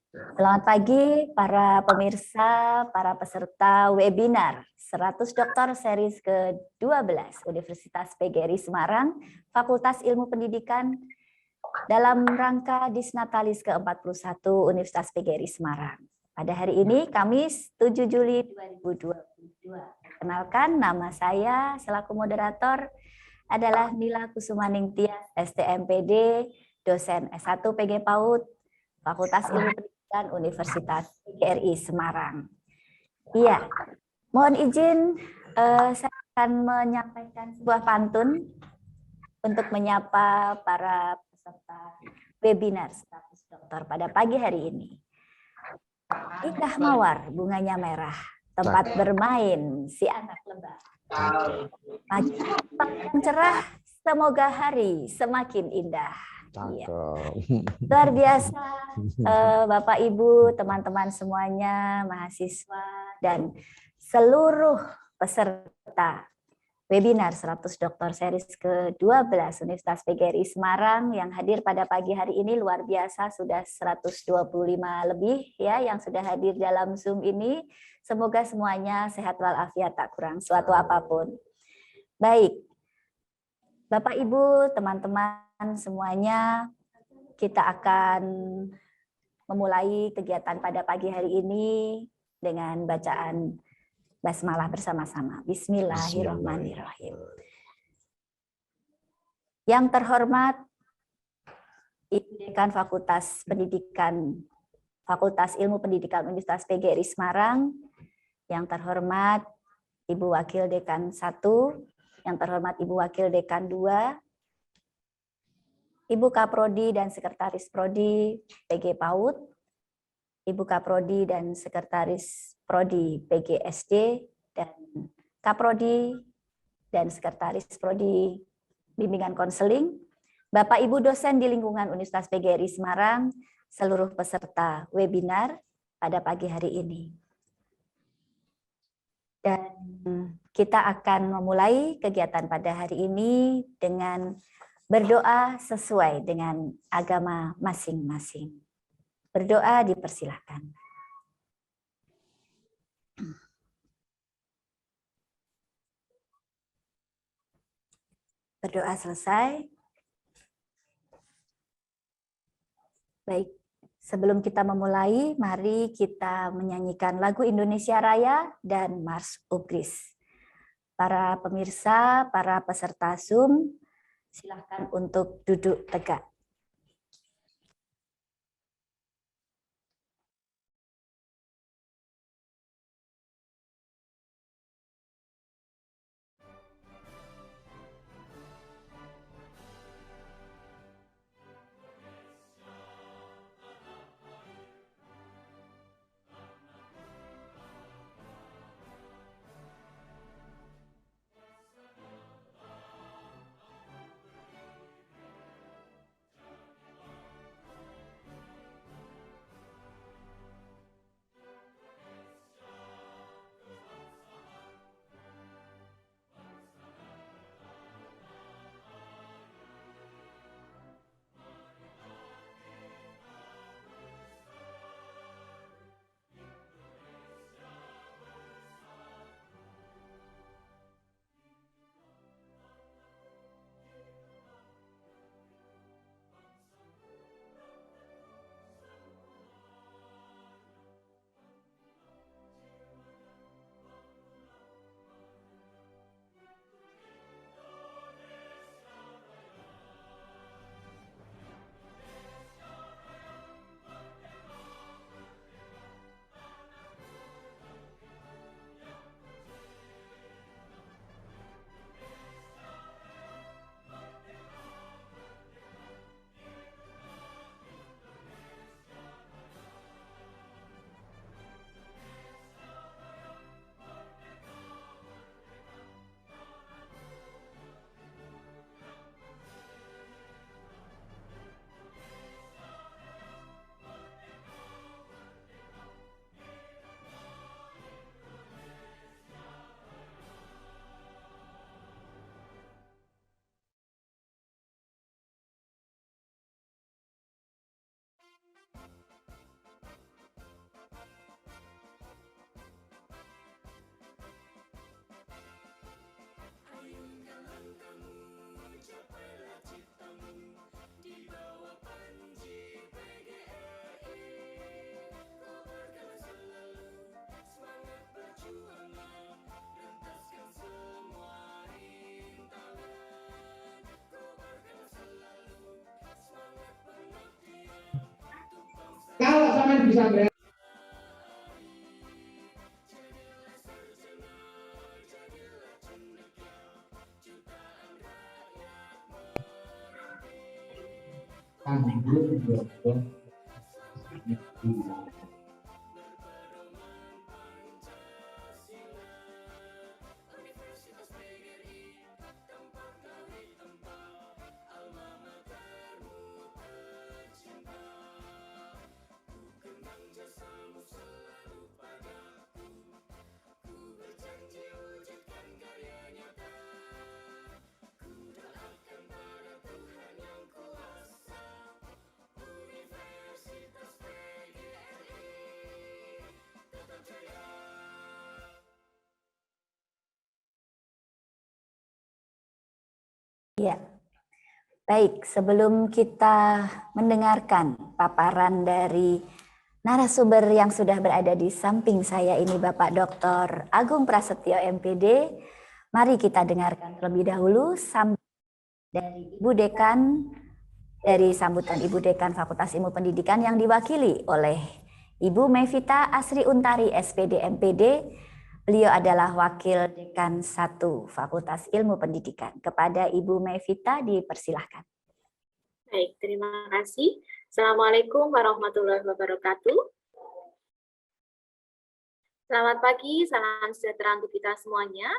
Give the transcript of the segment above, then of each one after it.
Selamat pagi para pemirsa, para peserta webinar 100 Dokter Series ke-12 Universitas PGRI Semarang, Fakultas Ilmu Pendidikan dalam rangka Disnatalis ke-41 Universitas PGRI Semarang. Pada hari ini, Kamis 7 Juli 2022. Kenalkan, nama saya selaku moderator adalah Nila Kusumaningtyas, STMPD, dosen S1 PG PAUD, Fakultas Ilmu Pendidikan Universitas PGRI Semarang. Iya, mohon izin saya akan menyampaikan sebuah pantun untuk menyapa para peserta webinar status dokter pada pagi hari ini. Indah mawar, bunganya merah, tempat bermain si anak lebah. Pagi yang cerah, semoga hari semakin indah. Ya. Luar biasa, Bapak Ibu, teman-teman semuanya, mahasiswa, dan seluruh peserta webinar 100 Dokter Series ke-12 Universitas PGRI Semarang yang hadir pada pagi hari ini luar biasa, sudah 125 lebih ya yang sudah hadir dalam Zoom ini. Semoga semuanya sehat walafiat, tak kurang suatu apapun. Baik, Bapak Ibu, teman-teman semuanya, kita akan memulai kegiatan pada pagi hari ini dengan bacaan basmalah bersama-sama. Bismillahirrahmanirrahim. Yang terhormat Ibu Dekan Fakultas Ilmu Pendidikan Universitas PGRI Semarang, yang terhormat Ibu Wakil Dekan 1, yang terhormat Ibu Wakil Dekan 2, Ibu Kaprodi dan Sekretaris Prodi PG PAUD, Ibu Kaprodi dan Sekretaris Prodi PGSD, dan Kaprodi dan Sekretaris Prodi Bimbingan Konseling, Bapak Ibu dosen di lingkungan Universitas PGRI Semarang, seluruh peserta webinar pada pagi hari ini. Dan kita akan memulai kegiatan pada hari ini dengan berdoa sesuai dengan agama masing-masing. Berdoa dipersilahkan. Berdoa selesai. Baik, sebelum kita memulai, mari kita menyanyikan lagu Indonesia Raya dan Mars Ugris. Para pemirsa, para peserta Zoom, silakan untuk duduk tegak. Ya, baik. Sebelum kita mendengarkan paparan dari narasumber yang sudah berada di samping saya ini, Bapak Dr. Agung Prasetyo MPD, mari kita dengarkan terlebih dahulu dari Ibu Dekan, dari sambutan Ibu Dekan Fakultas Ilmu Pendidikan yang diwakili oleh Ibu Mevita Asri Untari, SPD MPD. Beliau adalah Wakil Dekan 1 Fakultas Ilmu Pendidikan. Kepada Ibu Mevita dipersilahkan. Baik, terima kasih. Assalamualaikum warahmatullahi wabarakatuh. Selamat pagi, salam sejahtera untuk kita semuanya.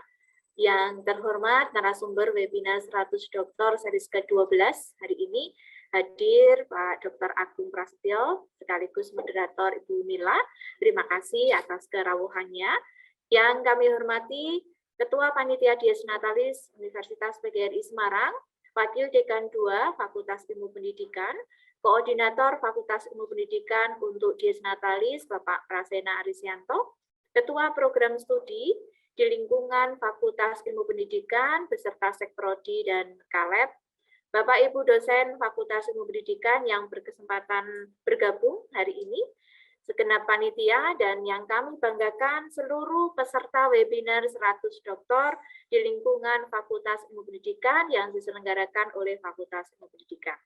Yang terhormat narasumber webinar 100 Doktor series ke-12 hari ini hadir Pak Dr. Agung Prasetyo sekaligus moderator Ibu Nila. Terima kasih atas kerawuhannya. Yang kami hormati Ketua Panitia Dies Natalis Universitas PGRI Semarang, Wakil Dekan 2 Fakultas Ilmu Pendidikan, Koordinator Fakultas Ilmu Pendidikan untuk Dies Natalis Bapak Prasena Arisyanto, Ketua Program Studi di lingkungan Fakultas Ilmu Pendidikan beserta Sekprodi dan Kaleb, Bapak Ibu dosen Fakultas Ilmu Pendidikan yang berkesempatan bergabung hari ini, segenap panitia, dan yang kami banggakan seluruh peserta webinar 100 Doktor di lingkungan Fakultas Ilmu Pendidikan yang diselenggarakan oleh Fakultas Ilmu Pendidikan.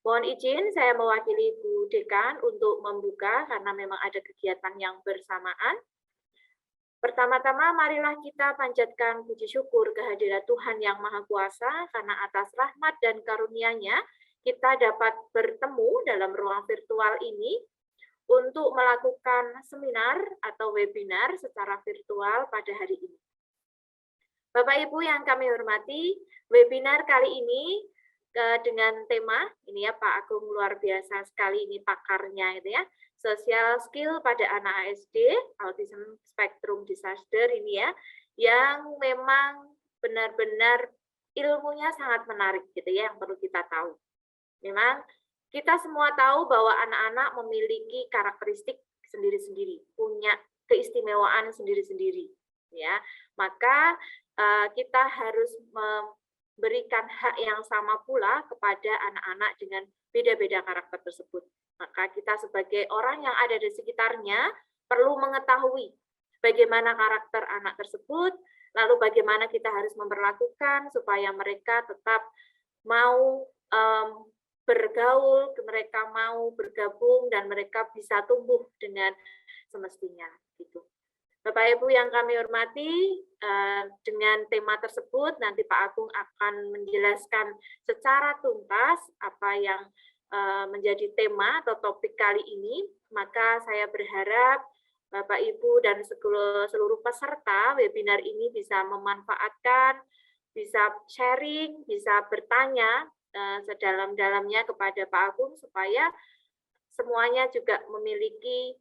Mohon izin saya mewakili Bu Dekan untuk membuka karena memang ada kegiatan yang bersamaan. Pertama-tama marilah kita panjatkan puji syukur kehadirat Tuhan Yang Maha Kuasa karena atas rahmat dan karunia-Nya kita dapat bertemu dalam ruang virtual ini untuk melakukan seminar atau webinar secara virtual pada hari ini. Bapak Ibu yang kami hormati, webinar kali ini dengan tema, ini ya Pak Agung luar biasa sekali ini pakarnya itu ya, social skill pada anak ASD, Autism Spectrum Disorder ini ya, yang memang benar-benar ilmunya sangat menarik gitu ya, yang perlu kita tahu. Memang kita semua tahu bahwa anak-anak memiliki karakteristik sendiri-sendiri, punya keistimewaan sendiri-sendiri, ya. Maka kita harus memberikan hak yang sama pula kepada anak-anak dengan beda-beda karakter tersebut. Maka kita sebagai orang yang ada di sekitarnya perlu mengetahui bagaimana karakter anak tersebut, lalu bagaimana kita harus memperlakukan supaya mereka tetap mau bergaul, mereka mau bergabung, dan mereka bisa tumbuh dengan semestinya. Gitu. Bapak Ibu yang kami hormati, dengan tema tersebut nanti Pak Agung akan menjelaskan secara tuntas apa yang menjadi tema atau topik kali ini. Maka saya berharap Bapak Ibu dan seluruh peserta webinar ini bisa memanfaatkan, bisa sharing, bisa bertanya sedalam-dalamnya kepada Pak Agung supaya semuanya juga memiliki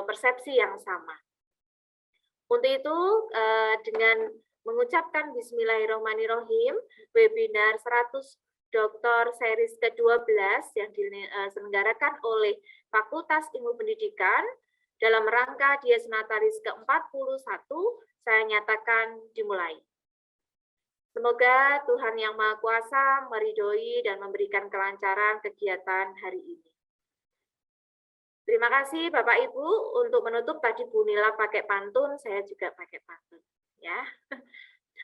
persepsi yang sama. Untuk itu, dengan mengucapkan Bismillahirrahmanirrahim, webinar 100 Doktor series ke-12 yang diselenggarakan oleh Fakultas Ilmu Pendidikan dalam rangka Dies Natalis ke-41, saya nyatakan dimulai. Semoga Tuhan Yang Maha Kuasa meridhoi dan memberikan kelancaran kegiatan hari ini. Terima kasih Bapak Ibu. Untuk menutup tadi Bu Nila pakai pantun, saya juga pakai pantun. Ya.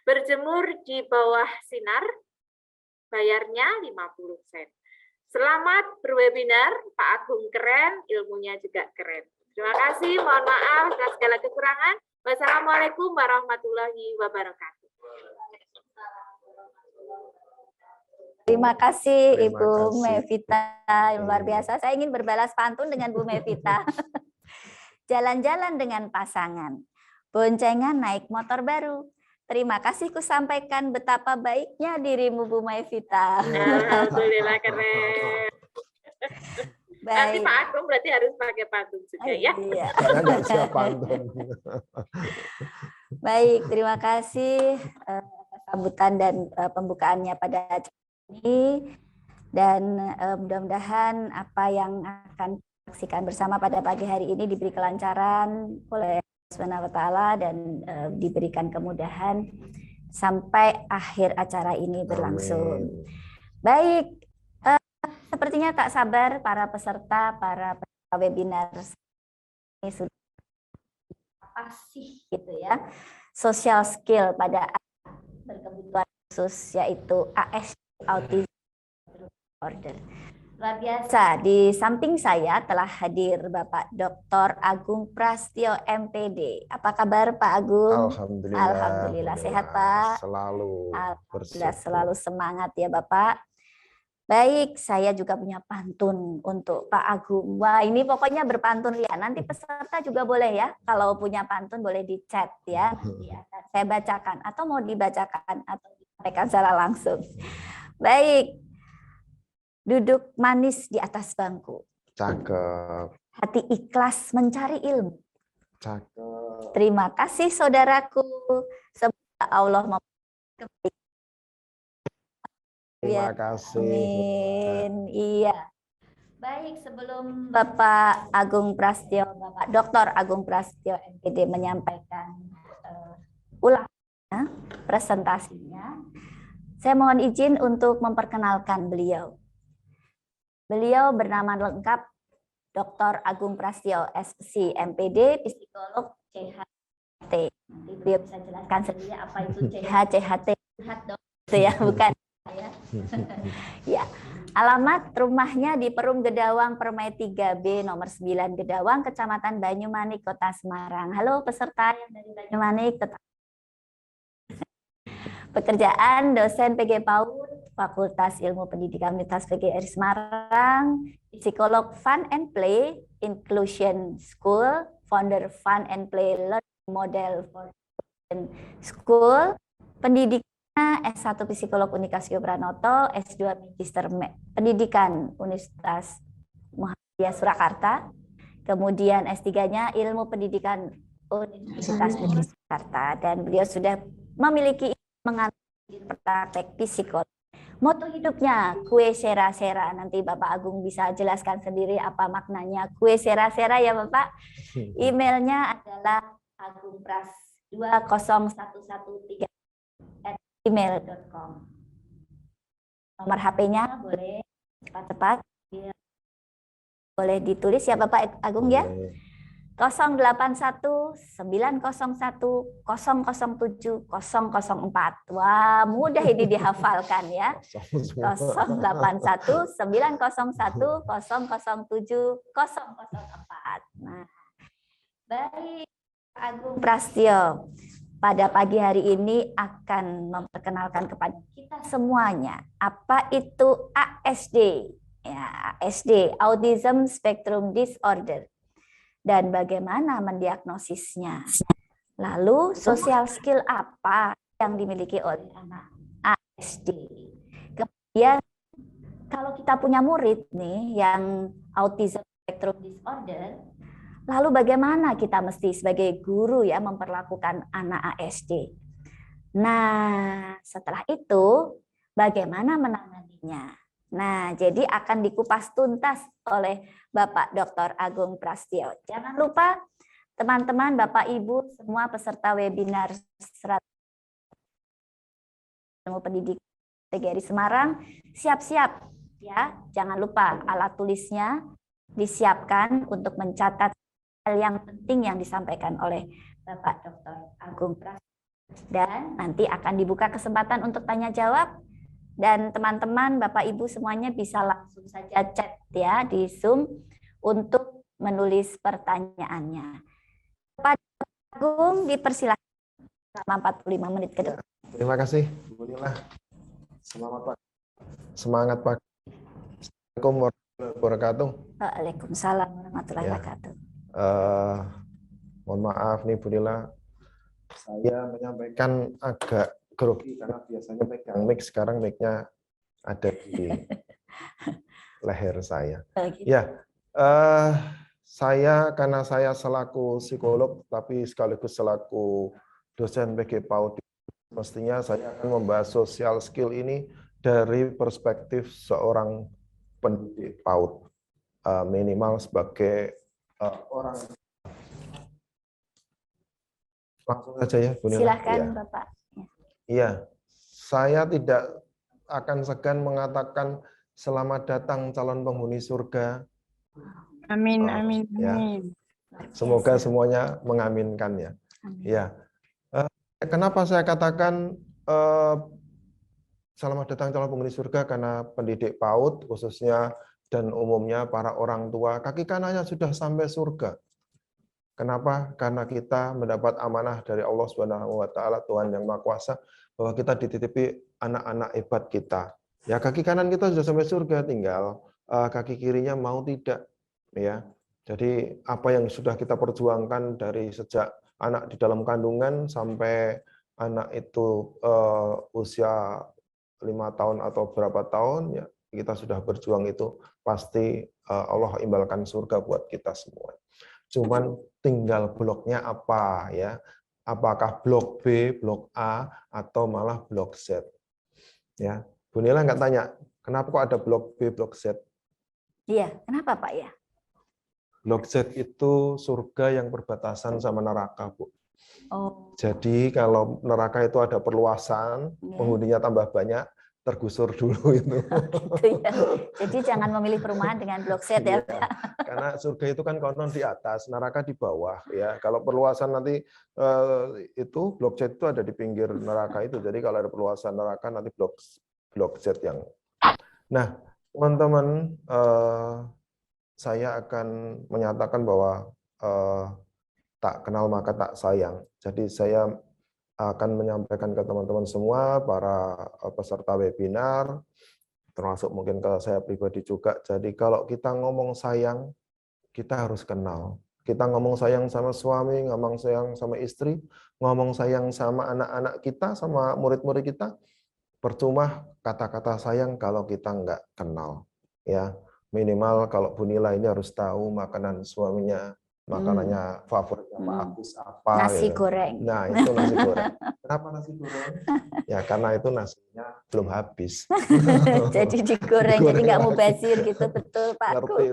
Berjemur di bawah sinar, bayarnya 50 sen. Selamat berwebinar, Pak Agung keren, ilmunya juga keren. Terima kasih, mohon maaf atas segala kekurangan. Wassalamualaikum warahmatullahi wabarakatuh. Terima kasih Terima Ibu kasih. Mevita, luar biasa. Saya ingin berbalas pantun dengan Bu Mevita. Jalan-jalan dengan pasangan, boncengan naik motor baru. Terima kasih ku sampaikan betapa baiknya dirimu Bu Mevita. Alhamdulillah keren. Nanti Baik. Pak Agung berarti harus pakai pantun juga ya. Iya. Saya nggak siap pantun. Baik, terima kasih atas sambutan dan pembukaannya pada acara ini, dan mudah-mudahan apa yang akan kita saksikan bersama pada pagi hari ini diberi kelancaran oleh Allah Subhanahu wa Ta'ala dan diberikan kemudahan sampai akhir acara ini berlangsung. Amin. Baik, sepertinya tak sabar para peserta webinar ini sudah apa sih gitu ya, social skill pada anak berkebutuhan khusus, yaitu ASD, Autism Disorder. Luar biasa, di samping saya telah hadir Bapak Dr. Agung Prastyo MPD. Apa kabar Pak Agung? Alhamdulillah. Alhamdulillah sehat Pak. Selalu Alhamdulillah bersyukur. selalu semangat ya Bapak. Baik, saya juga punya pantun untuk Pak Agung. Wah, ini pokoknya berpantun ya. Nanti peserta juga boleh ya. Kalau punya pantun boleh di chat ya. Nanti akan saya bacakan atau mau dibacakan atau disampaikan secara langsung. Baik. Duduk manis di atas bangku. Cakep. Hati ikhlas mencari ilmu. Cakep. Terima kasih saudaraku. Semoga Allah memberi kebaikan. Terima kasih. Amin. Iya. Baik, sebelum Bapak Agung Prastyo, Bapak Dr. Agung Prastyo MPD menyampaikan ulang presentasinya, saya mohon izin untuk memperkenalkan beliau. Beliau bernama lengkap Dr. Agung Prastyo, SPC, MPD, psikolog, CHT. Nanti beliau bisa jelaskan sendiri apa itu CHT. Itu ya, bukan ya. Ya. Alamat rumahnya di Perum Gedawang, Permai 3B, nomor 9 Gedawang, Kecamatan Banyumanik, Kota Semarang. Halo peserta yang dari Banyumanik, tetap. Pekerjaan dosen PG PAUD, Fakultas Ilmu Pendidikan Universitas PGRI Semarang, psikolog Fun and Play Inclusion School, founder Fun and Play Learning Model for School, pendidiknya S1 Psikolog Unikasio Pranoto, S2 Magister Pendidikan Universitas Muhammadiyah Surakarta, kemudian S3-nya Ilmu Pendidikan Universitas Negeri Surakarta, dan beliau sudah memiliki mengambil praktek psikolog. Moto hidupnya kue sera-sera. Nanti Bapak Agung bisa jelaskan sendiri apa maknanya kue sera-sera ya Bapak. Emailnya adalah agungpras201113@gmail.com. Nomor HP-nya boleh cepat-cepat boleh ditulis ya Bapak Agung ya. 081-901-007-004. Wah, mudah ini dihafalkan ya. 081-901-007-004. Nah, baik, Pak Agung Prastyo. Pada pagi hari ini akan memperkenalkan kepada kita semuanya apa itu ASD. Ya, ASD, Autism Spectrum Disorder. Dan bagaimana mendiagnosisnya. Lalu social skill apa yang dimiliki oleh anak ASD. Kemudian kalau kita punya murid nih yang autism spectrum disorder, lalu bagaimana kita mesti sebagai guru ya memperlakukan anak ASD. Nah, setelah itu bagaimana menanganinya. Nah, jadi akan dikupas tuntas oleh Bapak Dr. Agung Prastyo. Jangan lupa teman-teman, Bapak Ibu, semua peserta webinar Ilmu Pendidikan PGRI Semarang, siap-siap ya. Jangan lupa alat tulisnya disiapkan untuk mencatat hal yang penting yang disampaikan oleh Bapak Dr. Agung Prastyo. Dan nanti akan dibuka kesempatan untuk tanya jawab. Dan teman-teman, Bapak Ibu semuanya bisa langsung saja chat ya di Zoom untuk menulis pertanyaannya. Pak Agung dipersilakan selama 45 menit ke depan. Terima kasih, Bu Nila. Selamat pagi. Semangat pagi. Assalamualaikum warahmatullahi wabarakatuh. Waalaikumsalam warahmatullahi Ya. wabarakatuh. Mohon maaf nih Bu Nila, saya menyampaikan agak grogi karena biasanya pegang mic, sekarang mic-nya ada di leher saya. Ya, karena saya selaku psikolog, tapi sekaligus selaku dosen PG PAUD, mestinya saya akan membahas social skill ini dari perspektif seorang pendidik PAUD, minimal sebagai orang. Langsung saja ya, Bu Nila. Silakan Ya. Bapak. Iya, saya tidak akan segan mengatakan selamat datang calon penghuni surga. Amin, amin, Ya. amin. Semoga semuanya mengaminkan ya. Amin. Ya. Kenapa saya katakan selamat datang calon penghuni surga? Karena pendidik PAUD khususnya dan umumnya para orang tua kaki kanannya sudah sampai surga. Kenapa? Karena kita mendapat amanah dari Allah Subhanahu wa taala, Tuhan yang Maha Kuasa, bahwa kita dititipi anak-anak hebat kita. Ya, kaki kanan kita sudah sampai surga, tinggal kaki kirinya mau tidak, ya. Jadi apa yang sudah kita perjuangkan dari sejak anak di dalam kandungan sampai anak itu usia 5 tahun atau berapa tahun, ya kita sudah berjuang itu pasti Allah imbalkan surga buat kita semua. Cuman tinggal bloknya apa ya? Apakah blok B, blok A, atau malah blok Z? Ya, Bu Nila nggak tanya, kenapa kok ada blok B, blok Z? Iya, kenapa Pak ya? Blok Z itu surga yang berbatasan sama neraka, Bu. Oh, Jadi kalau neraka itu ada perluasan, ya. penghuninya tambah banyak, tergusur dulu itu. Gitu ya. Jadi jangan memilih perumahan dengan blok Z ya. Iya, karena surga itu kan konon di atas, neraka di bawah ya. Kalau perluasan nanti itu blok Z itu ada di pinggir neraka itu. Jadi kalau ada perluasan neraka nanti blok Z yang. Nah, teman-teman, saya akan menyatakan bahwa tak kenal maka tak sayang. Jadi saya akan menyampaikan ke teman-teman semua, para peserta webinar, termasuk mungkin ke saya pribadi juga. Jadi kalau kita ngomong sayang, kita harus kenal. Kita ngomong sayang sama suami, ngomong sayang sama istri, ngomong sayang sama anak-anak kita, sama murid-murid kita, percuma kata-kata sayang kalau kita nggak kenal. Ya, minimal kalau Bu Nila ini harus tahu makanan suaminya, makanannya favoritnya Pak Agus apa. Nasi gitu. goreng. Nah, itu nasi goreng. Kenapa nasi goreng? Ya, karena itu nasinya belum habis. Jadi digoreng, jadi nggak mubazir gitu, betul Pak. Ngerti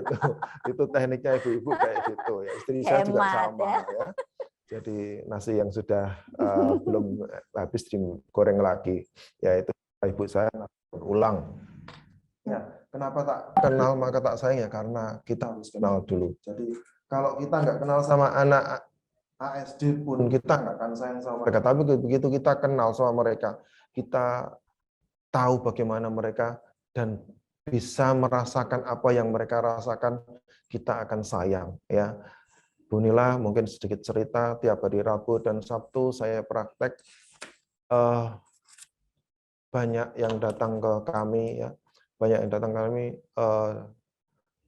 itu tekniknya ibu-ibu kayak gitu ya. Istri saya juga Hemat, sama ya. Jadi nasi yang sudah belum habis digoreng lagi, yaitu ibu saya berulang. Ya, kenapa tak kenal maka tak sayang ya, karena kita harus kenal dulu. Jadi kalau kita nggak kenal sama anak ASD pun kita nggak akan sayang sama mereka. Tapi begitu kita kenal sama mereka, kita tahu bagaimana mereka dan bisa merasakan apa yang mereka rasakan, kita akan sayang ya. Bu Nila mungkin sedikit cerita, tiap hari Rabu dan Sabtu saya praktek, banyak yang datang ke kami ya, banyak yang datang ke kami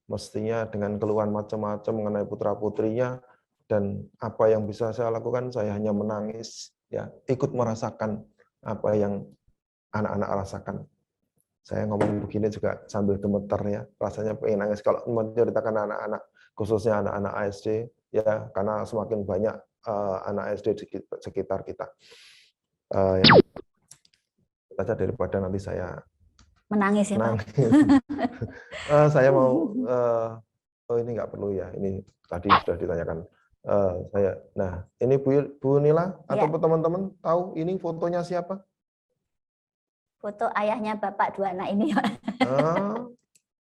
mestinya dengan keluhan macam-macam mengenai putra-putrinya, dan apa yang bisa saya lakukan, saya hanya menangis ya, ikut merasakan apa yang anak-anak rasakan. Saya ngomong begini juga sambil gemeter ya, rasanya pengen nangis kalau menceritakan anak-anak, khususnya anak-anak ASD ya, karena semakin banyak anak ASD di sekitar kita. Saja daripada nanti saya menangis ya Pak. Saya mau oh ini nggak perlu ya, ini tadi sudah ditanyakan saya. Nah, ini Bu Nila atau Ya. teman-teman tahu ini fotonya siapa? Foto ayahnya Bapak dua anak ini.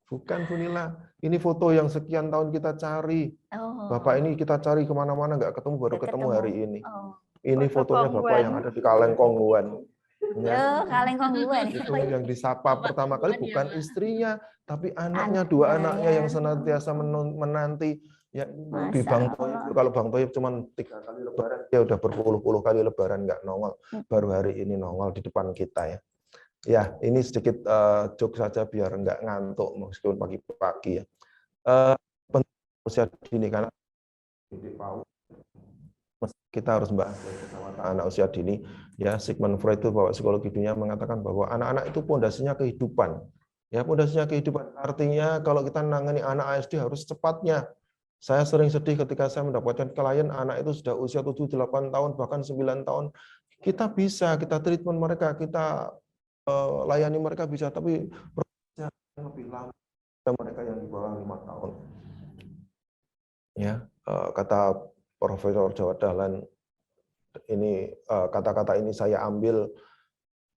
Bukan Bu Nila, ini foto yang sekian tahun kita cari. Oh. Bapak ini kita cari kemana-mana nggak ketemu, baru ketemu hari ini. Oh. Ini fotonya Bapak yang ada di Kalengkongguan. Yo, kaleng kongguan. Itu yang disapa pertama kali bukan istrinya, tapi anaknya, dua anaknya Anaknya. yang senantiasa menanti. Ya, di Masya Bang Allah. Toib, kalau Bang Toib cuma 3 kali lebaran, dia udah berpuluh-puluh kali lebaran nggak nongol. Baru hari ini nongol di depan kita ya. Ya, ini sedikit joke saja biar nggak ngantuk meskipun pagi-pagi ya. Usia dini karena kita harus membahas anak usia dini. Ya, Sigmund Freud itu bahwa psikologi dunia mengatakan bahwa anak-anak itu pondasinya kehidupan. Ya, pondasinya kehidupan. Artinya kalau kita nangani anak ASD harus cepatnya. Saya sering sedih ketika saya mendapatkan klien anak itu sudah usia 7-8 tahun bahkan 9 tahun. Kita bisa, kita treatment mereka, kita layani mereka bisa, tapi prosesnya lebih lama mereka yang di bawah 5 tahun. Ya, kata Profesor Jawa Dahlan, ini kata-kata ini saya ambil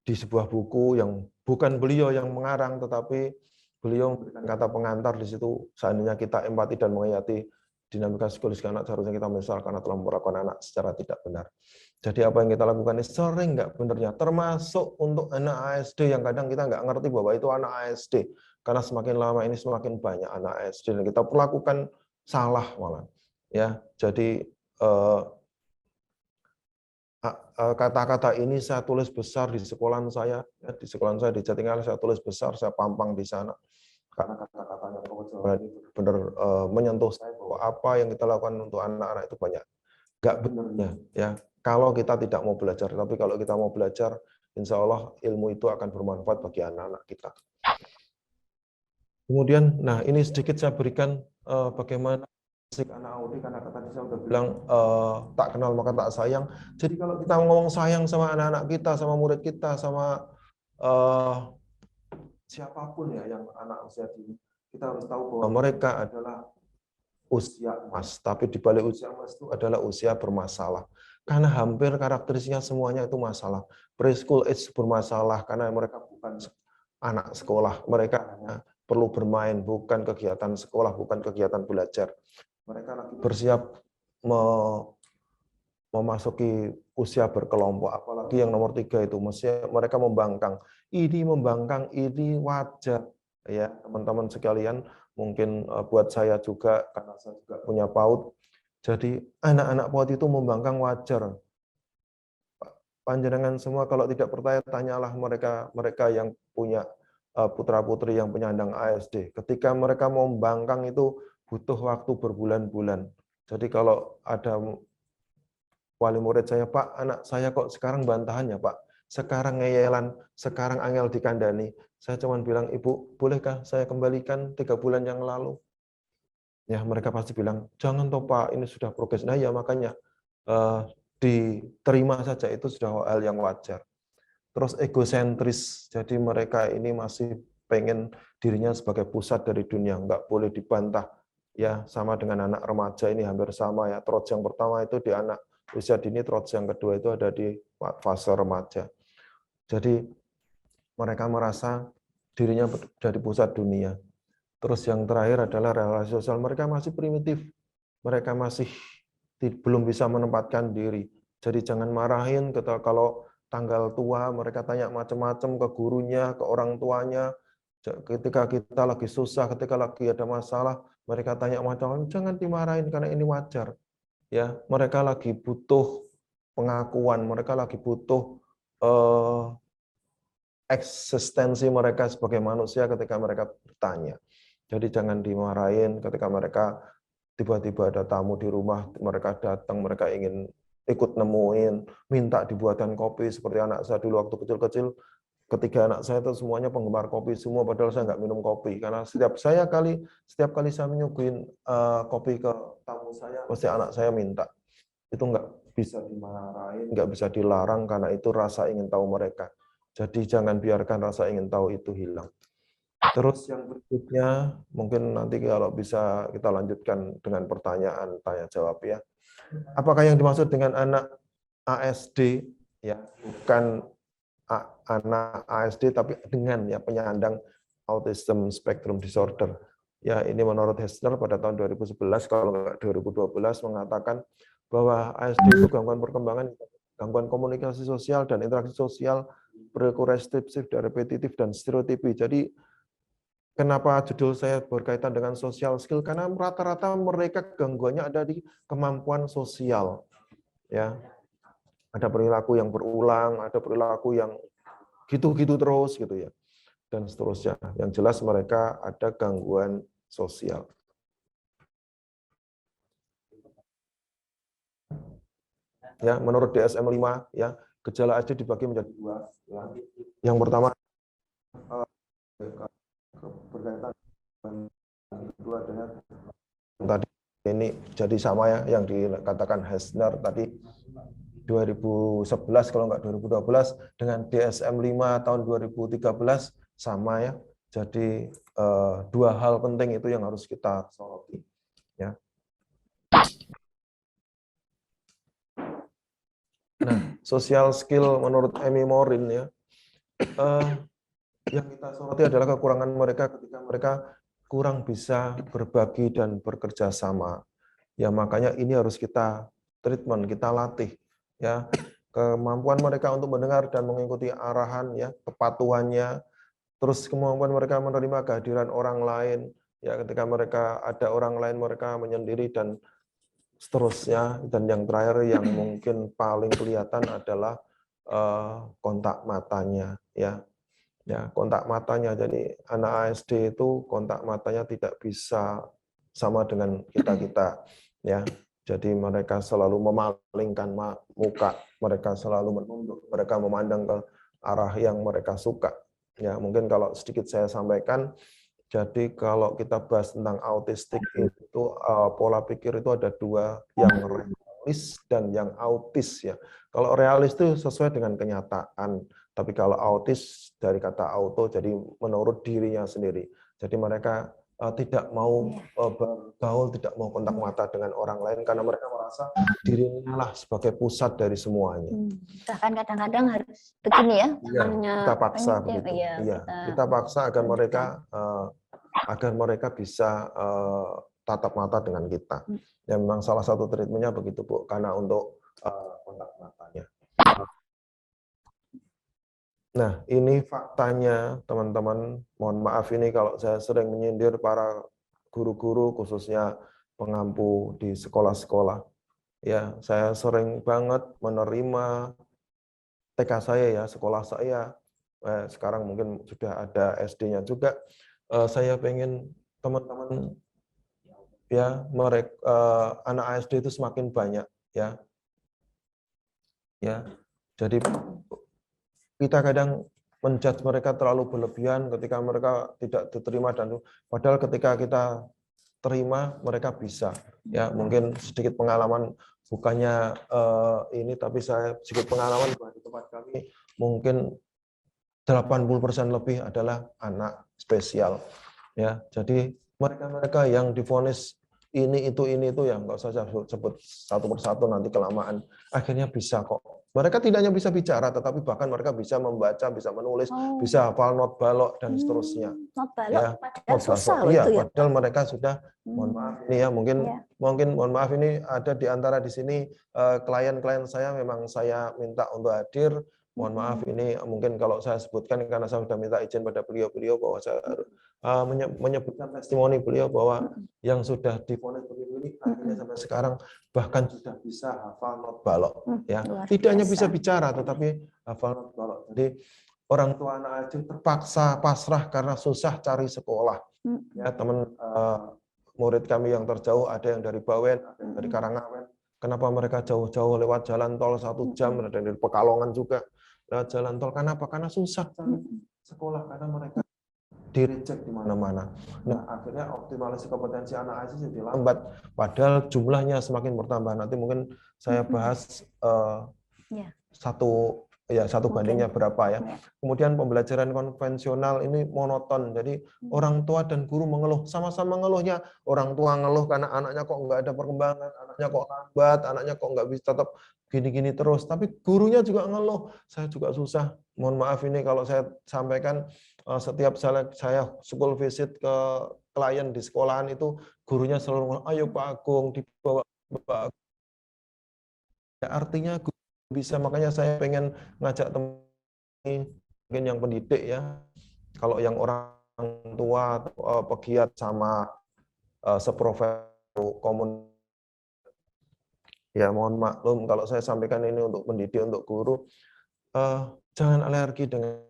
di sebuah buku yang bukan beliau yang mengarang, tetapi beliau memberikan kata pengantar di situ. Seandainya kita empati dan menghayati dinamika psikologis anak, seharusnya kita menyesal karena telah memperlakukan anak secara tidak benar. Jadi apa yang kita lakukan ini sering nggak benarnya, termasuk untuk anak ASD yang kadang kita nggak ngerti bahwa itu anak ASD. Karena semakin lama ini semakin banyak anak ASD dan kita perlakukan salah malah. Ya, jadi kata-kata ini saya tulis besar di sekolahan saya, ya, di sekolahan saya di Jatingal saya tulis besar, saya pampang di sana. Karena kata-katanya Profesor ini benar menyentuh saya bahwa apa yang kita lakukan untuk anak-anak itu banyak nggak benarnya. Ya, kalau kita tidak mau belajar, tapi kalau kita mau belajar, insya Allah ilmu itu akan bermanfaat bagi anak-anak kita. Kemudian, nah ini sedikit saya berikan bagaimana anak AUD, karena tadi saya sudah bilang tak kenal maka tak sayang. Jadi kalau kita ngomong sayang sama anak-anak kita, sama murid kita, sama siapapun ya yang anak usia dini, kita harus tahu bahwa mereka adalah usia emas. Tapi di balik usia emas itu adalah usia bermasalah. Karena hampir karakteristiknya semuanya itu masalah. Preschool age bermasalah karena mereka bukan anak sekolah. Mereka hanya perlu bermain, bukan kegiatan sekolah, bukan kegiatan belajar. Mereka lagi bersiap memasuki usia berkelompok, apalagi yang nomor 3 itu, mereka membangkang. Ini membangkang, ini wajar. Ya, teman-teman sekalian, mungkin buat saya juga, karena saya juga punya PAUD, jadi anak-anak PAUD itu membangkang wajar. Panjenengan semua kalau tidak percaya, tanyalah mereka yang punya putra-putri yang penyandang ASD. Ketika mereka mau membangkang itu butuh waktu berbulan-bulan. Jadi kalau ada wali murid saya, Pak, anak saya kok sekarang bantahannya, Pak. Sekarang ngeyelan, sekarang angel dikandani. Saya cuma bilang, Ibu, bolehkah saya kembalikan 3 bulan yang lalu? Ya, mereka pasti bilang, jangan toh Pak, ini sudah progres. Nah ya, makanya diterima saja, itu sudah hal yang wajar. Terus egosentris, jadi mereka ini masih pengen dirinya sebagai pusat dari dunia, nggak boleh dibantah. Ya, sama dengan anak remaja ini hampir sama ya. Trots yang pertama itu di anak usia dini, trots yang kedua itu ada di fase remaja. Jadi mereka merasa dirinya dari pusat dunia. Terus yang terakhir adalah relasi sosial. Mereka masih primitif. Mereka masih belum bisa menempatkan diri. Jadi jangan marahin kalau tanggal tua, mereka tanya macam-macam ke gurunya, ke orang tuanya. Ketika kita lagi susah, ketika lagi ada masalah, mereka tanya macam-macam, jangan dimarahin karena ini wajar. Ya, mereka lagi butuh pengakuan, mereka lagi butuh eksistensi mereka sebagai manusia ketika mereka bertanya. Jadi jangan dimarahin ketika mereka tiba-tiba ada tamu di rumah, mereka datang, mereka ingin ikut nemuin, minta dibuatkan kopi, seperti anak saya dulu waktu kecil-kecil, ketiga anak saya itu semuanya penggemar kopi semua, padahal saya nggak minum kopi, karena setiap kali saya menyuguhin kopi ke tamu saya, pasti anak saya minta. Itu nggak bisa dimarahin, nggak bisa dilarang, karena itu rasa ingin tahu mereka. Jadi jangan biarkan rasa ingin tahu itu hilang. Terus yang berikutnya, mungkin nanti kalau bisa kita lanjutkan dengan pertanyaan tanya jawab ya. Apakah yang dimaksud dengan anak ASD ya, bukan anak ASD tapi dengan ya penyandang autism spectrum disorder. Ya, ini menurut Hessler pada tahun 2011 kalau enggak 2012 mengatakan bahwa ASD itu gangguan perkembangan, gangguan komunikasi sosial dan interaksi sosial perilaku restriktif dan repetitif dan stereotipi. Jadi kenapa judul saya berkaitan dengan social skill? Karena rata-rata mereka gangguannya ada di kemampuan sosial. Ya, ada perilaku yang berulang, ada perilaku yang gitu-gitu terus gitu ya, dan seterusnya. Yang jelas mereka ada gangguan sosial. Ya, menurut DSM-5 ya, gejala ASD dibagi menjadi dua. Ya. Yang pertama berkaitan dengan kedua dengan tadi ini jadi sama ya yang dikatakan Hesner tadi 2011 kalau enggak 2012 dengan DSM-5 tahun 2013 sama ya. Jadi dua hal penting itu yang harus kita soroti ya. Nah, social skill menurut Amy Morin ya, yang kita soroti adalah kekurangan mereka ketika mereka kurang bisa berbagi dan bekerja sama. Ya makanya ini harus kita treatment, kita latih ya. Kemampuan mereka untuk mendengar dan mengikuti arahan ya, kepatuhannya, terus kemampuan mereka menerima kehadiran orang lain ya, ketika mereka ada orang lain mereka menyendiri dan seterusnya. Dan yang terakhir yang mungkin paling kelihatan adalah kontak matanya ya. Ya, kontak matanya. Jadi anak ASD itu kontak matanya tidak bisa sama dengan kita-kita ya. Jadi mereka selalu memalingkan muka, mereka selalu menunduk, mereka memandang ke arah yang mereka suka. Ya, mungkin kalau sedikit saya sampaikan, jadi kalau kita bahas tentang autistik itu pola pikir itu ada dua, yang realis dan yang autis ya. Kalau realis itu sesuai dengan kenyataan, tapi kalau autis dari kata auto, jadi menurut dirinya sendiri. Jadi mereka tidak mau bergaul, tidak mau kontak mata dengan orang lain karena mereka merasa dirinya lah sebagai pusat dari semuanya. Bahkan kadang-kadang harus begini ya. Iya, kita paksa begitu. Iya, kita paksa agar mereka bisa tatap mata dengan kita. Ya memang salah satu treatmentnya begitu Bu, karena untuk kontak matanya. Nah, ini faktanya, teman-teman. Mohon maaf ini kalau saya sering menyindir para guru-guru, khususnya pengampu di sekolah-sekolah. Ya, saya sering banget menerima TK saya ya, sekolah saya. Sekarang mungkin sudah ada SD-nya juga. Saya pengen teman-teman ya, mereka anak ASD itu semakin banyak ya. Ya. Jadi kita kadang menjudge mereka terlalu berlebihan ketika mereka tidak diterima, dan padahal ketika kita terima mereka bisa ya. Mungkin sedikit pengalaman, bukannya ini, tapi saya sedikit pengalaman di tempat kami mungkin 80% lebih adalah anak spesial ya. Jadi mereka yang divonis ini itu ya nggak usah sebut satu persatu, nanti kelamaan. Akhirnya bisa kok. Mereka tidak hanya bisa bicara, tetapi bahkan mereka bisa membaca, bisa menulis, bisa hafal not balok dan seterusnya. Not balok, ya, padahal susah loh iya, itu ya. padahal mereka sudah, mohon maaf ini ya, mungkin mohon maaf ini ada di antara di sini klien-klien saya, memang saya minta untuk hadir. Mohon maaf ini mungkin kalau saya sebutkan karena saya sudah minta izin pada beliau-beliau bahwa saya menyebutkan testimoni beliau bahwa yang sudah divonis begitu ini akhirnya sampai sekarang bahkan sudah bisa hafal not balok ya. Tidak hanya bisa bicara tetapi hafal not balok. Jadi orang tua anak ASD terpaksa pasrah karena susah cari sekolah. Ya, teman murid kami yang terjauh ada yang dari Bawen, ada yang dari Karangawen. Kenapa mereka jauh-jauh lewat jalan tol 1 jam, ada dari Pekalongan juga lewat jalan tol. Kenapa? Karena susah cari sekolah, karena mereka di-reject di mana-mana. Nah, akhirnya optimalisasi kompetensi anak ASD jadi lambat, padahal jumlahnya semakin bertambah. Nanti mungkin saya bahas satu bandingnya berapa ya. Kemudian pembelajaran konvensional ini monoton. Jadi orang tua dan guru mengeluh, sama-sama ngeluhnya. Orang tua ngeluh karena anaknya kok nggak ada perkembangan, anaknya kok lambat, anaknya kok nggak bisa tetap gini-gini terus. Tapi gurunya juga ngeluh, saya juga susah. Mohon maaf ini kalau saya sampaikan, setiap saya school visit ke klien di sekolahan itu, gurunya selalu ngomong, ayo Pak Agung dibawa Pak Agung. Ya, artinya bisa, makanya saya pengen ngajak teman ini mungkin yang pendidik ya, kalau yang orang tua atau pegiat sama seprofesi komunitas, ya mohon maklum kalau saya sampaikan ini untuk pendidik, untuk guru, jangan alergi dengan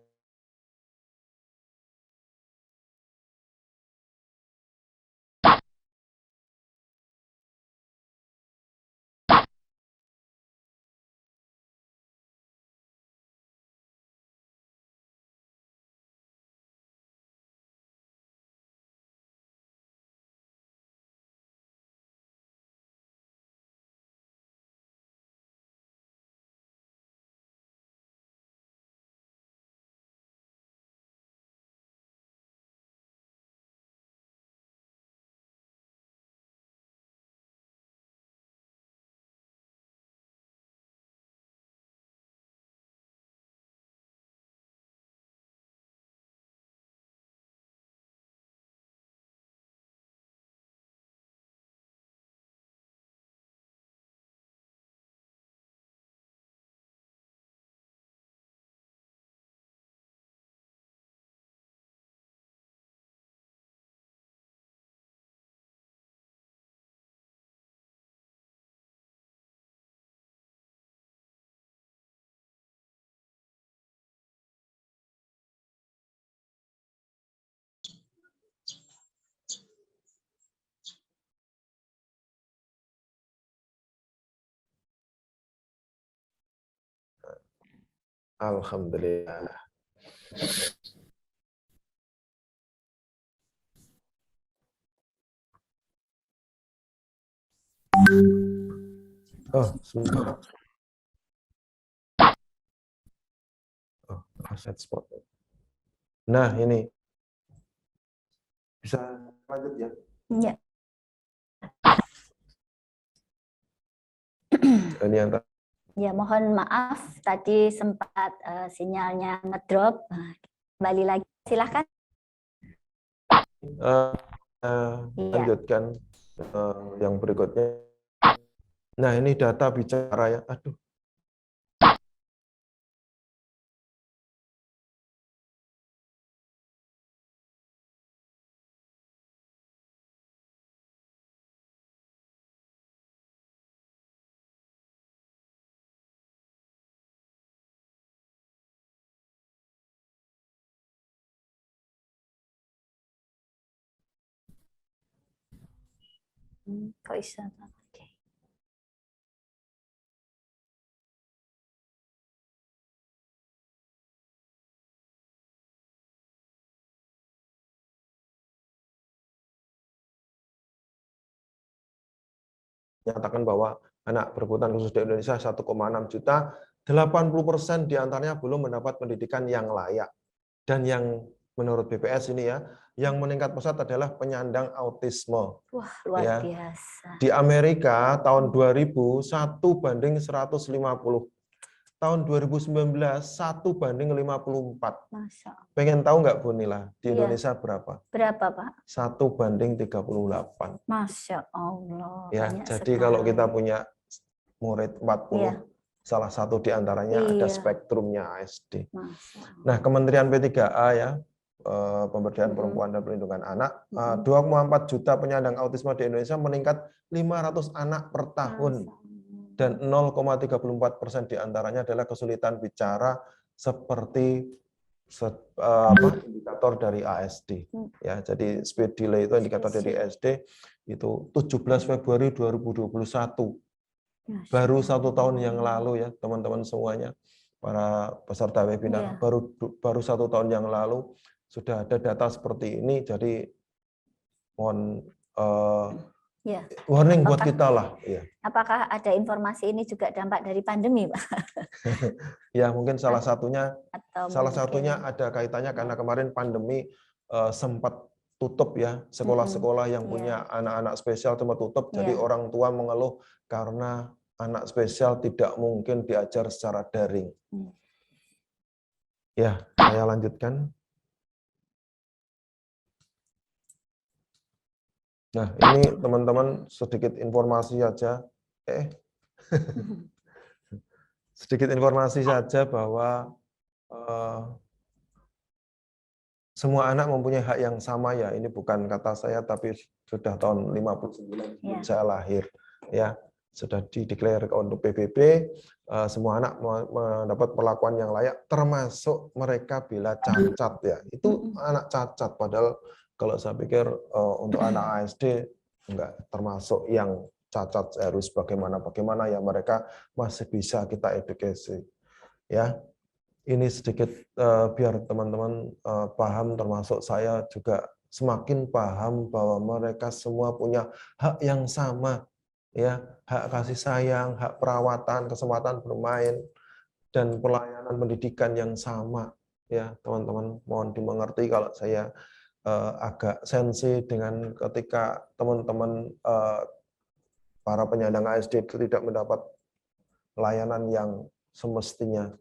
alhamdulillah. Oh, sebentar. Oh, aset spot. Nah, ini bisa lanjut ya. Ya. Ini yang Ya, mohon maaf tadi sempat sinyalnya ngedrop. Kembali lagi, silakan. Lanjutkan yang berikutnya. Nah, ini data bicara ya. Aduh. Kok bisa? Oke. Nyatakan bahwa anak berkebutuhan khusus di Indonesia 1,6 juta, 80% diantaranya belum mendapat pendidikan yang layak. Dan yang menurut BPS ini ya, yang meningkat pesat adalah penyandang autisme. Wah, luar Ya. biasa. Di Amerika tahun 2000 1:50. Tahun 2019 1:54. Masya Allah. Pengen tahu nggak Bu Nila, di Iya. Indonesia berapa? Berapa, Pak? 1:38. Masya Allah. Ya, Banyak jadi kalau sekali. kita punya murid 40, Iya. salah satu di antaranya ada Iya. spektrumnya ASD. Masya Allah. Nah, Kementerian P3A ya, Pemberdayaan Mhm. Perempuan dan Perlindungan Anak, Mhm. 2,4 juta penyandang autisme di Indonesia, meningkat 500 anak per tahun. Masya Allah. Dan 0,34% diantaranya adalah kesulitan bicara seperti indikator dari ASD. Ya, jadi speed delay itu indikator dari ASD itu 17 Februari 2021. Baru 1 tahun yang lalu ya teman-teman semuanya, para peserta webinar, baru 1 tahun yang lalu sudah ada data seperti ini. Jadi mohon warning buat kita lah. Ya. Apakah ada informasi ini juga dampak dari pandemi, Pak? Ya, mungkin salah satunya mungkin ada kaitannya karena kemarin pandemi sempat tutup ya, sekolah-sekolah yang punya anak-anak spesial sempat tutup. Jadi orang tua mengeluh karena anak spesial tidak mungkin diajar secara daring. Ya, saya lanjutkan. Nah, ini teman-teman sedikit informasi saja. Sedikit informasi saja bahwa semua anak mempunyai hak yang sama ya. Ini bukan kata saya, tapi sudah tahun 59 Ya. saya lahir. Ya, sudah dideklarasi untuk PBB, semua anak mendapat perlakuan yang layak, termasuk mereka bila cacat ya. Itu anak cacat, padahal kalau saya pikir untuk anak ASD enggak termasuk yang cacat, harus bagaimana ya mereka masih bisa kita edukasi. Ya. Ini sedikit biar teman-teman paham, termasuk saya juga semakin paham bahwa mereka semua punya hak yang sama, ya, hak kasih sayang, hak perawatan, kesempatan bermain, dan pelayanan pendidikan yang sama, ya teman-teman. Mohon dimengerti kalau saya agak sensi dengan ketika teman-teman para penyandang ASD tidak mendapat layanan yang semestinya.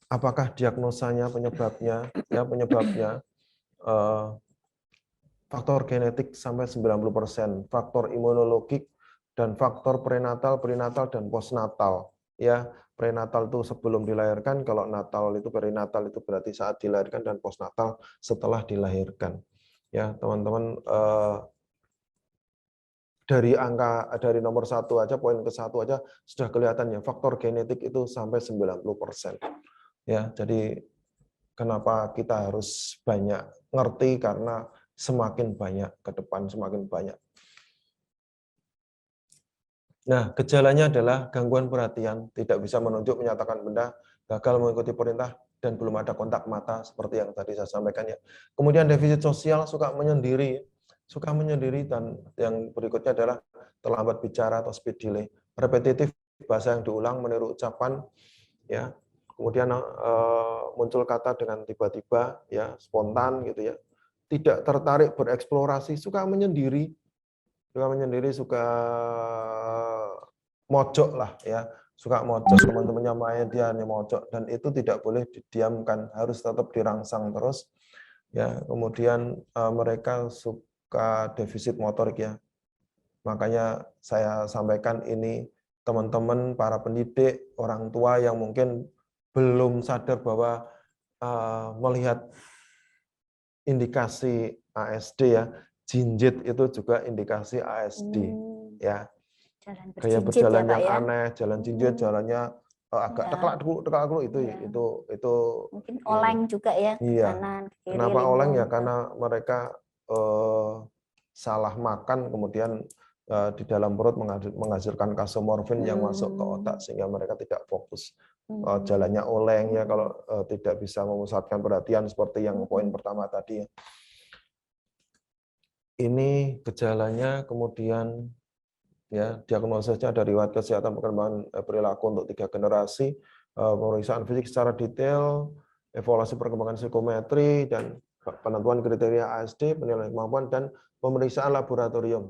Apakah diagnosanya, penyebabnya faktor genetik sampai 90%, faktor imunologik dan faktor prenatal, dan postnatal. Ya, prenatal itu sebelum dilahirkan, kalau natal itu perinatal itu berarti saat dilahirkan, dan postnatal setelah dilahirkan. Ya, teman-teman, dari nomor 1 aja, poin ke-1 aja sudah kelihatan ya, faktor genetik itu sampai 90%. Ya, jadi kenapa kita harus banyak ngerti, karena semakin banyak ke depan, semakin banyak. Nah, gejalanya adalah gangguan perhatian, tidak bisa menunjuk, menyatakan benda, gagal mengikuti perintah, dan belum ada kontak mata seperti yang tadi saya sampaikan ya. Kemudian defisit sosial, suka menyendiri, dan yang berikutnya adalah terlambat bicara atau speed delay, repetitif, bahasa yang diulang, meniru ucapan, ya. Kemudian muncul kata dengan tiba-tiba, ya, spontan gitu ya. Tidak tertarik bereksplorasi, suka menyendiri, suka mojok lah ya, suka mojok, teman-temannya main dia nih mojok, dan itu tidak boleh didiamkan, harus tetap dirangsang terus. Ya, kemudian mereka suka defisit motorik ya. Makanya saya sampaikan ini, teman-teman para pendidik, orang tua yang mungkin belum sadar bahwa melihat indikasi ASD ya, jinjit itu juga indikasi ASD ya. Gaya berjalan ya, Pak, yang ya? aneh, jalan jinjit, jalannya agak teklak dulu itu ya. Itu mungkin oleng juga ya, ke iya. kanan ke kiri. Kenapa oleng ya? Karena mereka salah makan, kemudian di dalam perut menghasilkan kasomorfin yang masuk ke otak, sehingga mereka tidak fokus. Jalannya oleng ya, kalau tidak bisa memusatkan perhatian seperti yang poin pertama tadi. Ini gejalanya, kemudian ya diagnosisnya ada riwayat kesehatan perkembangan perilaku untuk 3 generasi, pemeriksaan fisik secara detail, evaluasi perkembangan psikometri, dan penentuan kriteria ASD, penilaian kemampuan, dan pemeriksaan laboratorium.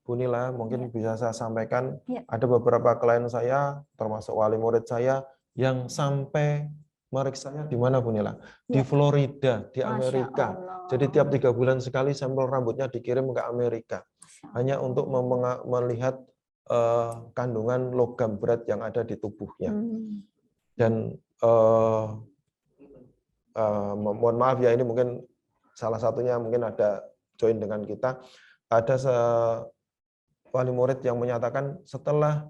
Bu Nila, mungkin bisa saya sampaikan, ada beberapa klien saya, termasuk wali murid saya, yang sampai meriksanya di mana, Bu Nila? Di Florida, di Amerika. Jadi tiap 3 bulan sekali sampel rambutnya dikirim ke Amerika, hanya untuk melihat kandungan logam berat yang ada di tubuhnya. Dan mohon maaf ya, ini mungkin salah satunya mungkin ada join dengan kita. Ada wali murid yang menyatakan setelah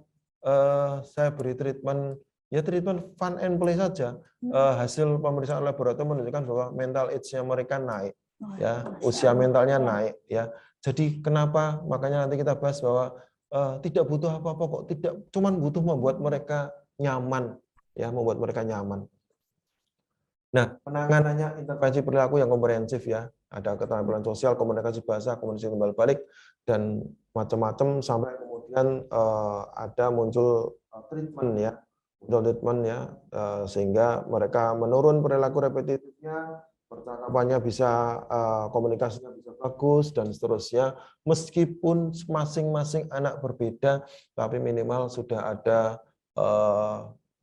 saya beri treatment fun and play saja, hasil pemeriksaan laboratorium menunjukkan bahwa mental age-nya mereka naik, ya, usia mentalnya naik, ya. Jadi kenapa? Makanya nanti kita bahas bahwa tidak butuh apa-apa kok, tidak, cuman butuh membuat mereka nyaman, ya, membuat mereka nyaman. Nah, penanganannya intervensi perilaku yang komprehensif ya, ada keterampilan sosial, komunikasi bahasa, komunikasi timbal balik, dan macam-macam, sampai kemudian ada muncul treatment ya, sehingga mereka menurun perilaku repetitifnya, percakapannya bisa, komunikasinya bisa bagus, dan seterusnya. Meskipun masing-masing anak berbeda, tapi minimal sudah ada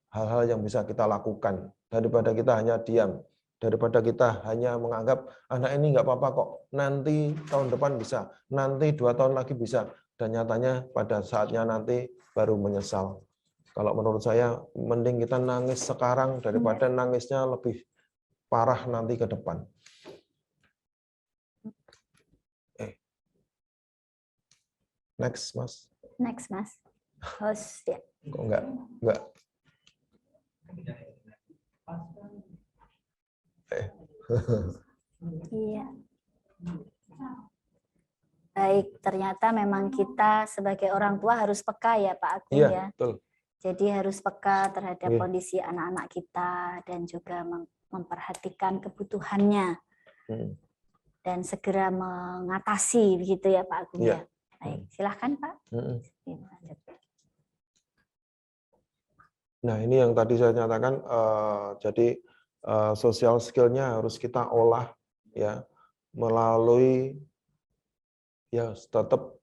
hal-hal yang bisa kita lakukan, daripada kita hanya diam, daripada kita hanya menganggap anak ini nggak apa-apa kok, nanti tahun depan bisa, nanti 2 tahun lagi bisa, dan nyatanya pada saatnya nanti baru menyesal. Kalau menurut saya, mending kita nangis sekarang daripada nangisnya lebih parah nanti ke depan. Next, Mas. Next, Mas. Host, ya. Kok enggak? Iya. Baik, ternyata memang kita sebagai orang tua harus peka ya Pak Agung Iya, ya. betul. Jadi harus peka terhadap Iya. kondisi anak-anak kita dan juga memperhatikan kebutuhannya dan segera mengatasi begitu ya Pak Agung Iya. ya. Baik, silahkan Pak. Nah, ini yang tadi saya nyatakan, jadi social skill-nya harus kita olah ya melalui ya tetap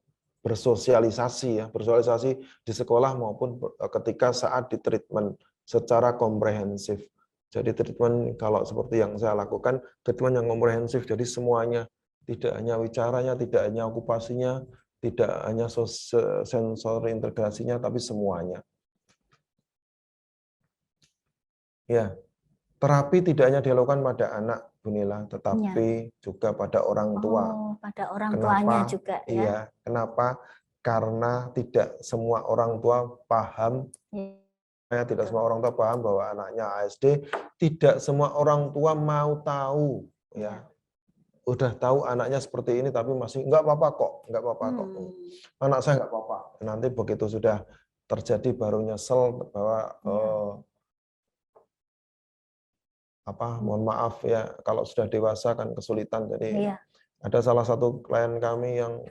bersosialisasi ya, bersosialisasi di sekolah maupun ketika saat di treatment secara komprehensif. Jadi treatment kalau seperti yang saya lakukan, treatment yang komprehensif, jadi semuanya, tidak hanya wicaranya, tidak hanya okupasinya, tidak hanya sensor integrasinya, tapi semuanya. Ya, terapi tidak hanya dilakukan pada anak, Bu Nila, tetapi juga pada orang tua. Oh, pada orang Kenapa? tuanya juga ya. Iya, kenapa? Karena tidak semua orang tua paham, tidak semua orang tua paham bahwa anaknya ASD, tidak semua orang tua mau tahu, ya. Udah tahu anaknya seperti ini, tapi masih nggak apa-apa kok, nggak apa-apa kok. Anak saya nggak apa-apa. Nanti begitu sudah terjadi baru nyesel bahwa mohon maaf ya, kalau sudah dewasa kan kesulitan. Jadi ada salah satu klien kami yang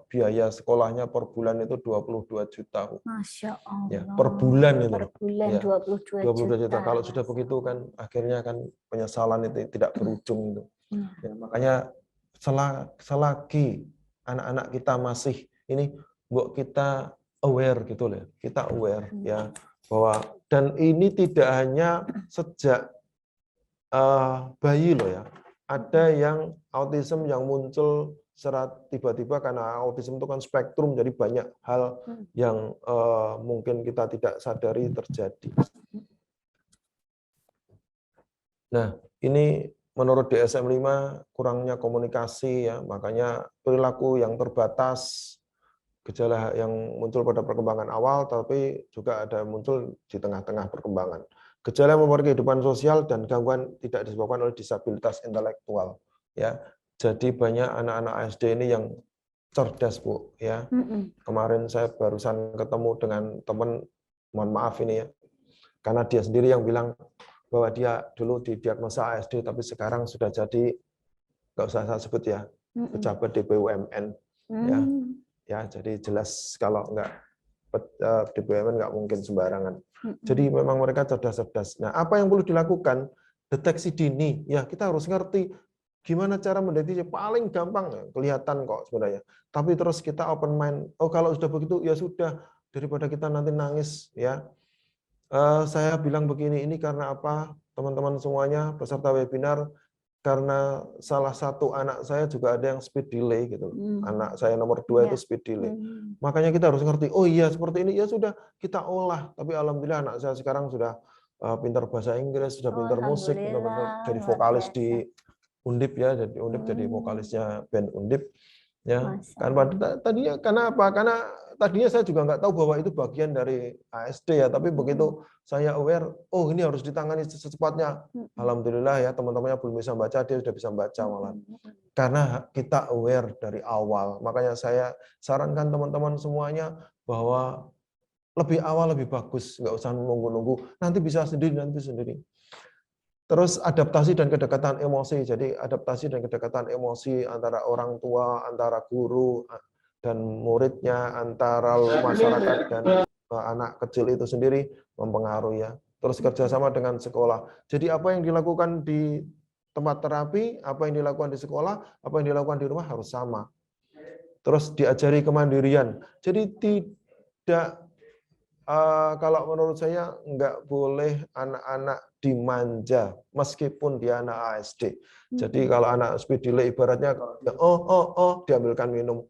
biaya sekolahnya per bulan itu 22 juta. Masya Allah. Ya, per bulan itu. Per bulan ya, 22 juta. Kalau sudah begitu kan akhirnya kan penyesalan itu tidak berujung itu. Ya, makanya selagi anak-anak kita masih ini, kita aware gitu loh. Kita aware ya bahwa, dan ini tidak hanya sejak bayi loh ya. Ada yang autism yang muncul secara tiba-tiba, karena autism itu kan spektrum, jadi banyak hal yang mungkin kita tidak sadari terjadi. Nah, ini menurut DSM-5 kurangnya komunikasi ya, makanya perilaku yang terbatas, gejala yang muncul pada perkembangan awal, tapi juga ada muncul di tengah-tengah perkembangan. Gejala yang mempengaruhi kehidupan sosial dan gangguan tidak disebabkan oleh disabilitas intelektual. Ya, jadi banyak anak-anak ASD ini yang cerdas, Bu. Ya, kemarin saya barusan ketemu dengan teman, mohon maaf ini ya, karena dia sendiri yang bilang bahwa dia dulu didiagnosa ASD, tapi sekarang sudah jadi, nggak usah saya sebut ya, pejabat di BUMN. Ya, jadi jelas kalau nggak di BUMN nggak mungkin sembarangan. Jadi memang mereka cerdas-cerdas. Nah, apa yang perlu dilakukan? Deteksi dini. Ya, kita harus ngerti gimana cara mendeteksi. Paling gampang, ya, kelihatan kok sebenarnya. Tapi terus kita open mind. Oh, kalau sudah begitu, ya sudah. Daripada kita nanti nangis, ya. Saya bilang begini, ini karena apa? Teman-teman semuanya, peserta webinar, karena salah satu anak saya juga ada yang speed delay gitu. Anak saya nomor 2 itu speed delay. Makanya kita harus ngerti, oh iya seperti ini, ya sudah kita olah. Tapi alhamdulillah anak saya sekarang sudah pintar bahasa Inggris, sudah pintar musik, jadi vokalis di Undip ya, jadi Undip jadi vokalisnya band Undip. Ya, kan tadinya karena apa? Karena tadinya saya juga nggak tahu bahwa itu bagian dari ASD ya, tapi begitu saya aware, oh ini harus ditangani secepatnya. Alhamdulillah ya, teman-temannya belum bisa baca, dia sudah bisa baca malah. Karena kita aware dari awal. Makanya saya sarankan teman-teman semuanya bahwa lebih awal lebih bagus, nggak usah nunggu-nunggu, nanti bisa sendiri, nanti sendiri. Terus adaptasi dan kedekatan emosi. Jadi adaptasi dan kedekatan emosi antara orang tua, antara guru dan muridnya, antara masyarakat dan anak kecil itu sendiri mempengaruhi ya. Terus kerjasama dengan sekolah. Jadi apa yang dilakukan di tempat terapi, apa yang dilakukan di sekolah, apa yang dilakukan di rumah harus sama. Terus diajari kemandirian. Jadi tidak, kalau menurut saya nggak boleh anak-anak dimanja meskipun dia anak ASD. Jadi kalau anak speed delay ibaratnya kalau dia diambilkan minum,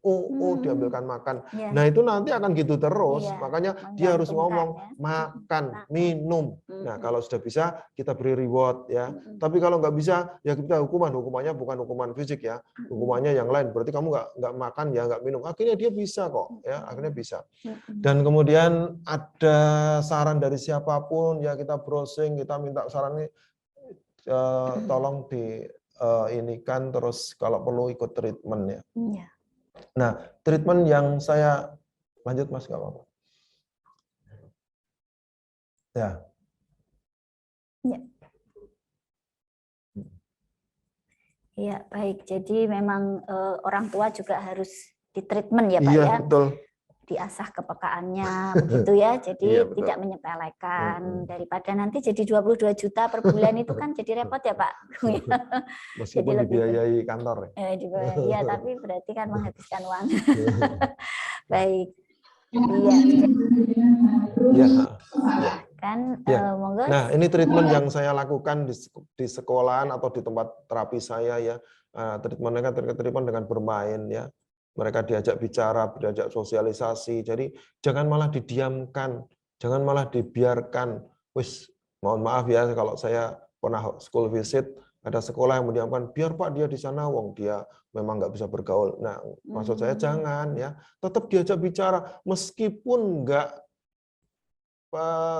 diambilkan makan. Ya. Nah, itu nanti akan gitu terus. Iya, Makanya dia harus menggantungkan, ngomong ya. makan, minum. Nah, kalau sudah bisa kita beri reward ya. Mm-mm. Tapi kalau nggak bisa ya kita hukumannya bukan hukuman fisik ya. Hukumannya yang lain. Berarti kamu nggak makan ya, nggak minum. Akhirnya dia bisa kok ya, akhirnya bisa. Dan kemudian ada saran dari siapapun ya, kita browsing, kita minta sarannya, tolong di ini kan, terus kalau perlu ikut treatment ya. Iya. Nah, treatment yang saya lanjut Mas, nggak apa-apa. Ya. Ya. Iya, baik. Jadi memang orang tua juga harus ditreatment ya Pak Iya, ya. betul. Diasah kepekaannya begitu ya. Jadi Iya, betul. tidak menyepelekan, daripada nanti jadi 22 juta per bulan itu kan jadi repot ya Pak. Meskipun Jadi lebih dibiayai kantor ya. ya, tapi berarti kan menghabiskan uang. Baik. Iya. Iya. Kan Ya. monggo. Nah, ini treatment yang saya lakukan di sekolahan atau di tempat terapi saya ya. Treatmentnya treatment dengan bermain ya. Mereka diajak bicara, diajak sosialisasi. Jadi jangan malah didiamkan, jangan malah dibiarkan. Wis, mohon maaf ya kalau saya pernah school visit, ada sekolah yang mendiamkan, biar Pak dia di sana, wong dia memang nggak bisa bergaul. Nah, maksud saya jangan ya, tetap diajak bicara meskipun nggak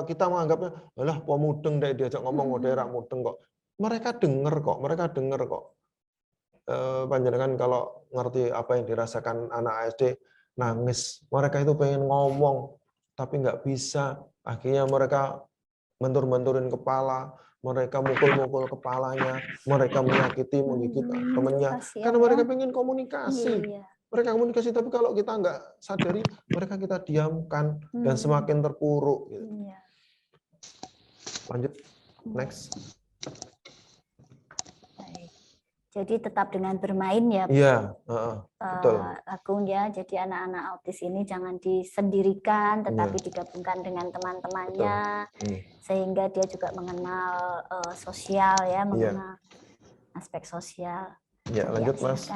kita menganggapnya, alah pemudeng deh diajak ngomong daerah mudeng kok. Mereka dengar kok. Panjenengan kalau ngerti apa yang dirasakan anak ASD, nangis. Mereka itu pengen ngomong, tapi nggak bisa. Akhirnya mereka mentur-menturin kepala, mereka mukul-mukul kepalanya, mereka menyakiti, menggigit temannya. Karena mereka pengen komunikasi. Iya. Mereka komunikasi, tapi kalau kita nggak sadari, mereka kita diamkan dan semakin terpuruk. Gitu. Iya. Lanjut, next. Baik. Jadi tetap dengan bermain ya, Iya, betul. Agung ya. Jadi anak-anak autis ini jangan disendirikan, tetapi digabungkan dengan teman-temannya, sehingga dia juga mengenal sosial ya, mengenal aspek sosial. Ya, lanjut Mas.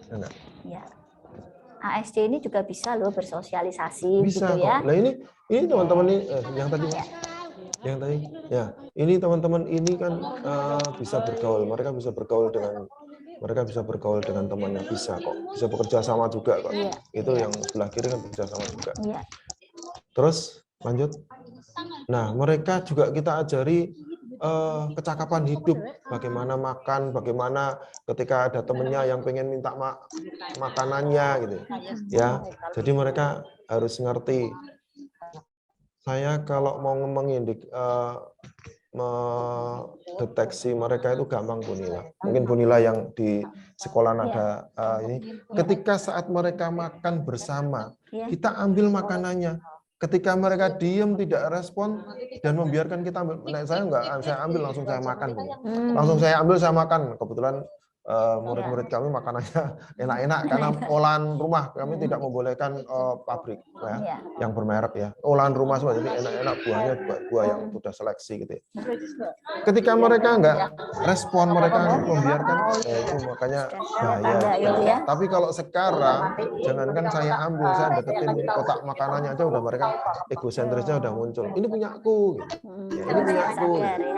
Enggak. Ya. ASD ini juga bisa loh bersosialisasi bisa gitu ya. Nah ini teman-teman ini yang tadi ya, ini teman-teman ini kan bisa bergaul, mereka bisa bergaul dengan temannya, bisa kok, bisa bekerja sama juga kok. Iya. Itu yang sebelah kiri kan bekerja sama juga. Iya. Terus lanjut. Nah, mereka juga kita ajari kecakapan hidup, bagaimana makan, bagaimana ketika ada temennya yang pengen minta makanannya gitu ya. Jadi mereka harus ngerti. Saya kalau mau mendeteksi mereka itu gampang Bunila. Mungkin Bunila yang di sekolah ada ini. Ketika saat mereka makan bersama, kita ambil makanannya. Ketika mereka diem tidak respon dan membiarkan kita ambil, saya ambil langsung saya makan, langsung saya ambil saya makan. Kebetulan murid-murid kami makanannya enak-enak karena olahan rumah, kami tidak membolehkan pabrik ya, yang bermerek ya, olahan rumah semua, jadi enak-enak, buahnya buah yang sudah seleksi gitu ya. Ketika mereka nggak respon, mereka membiarkan, itu makanya bahaya. Tapi kalau sekarang jangankan saya ambil, saya deketin kotak makanannya aja udah mereka egosentrisnya udah muncul, ini punyaku gitu. Ya, ini punyaku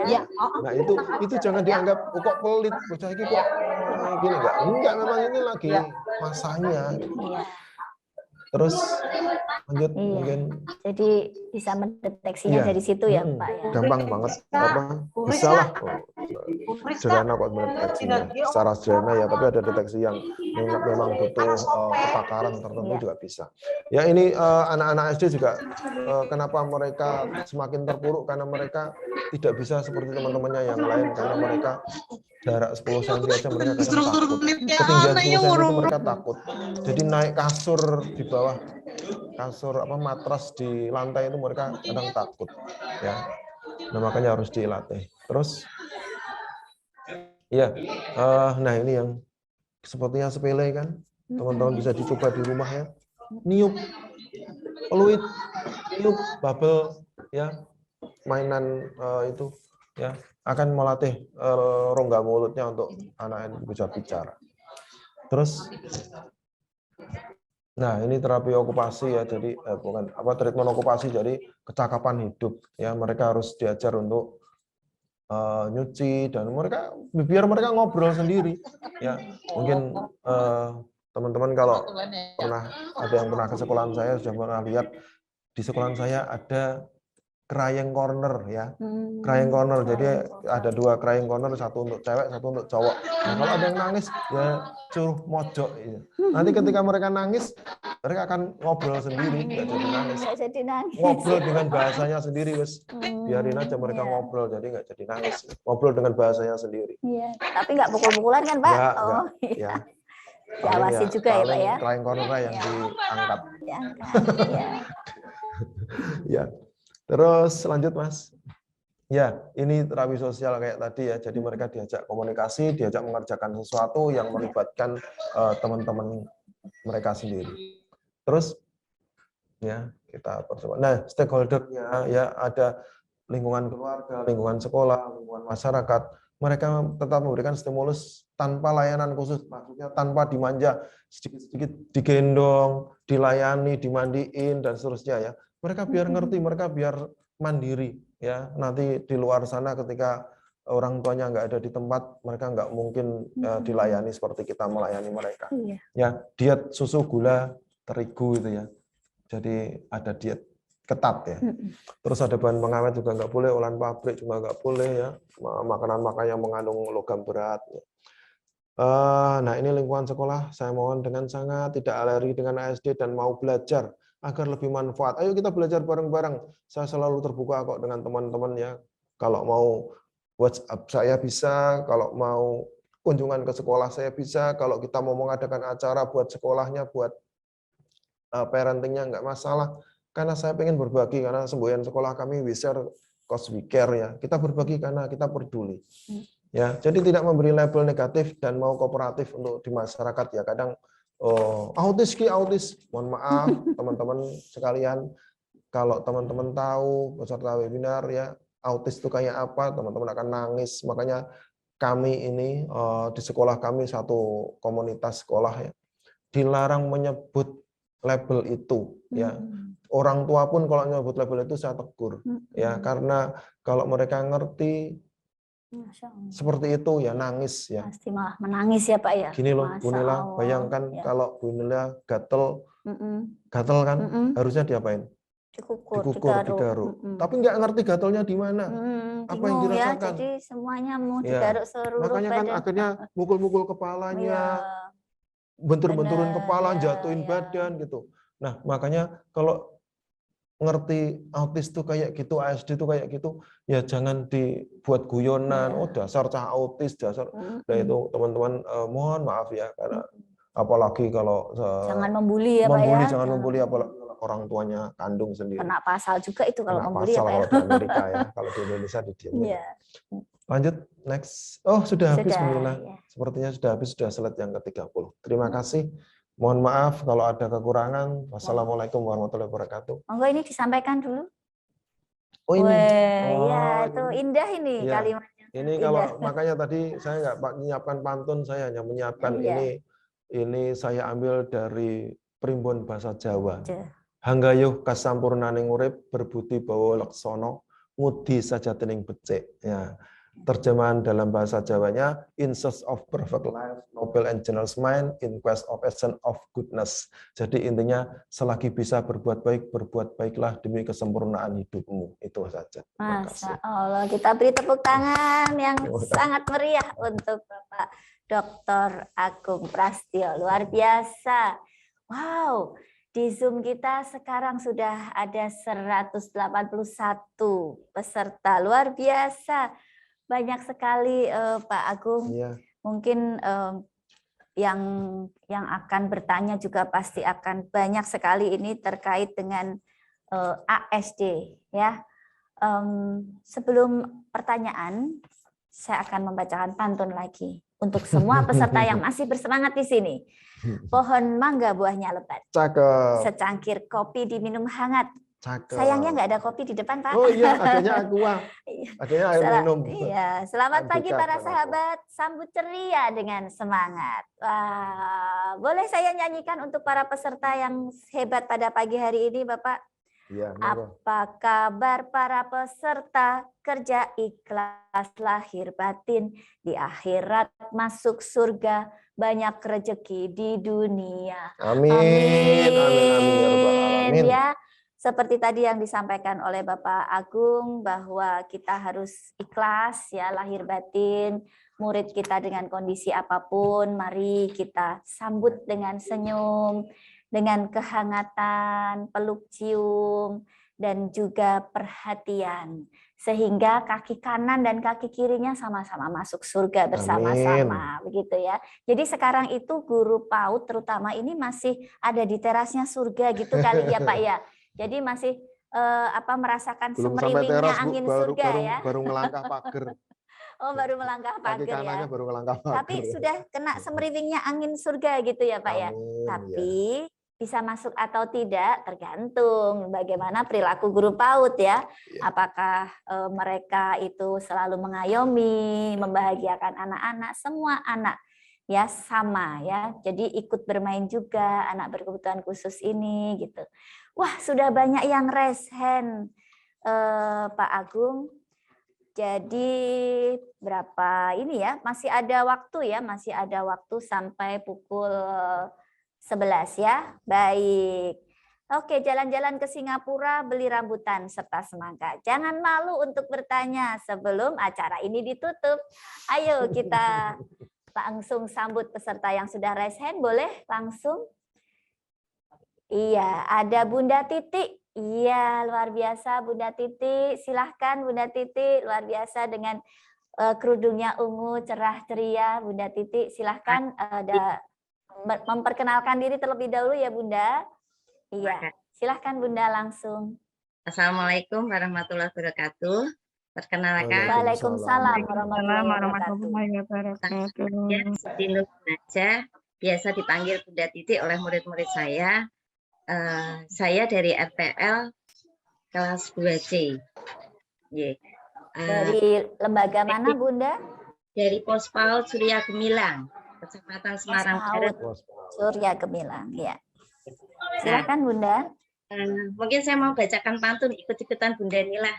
gitu. Nah itu jangan dianggap kok pelit, bocah iki kok gini, enggak, memang ini lagi masanya. Terus lanjut mungkin. Jadi bisa mendeteksinya dari situ ya Pak ya. Gampang banget, bisa lah. Sederhana kok mendeteksinya. Secara sederhana ya, tapi ada deteksi yang memang butuh kepakaran tertentu juga bisa. Ya ini anak-anak SD juga kenapa mereka semakin terpuruk, karena mereka tidak bisa seperti teman-temannya yang lain, karena mereka jarak 10 cm aja mereka kadang takut. Ketinggian 10 cm itu mereka takut. Jadi naik kasur di bawah, matras di lantai itu mereka kadang takut. Ya. Nah makanya harus dilatih. Terus, ya, nah ini yang sepertinya sepele kan, teman-teman bisa dicoba di rumah ya. Niup, peluit, niup, bubble, ya. mainan itu ya akan melatih rongga mulutnya untuk anak ini bisa bicara. Terus, nah ini terapi okupasi ya, jadi bukan apa treatment okupasi, jadi kecakapan hidup ya, mereka harus diajar untuk nyuci dan mereka biar mereka ngobrol sendiri ya. Mungkin teman-teman kalau pernah ada yang pernah ke sekolahan saya sudah pernah lihat di sekolahan saya ada crying corner ya. Crying corner, jadi ada 2 crying corner, satu untuk cewek, satu untuk cowok. Nah, kalau ada yang nangis ya suruh mojok. Nanti ketika mereka nangis, mereka akan ngobrol sendiri, nggak jadi nangis. Ngobrol dengan bahasanya sendiri, wes. Biarin aja mereka ngobrol, jadi nggak jadi nangis. Ngobrol dengan bahasanya sendiri. Iya, tapi nggak pukul-pukulan kan, Pak? Nggak, Iya. ya. Diawasi juga ya, Pak ya. Crying corner yang diangkat. Ya. Ya. Terus lanjut, Mas. Ya, ini terapi sosial kayak tadi ya. Jadi mereka diajak komunikasi, diajak mengerjakan sesuatu yang melibatkan teman-teman mereka sendiri. Terus ya, kita percoba. Nah, stakeholder-nya ya ada lingkungan keluarga, lingkungan sekolah, lingkungan masyarakat. Mereka tetap memberikan stimulus tanpa layanan khusus, maksudnya tanpa dimanja, sedikit-sedikit digendong, dilayani, dimandiin dan seterusnya ya. Mereka biar ngerti, mereka biar mandiri ya. Nanti di luar sana ketika orang tuanya nggak ada di tempat, mereka nggak mungkin dilayani seperti kita melayani mereka. Ya, diet susu, gula, terigu itu ya. Jadi ada diet ketat ya. Terus ada bahan pengawet juga nggak boleh, olahan pabrik juga nggak boleh ya. Makanan-makanan yang mengandung logam berat. Ya. Nah ini lingkungan sekolah, saya mohon dengan sangat tidak alergi dengan ASD dan mau belajar agar lebih manfaat. Ayo kita belajar bareng-bareng. Saya selalu terbuka kok dengan teman-teman ya. Kalau mau WhatsApp saya bisa, kalau mau kunjungan ke sekolah saya bisa, kalau kita mau mengadakan acara buat sekolahnya, buat parentingnya nggak masalah. Karena saya pengen berbagi, karena semboyan sekolah kami we share cause we care ya. Kita berbagi karena kita peduli. Ya, jadi tidak memberi label negatif dan mau kooperatif untuk di masyarakat ya. Kadang autis ki autis, mohon maaf teman-teman sekalian, kalau teman-teman tahu peserta webinar ya autis itu kayak apa, teman-teman akan nangis. Makanya kami ini di sekolah kami satu komunitas sekolah ya dilarang menyebut label itu ya. Orang tua pun kalau menyebut label itu saya tegur ya, karena kalau mereka ngerti seperti itu ya nangis ya. Pasti malah menangis ya Pak ya. Gini loh Bu Nila, bayangkan kalau Bu Nila gatel kan harusnya diapain? Dikukur, digaruk. Tapi nggak ngerti gatelnya di mana. Apa yang dirasakan? Ya, jadi semuanya mau digaruk seluruh makanya kan badan. akhirnya mukul-mukul kepalanya, bentur-benturin kepala, jatuhin badan gitu. Nah, makanya kalau ngerti autis tuh kayak gitu, ASD tuh kayak gitu, ya jangan dibuat guyonan, oh dasar cah autis, dasar. Nah itu teman-teman mohon maaf ya, karena apalagi kalau jangan membuli ya Pak ya. Jangan membuli apalagi orang tuanya kandung sendiri. Kena pasal juga itu kalau membuli ya Pak ya. Kalau di Amerika ya, kalau di Indonesia didiamin. Lanjut, next. Oh sudah habis Bu Nila. Ya. Sepertinya sudah habis, sudah slide yang ke-30. Terima kasih. Mohon maaf kalau ada kekurangan. Wassalamualaikum warahmatullahi wabarakatuh. Monggo ini disampaikan dulu. Oh ini. Ya, itu indah ini ya. Kalimatnya. Ini indah. Kalau makanya tadi saya nggak menyiapkan pantun, saya hanya menyiapkan ini saya ambil dari Primbon Bahasa Jawa. Hanggayuh kasampurnaning urip berbudi bawa leksono ngudi sajatening becik. Ya. Terjemahan dalam bahasa Jawanya, in search of perfect life, noble and generous mind, in quest of essence of goodness. Jadi intinya, selagi bisa berbuat baik, berbuat baiklah demi kesempurnaan hidupmu. Itu saja. Masya Allah, kita beri tepuk tangan yang sangat meriah untuk Bapak Dr. Agung Prastyo. Luar biasa. Wow, di Zoom kita sekarang sudah ada 181 peserta. Luar biasa. Banyak sekali Pak Agung, mungkin yang akan bertanya juga pasti akan banyak sekali ini terkait dengan ASD ya. Sebelum pertanyaan, saya akan membacakan pantun lagi untuk semua peserta yang masih bersemangat di sini. Pohon mangga buahnya lebat, cakep. Secangkir kopi diminum hangat, Cakep. Sayangnya nggak ada kopi di depan, Pak. Oh iya, adanya aqua. Iya. Adanya air minum. Iya, selamat pagi Alpukat para dan aqua. sahabat. Sambut ceria dengan semangat. Wah, boleh saya nyanyikan untuk para peserta yang hebat pada pagi hari ini, Bapak? Iya, monggo. Apa kabar para peserta? Kerja ikhlas lahir batin, di akhirat masuk surga, banyak rezeki di dunia. Amin. Amin. Amin. Ya Rabbal Alamin. Ya, seperti tadi yang disampaikan oleh Bapak Agung bahwa kita harus ikhlas ya lahir batin, murid kita dengan kondisi apapun, mari kita sambut dengan senyum, dengan kehangatan, peluk cium, dan juga perhatian. Sehingga kaki kanan dan kaki kirinya sama-sama masuk surga bersama-sama, begitu ya. Jadi sekarang itu guru PAUD terutama ini masih ada di terasnya surga gitu kali ya Pak ya. Jadi masih merasakan Belum sampai semeringnya teras, Bu. angin Baru, surga ya. baru ngelangkah pagar. Oh, baru melangkah Kaki pagar ya. kanannya baru ngelangkah pagar. Tapi sudah kena semeringnya angin surga gitu ya Pak ya. Amin, Tapi bisa masuk atau tidak tergantung bagaimana perilaku guru PAUD ya. Apakah mereka itu selalu mengayomi, membahagiakan anak-anak, semua anak ya sama ya. Jadi ikut bermain juga anak berkebutuhan khusus ini gitu. Wah, sudah banyak yang raise hand Pak Agung. Jadi berapa ini ya? Masih ada waktu ya, masih ada waktu sampai pukul 11 ya. Baik. Oke, jalan-jalan ke Singapura, beli rambutan serta semangka. Jangan malu untuk bertanya sebelum acara ini ditutup. Ayo kita langsung sambut peserta yang sudah raise hand, boleh langsung? Iya, ada Bunda Titi. Iya, luar biasa Bunda Titi. Silahkan Bunda Titi, luar biasa dengan kerudungnya ungu, cerah ceria. Bunda Titi, silahkan memperkenalkan diri terlebih dahulu ya Bunda. Iya, silahkan Bunda langsung. Assalamualaikum warahmatullahi wabarakatuh. Perkenalkan. Waalaikumsalam warahmatullahi wabarakatuh. Siti Nur Naja, biasa dipanggil Bunda Titi oleh murid-murid saya. Saya dari RPL kelas 2C. Dari lembaga mana Bunda? Dari Pospaud Surya Gemilang, Kecamatan Semarang Barat. Surya Gemilang, ya. Silakan Bunda. Mungkin saya mau bacakan pantun ikut-ikutan Bunda Nila.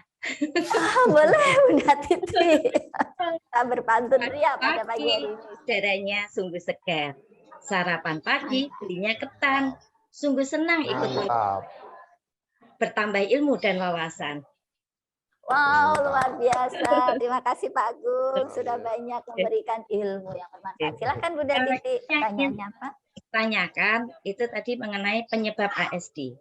Boleh Bunda Titi. Kita berpantun ria pada pagi hari ini. Udaranya sungguh segar. Sarapan pagi belinya ketan. Sungguh senang ikut bertambah ilmu dan wawasan. Wow, luar biasa. Terima kasih Pak Agung sudah banyak memberikan ilmu yang bermanfaat. Silakan Bunda Titi, pertanyaannya apa? Tanyakan itu tadi mengenai penyebab ASD.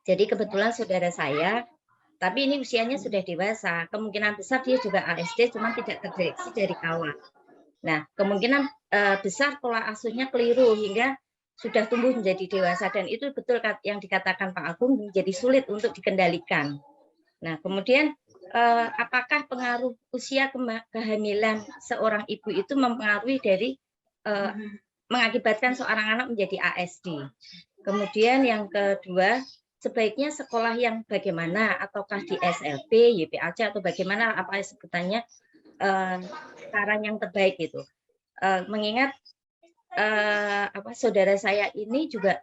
Jadi kebetulan saudara saya, tapi ini usianya sudah dewasa, kemungkinan besar dia juga ASD, cuma tidak terdeteksi dari awal. Nah, kemungkinan besar pola asuhnya keliru hingga sudah tumbuh menjadi dewasa, dan itu betul yang dikatakan Pak Agung, menjadi sulit untuk dikendalikan. Nah, kemudian apakah pengaruh usia kehamilan seorang ibu itu mempengaruhi dari mengakibatkan seorang anak menjadi ASD? Kemudian yang kedua, sebaiknya sekolah yang bagaimana, ataukah di SLP, YPAC, atau bagaimana apa sebutannya, saran yang terbaik itu? Mengingat saudara saya ini juga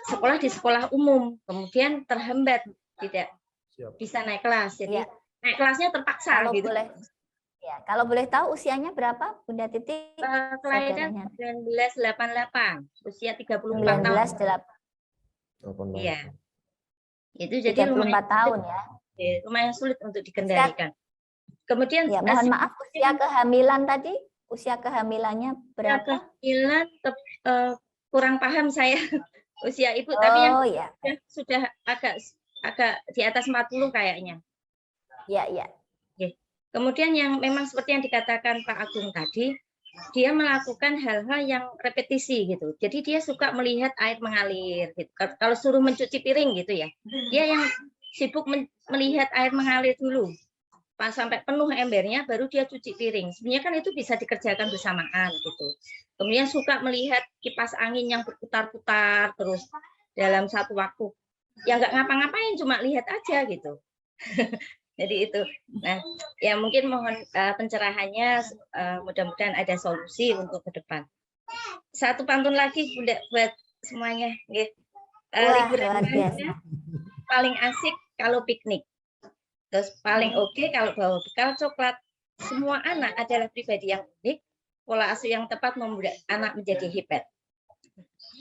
sekolah di sekolah umum, kemudian terhambat, tidak bisa naik kelas, jadi naik kelasnya terpaksa. Kalau gitu. Boleh, ya, kalau boleh tahu usianya berapa Bunda Titi? Kelahiran 1988, usia 34 tahun. 1988. Iya. Itu jadi 34 tahun ya. Lumayan sulit untuk dikendalikan. Kemudian ya, mohon maaf, usia kehamilan tadi, usia kehamilannya berapa? Kehamilan kurang paham saya usia ibu, tapi yang sudah agak di atas 40 kayaknya. Ya, ya. Kemudian yang memang seperti yang dikatakan Pak Agung tadi, dia melakukan hal-hal yang repetisi gitu. Jadi dia suka melihat air mengalir gitu. Kalau suruh mencuci piring gitu ya, dia yang sibuk melihat air mengalir dulu. Pas sampai penuh embernya baru dia cuci piring. Sebenarnya kan itu bisa dikerjakan bersamaan gitu. Kemudian suka melihat kipas angin yang berputar-putar terus dalam satu waktu. ya nggak ngapa-ngapain, cuma lihat aja gitu. Jadi itu. Nah, ya mungkin mohon pencerahannya, mudah-mudahan ada solusi untuk ke depan. Satu pantun lagi Bunda buat semuanya. Nggih. Wah, Liburan luar remaja biasa. paling asik kalau piknik. Terus paling oke kalau bawa bekal coklat. Semua anak adalah pribadi yang unik. Pola asuh yang tepat membuat anak menjadi hebat.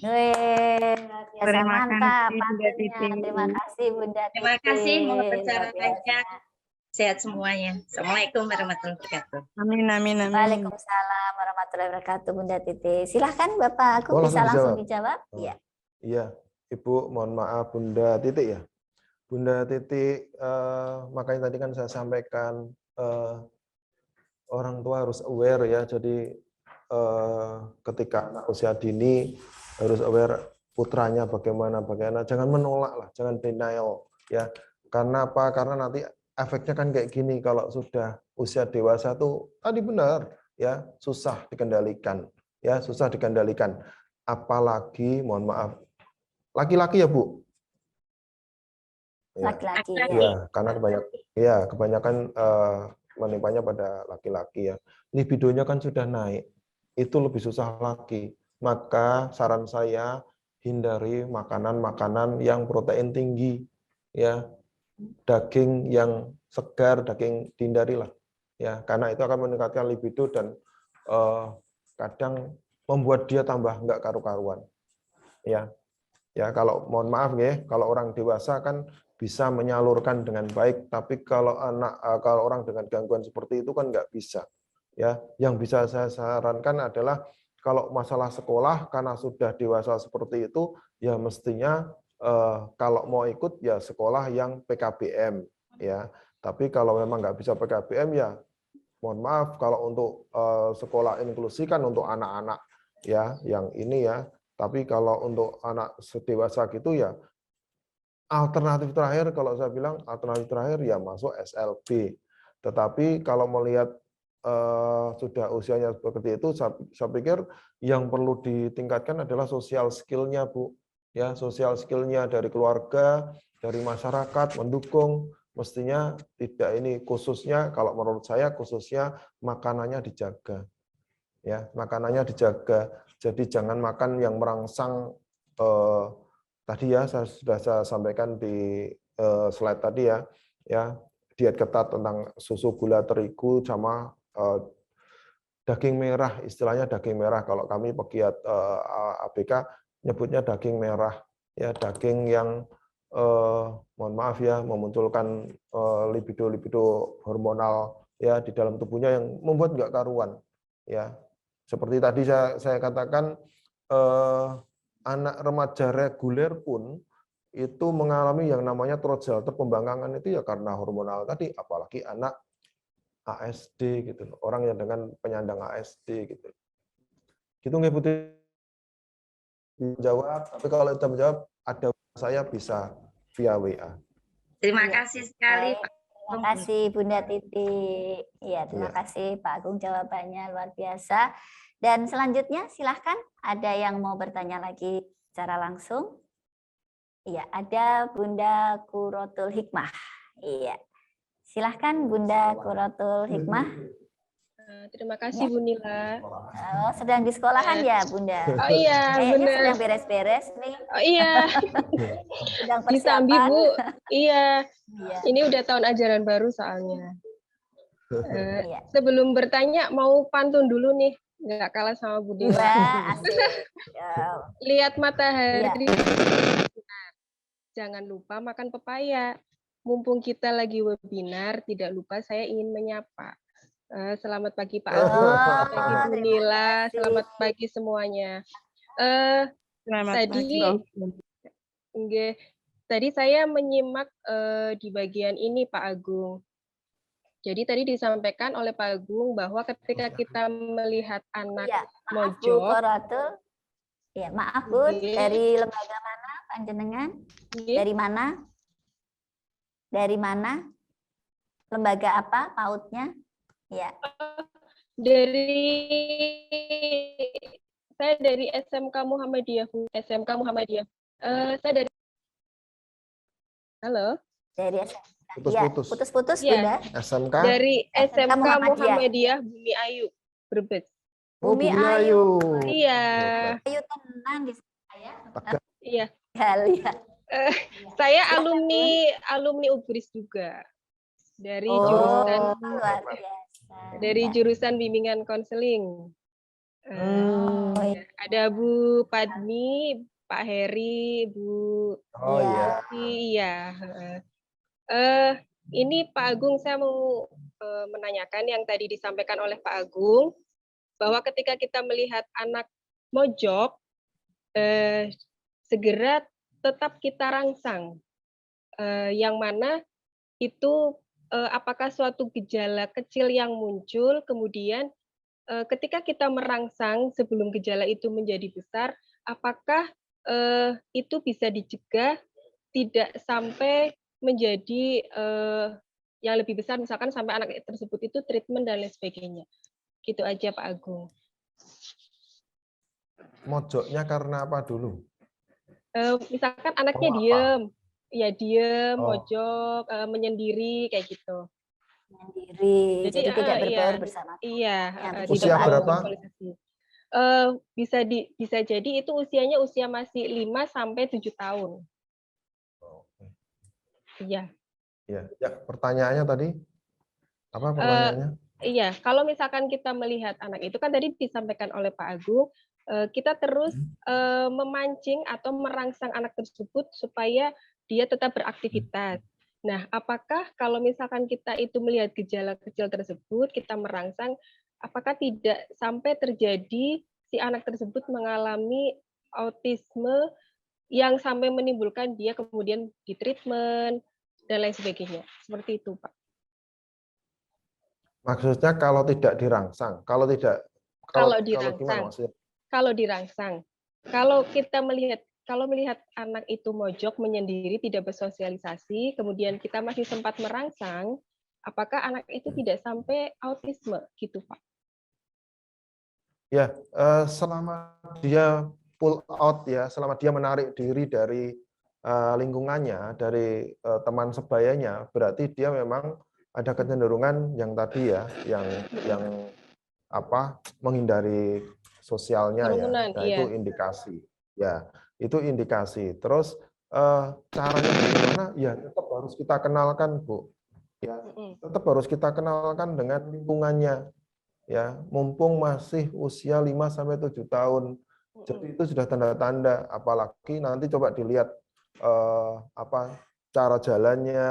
Wih, luar biasa, Terima mantap kasih Bunda pantunnya. Titi. Terima kasih Bunda Titi. Terima kasih, mohon Luar pencerahannya. biasa. Sehat semuanya. Assalamualaikum warahmatullahi wabarakatuh. Amin, amin, amin. Waalaikumsalam warahmatullahi wabarakatuh Bunda Titi. Silahkan Bapak Agung Oh, bisa langsung dijawab. dijawab. Iya. Iya, Ibu, mohon maaf Bunda Titik ya. Bunda Titik, makanya tadi kan saya sampaikan orang tua harus aware ya. Jadi ketika anak usia dini harus aware putranya bagaimana. Jangan menolak lah, jangan denial ya. Karena apa? Karena nanti efeknya kan kayak gini, kalau sudah usia dewasa tuh tadi benar ya, susah dikendalikan. Ya, susah dikendalikan. Apalagi mohon maaf laki-laki ya, Bu. Ya. Laki-laki Laki-laki. ya. Ya, karena kebanyakan menimpanya pada laki-laki ya. Libidonya kan sudah naik, itu lebih susah lagi. Maka saran saya hindari makanan-makanan yang protein tinggi, ya, daging yang segar, daging dihindarilah, ya, karena itu akan meningkatkan libido dan kadang membuat dia tambah nggak karu-karuan, ya. Ya, kalau mohon maaf ya, kalau orang dewasa kan bisa menyalurkan dengan baik, tapi kalau orang dengan gangguan seperti itu kan nggak bisa. Ya, yang bisa saya sarankan adalah kalau masalah sekolah karena sudah dewasa seperti itu, ya mestinya kalau mau ikut ya sekolah yang PKBM, ya. Tapi kalau memang nggak bisa PKBM ya mohon maaf, kalau untuk sekolah inklusi kan untuk anak-anak ya yang ini ya. Tapi kalau untuk anak dewasa gitu ya, alternatif terakhir kalau saya bilang alternatif terakhir ya masuk SLB. Tetapi kalau melihat sudah usianya seperti itu, saya pikir yang perlu ditingkatkan adalah sosial skill-nya, Bu. Ya, sosial skill-nya dari keluarga, dari masyarakat mendukung. Mestinya tidak ini khususnya kalau menurut saya khususnya makanannya dijaga. Ya, makanannya dijaga. Jadi jangan makan yang merangsang tadi ya sudah saya sampaikan di slide tadi ya, diet ketat tentang susu, gula, terigu sama daging merah, istilahnya daging merah. Kalau kami pegiat ABK nyebutnya daging merah, ya daging yang mohon maaf ya memunculkan libido hormonal ya di dalam tubuhnya yang membuat nggak karuan, ya. Seperti tadi saya katakan, anak remaja reguler pun itu mengalami yang namanya throat shelter, pembangkangan itu ya karena hormonal tadi, apalagi anak ASD gitu loh, orang yang dengan penyandang ASD gitu. Gitu nggih Putri jawab, tapi kalau kita menjawab ada saya bisa via WA. Terima Iya. kasih sekali, Baik. Pak. Terima kasih Bunda Titi. Iya, terima Iya. kasih Pak Agung jawabannya luar biasa. Dan selanjutnya silahkan ada yang mau bertanya lagi secara langsung. Iya, ada Bunda Kurotul Hikmah. Iya. Silahkan Bunda Kurotul Hikmah. Terima kasih Bu Nila. Oh, sedang di sekolahan ya Bunda? Oh iya, Kayaknya benar. sedang beres-beres nih. Oh iya, Sedang di Sambi persiapan. Bu. Iya, Iya. ini udah tahun ajaran baru soalnya. Iya. Sebelum bertanya, mau pantun dulu nih. Nggak kalah sama Bu Nila. Wah, asik. Ya. Lihat matahari. Iya. Jangan lupa makan pepaya. Mumpung kita lagi webinar, tidak lupa saya ingin menyapa. Selamat pagi Pak Agung, selamat pagi Bu terima Nila, kasih. selamat pagi semuanya. Selamat Tadi, pagi. tadi saya menyimak di bagian ini Pak Agung. Jadi tadi disampaikan oleh Pak Agung bahwa ketika kita melihat anak Iya, maaf Bu mojok, Kurotul. Ya, maaf Bu, dari lembaga mana panjenengan? Dari mana? Dari mana? Lembaga apa pautnya? Ya. Saya dari SMK Muhammadiyah, Bu. SMK Muhammadiyah. Saya dari Halo. Dari SMK. Ya, Putus-putus. putus-putus Iya. Bunda. SMK. Dari SMK SMK Muhammadiyah. Muhammadiyah Bumi Ayu, Brebes. Oh, Bumi Bumi Ayu. Ayu. Iya. Hebat. Ayu tenang di saya. Tegar. Iya. Lihat. Saya Silakan, alumni UBRIS juga. Dari Oh, jurusan luar biasa. dari jurusan bimbingan konseling. Oh, iya. Ada Bu Padmi, Pak Heri, Bu Oh Iya. iya. Iya. Ini Pak Agung, saya mau menanyakan yang tadi disampaikan oleh Pak Agung, bahwa ketika kita melihat anak mojok, segera tetap kita rangsang. Yang mana itu apakah suatu gejala kecil yang muncul, kemudian ketika kita merangsang sebelum gejala itu menjadi besar, apakah itu bisa dicegah tidak sampai menjadi yang lebih besar, misalkan sampai anak tersebut itu treatment dan lain sebagainya. Gitu aja Pak Agung. Mojoknya karena apa dulu? Misalkan anaknya Mau apa? diem, ya diem, Oh. mojok, menyendiri kayak gitu. Sendiri. Jadi tidak berbaur iya, bersama. Iya, Yang tidak Usia mau berapa? bersosialisasi. Bisa jadi itu usianya masih 5 sampai 7 tahun. Iya. Ya, pertanyaannya tadi apa pertanyaannya? Iya, kalau misalkan kita melihat anak itu kan tadi disampaikan oleh Pak Agung, kita terus memancing atau merangsang anak tersebut supaya dia tetap beraktivitas. Nah, apakah kalau misalkan kita itu melihat gejala kecil tersebut, kita merangsang, apakah tidak sampai terjadi si anak tersebut mengalami autisme yang sampai menimbulkan dia kemudian di treatment dan lain sebagainya. Seperti itu, Pak. Maksudnya kalau tidak dirangsang, kalau dirangsang. gimana maksudnya? Kalau dirangsang. Kalau kita melihat anak itu mojok, menyendiri, tidak bersosialisasi, kemudian kita masih sempat merangsang, apakah anak itu tidak sampai autisme gitu, Pak? Ya, selama dia pull out ya, selama dia menarik diri dari lingkungannya, dari teman sebayanya, berarti dia memang ada kecenderungan yang tadi ya, yang menghindari sosialnya ya. Kerumunan, Nah, iya. itu indikasi. Ya, itu indikasi. Terus caranya bagaimana? Ya, tetap harus kita kenalkan, Bu. Ya, tetap harus kita kenalkan dengan lingkungannya. Ya, mumpung masih usia 5 sampai 7 tahun. Jadi itu sudah tanda-tanda, apalagi nanti coba dilihat cara jalannya,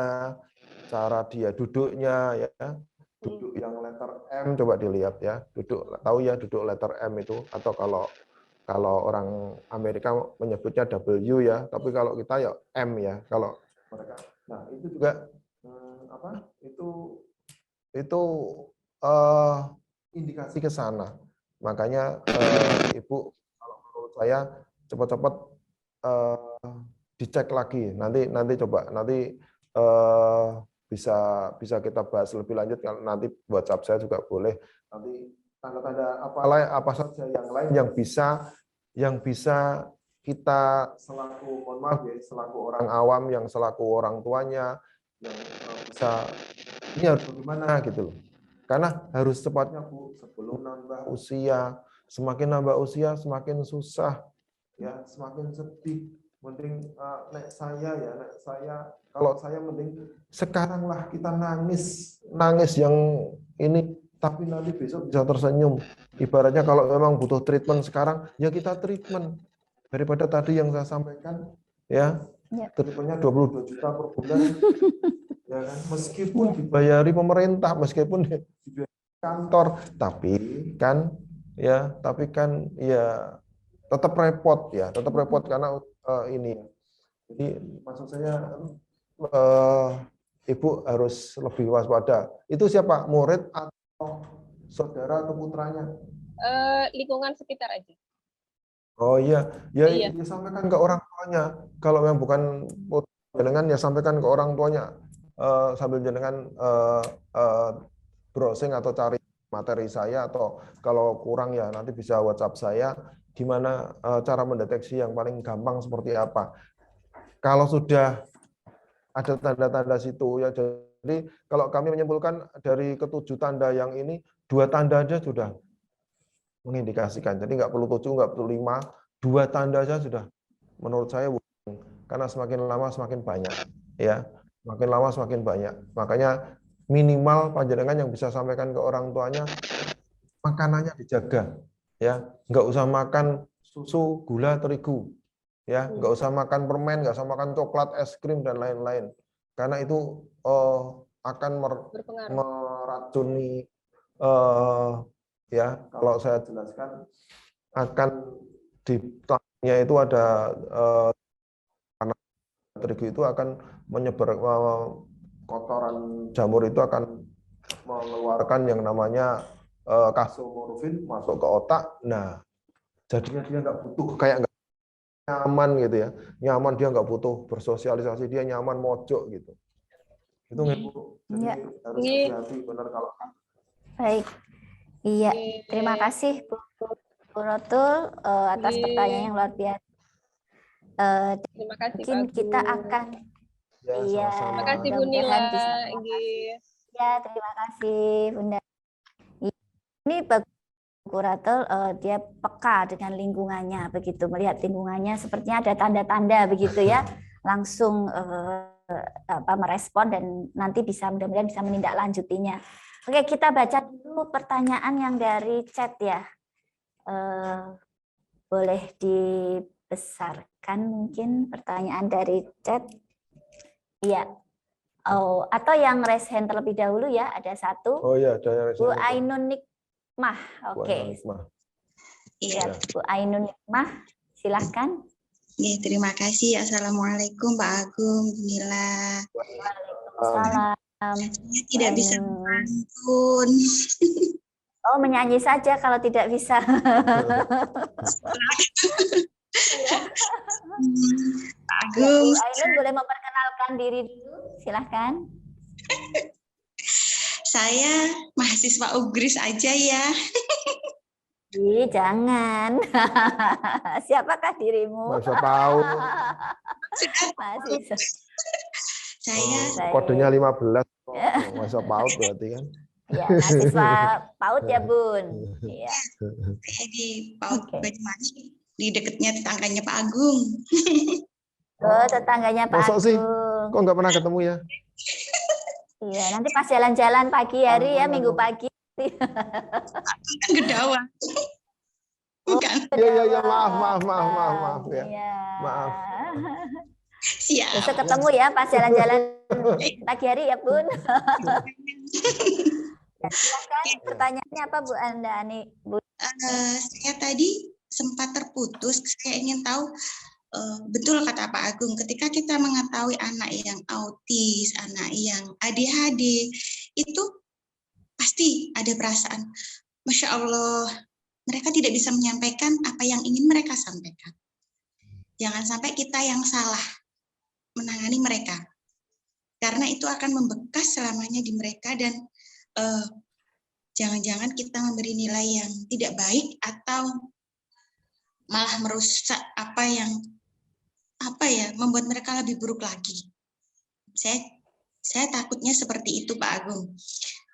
cara dia duduknya ya. Duduk yang letter M coba dilihat ya. Duduk letter M itu, atau kalau orang Amerika menyebutnya W ya, tapi kalau kita ya M ya, kalau mereka. Nah, itu juga itu indikasi ke sana. Makanya Ibu, kalau menurut saya cepat-cepat dicek lagi. Nanti coba bisa kita bahas lebih lanjut. Nanti WhatsApp saya juga boleh. Nanti tanda-tanda apa saja yang lain yang bisa kita selaku, mohon maaf ya, selaku orang awam, yang selaku orang tuanya, yang bisa ini harus bagaimana gitu loh. Karena harus cepatnya, Bu, sebelum nambah usia. Semakin nambah usia semakin susah ya, semakin sedih. Mending nek saya kalau saya mending sekarang lah kita nangis yang ini, tapi nanti besok bisa tersenyum. Ibaratnya kalau memang butuh treatment sekarang, ya kita treatment. Daripada tadi yang saya sampaikan ya, treatmentnya 22 juta per bulan. Ya kan? Meskipun dibayari pemerintah, meskipun dibayari kantor, tapi kan ya tetap repot ya, karena ini. Jadi maksud saya Ibu harus lebih waspada. Itu siapa? Murid atau saudara atau putranya? Lingkungan sekitar aja. Oh iya, ya sampaikan ke orang tuanya. Kalau memang bukan jenengan, ya sampaikan ke orang tuanya. Sambil jenengan browsing atau cari materi saya, atau kalau kurang ya nanti bisa WhatsApp saya, gimana cara mendeteksi yang paling gampang seperti apa. Kalau sudah ada tanda-tanda situ ya. Jadi kalau kami menyimpulkan dari ke-7 tanda yang ini, 2 tanda aja sudah mengindikasikan. Jadi nggak perlu 7, nggak perlu 5, 2 tanda saja sudah menurut saya, karena semakin lama semakin banyak ya. Semakin lama semakin banyak. Makanya minimal panjenengan yang bisa sampaikan ke orang tuanya, makanannya dijaga ya. Nggak usah makan susu, gula, terigu. Ya, nggak usah makan permen, nggak usah makan coklat, es krim dan lain-lain, karena itu akan Berpengaruh. meracuni, ya kalau saya jelaskan, akan di tanahnya itu ada terigu itu akan menyebar, kotoran jamur itu akan mengeluarkan yang namanya kasomorfin masuk ke otak. Nah, jadinya dia nggak butuh, kayak nyaman gitu ya, nyaman, dia nggak butuh bersosialisasi, dia nyaman mojok gitu. Itu Bu. Jadi Ya. harus hati-hati benar kalau. Baik. Iya, terima kasih Bu Rotul atas pertanyaan yang luar biasa. Terima kasih Mungkin Pak kita Agung. akan Ya, iya, sama-sama. Terima kasih Bu mudah-mudahan Nila. bisa. Nggih. Ya, terima kasih Bunda. Ini bagus kurator, dia peka dengan lingkungannya begitu, melihat lingkungannya sepertinya ada tanda-tanda begitu ya, langsung merespon dan nanti bisa mudah-mudahan bisa menindaklanjutinya. Oke, kita baca dulu pertanyaan yang dari chat ya. Boleh dibesarkan mungkin pertanyaan dari chat. Iya. Oh, atau yang raise hand terlebih dahulu ya, ada satu. Oh iya, ada yang Bu Ainun Nikmah. Oke. Iya, Bu Ainun Nikmah, silahkan. Ya, terima kasih. Assalamualaikum Pak Agung, Bu Nila. Waalaikumsalam. Saya tidak bisa mantun. Oh, menyanyi saja kalau tidak bisa. Pak Agung. Bu Ainun boleh memperkenalkan diri dulu, silahkan. Saya mahasiswa UGRIS aja ya. Jangan. Siapakah dirimu? Mahasiswa PAUD. Mahasiswa. Saya Kodenya 15. Mahasiswa PAUD berarti kan? Ya, mahasiswa PAUD ya, Bun. Iya. Saya di PAUD Banyuwangi, di dekatnya tetangganya Pak Agung. Oh, tetangganya Pak Masa Agung. sih? Kok nggak pernah ketemu ya? Iya, nanti pas jalan-jalan pagi hari ya, minggu pagi. Kan Gedawa. Bukan. Iya, maaf ya. Iya. Maaf. Siap. Besok ketemu ya pas jalan-jalan pagi hari ya, Bun. Silakan, pertanyaannya apa Bu Andani? Saya tadi sempat terputus, saya ingin tahu, betul kata Pak Agung, ketika kita mengetahui anak yang autis, anak yang ADHD, itu pasti ada perasaan, Masya Allah, mereka tidak bisa menyampaikan apa yang ingin mereka sampaikan. Jangan sampai kita yang salah menangani mereka, karena itu akan membekas selamanya di mereka dan jangan-jangan kita memberi nilai yang tidak baik atau malah merusak membuat mereka lebih buruk lagi. Saya takutnya seperti itu Pak Agung.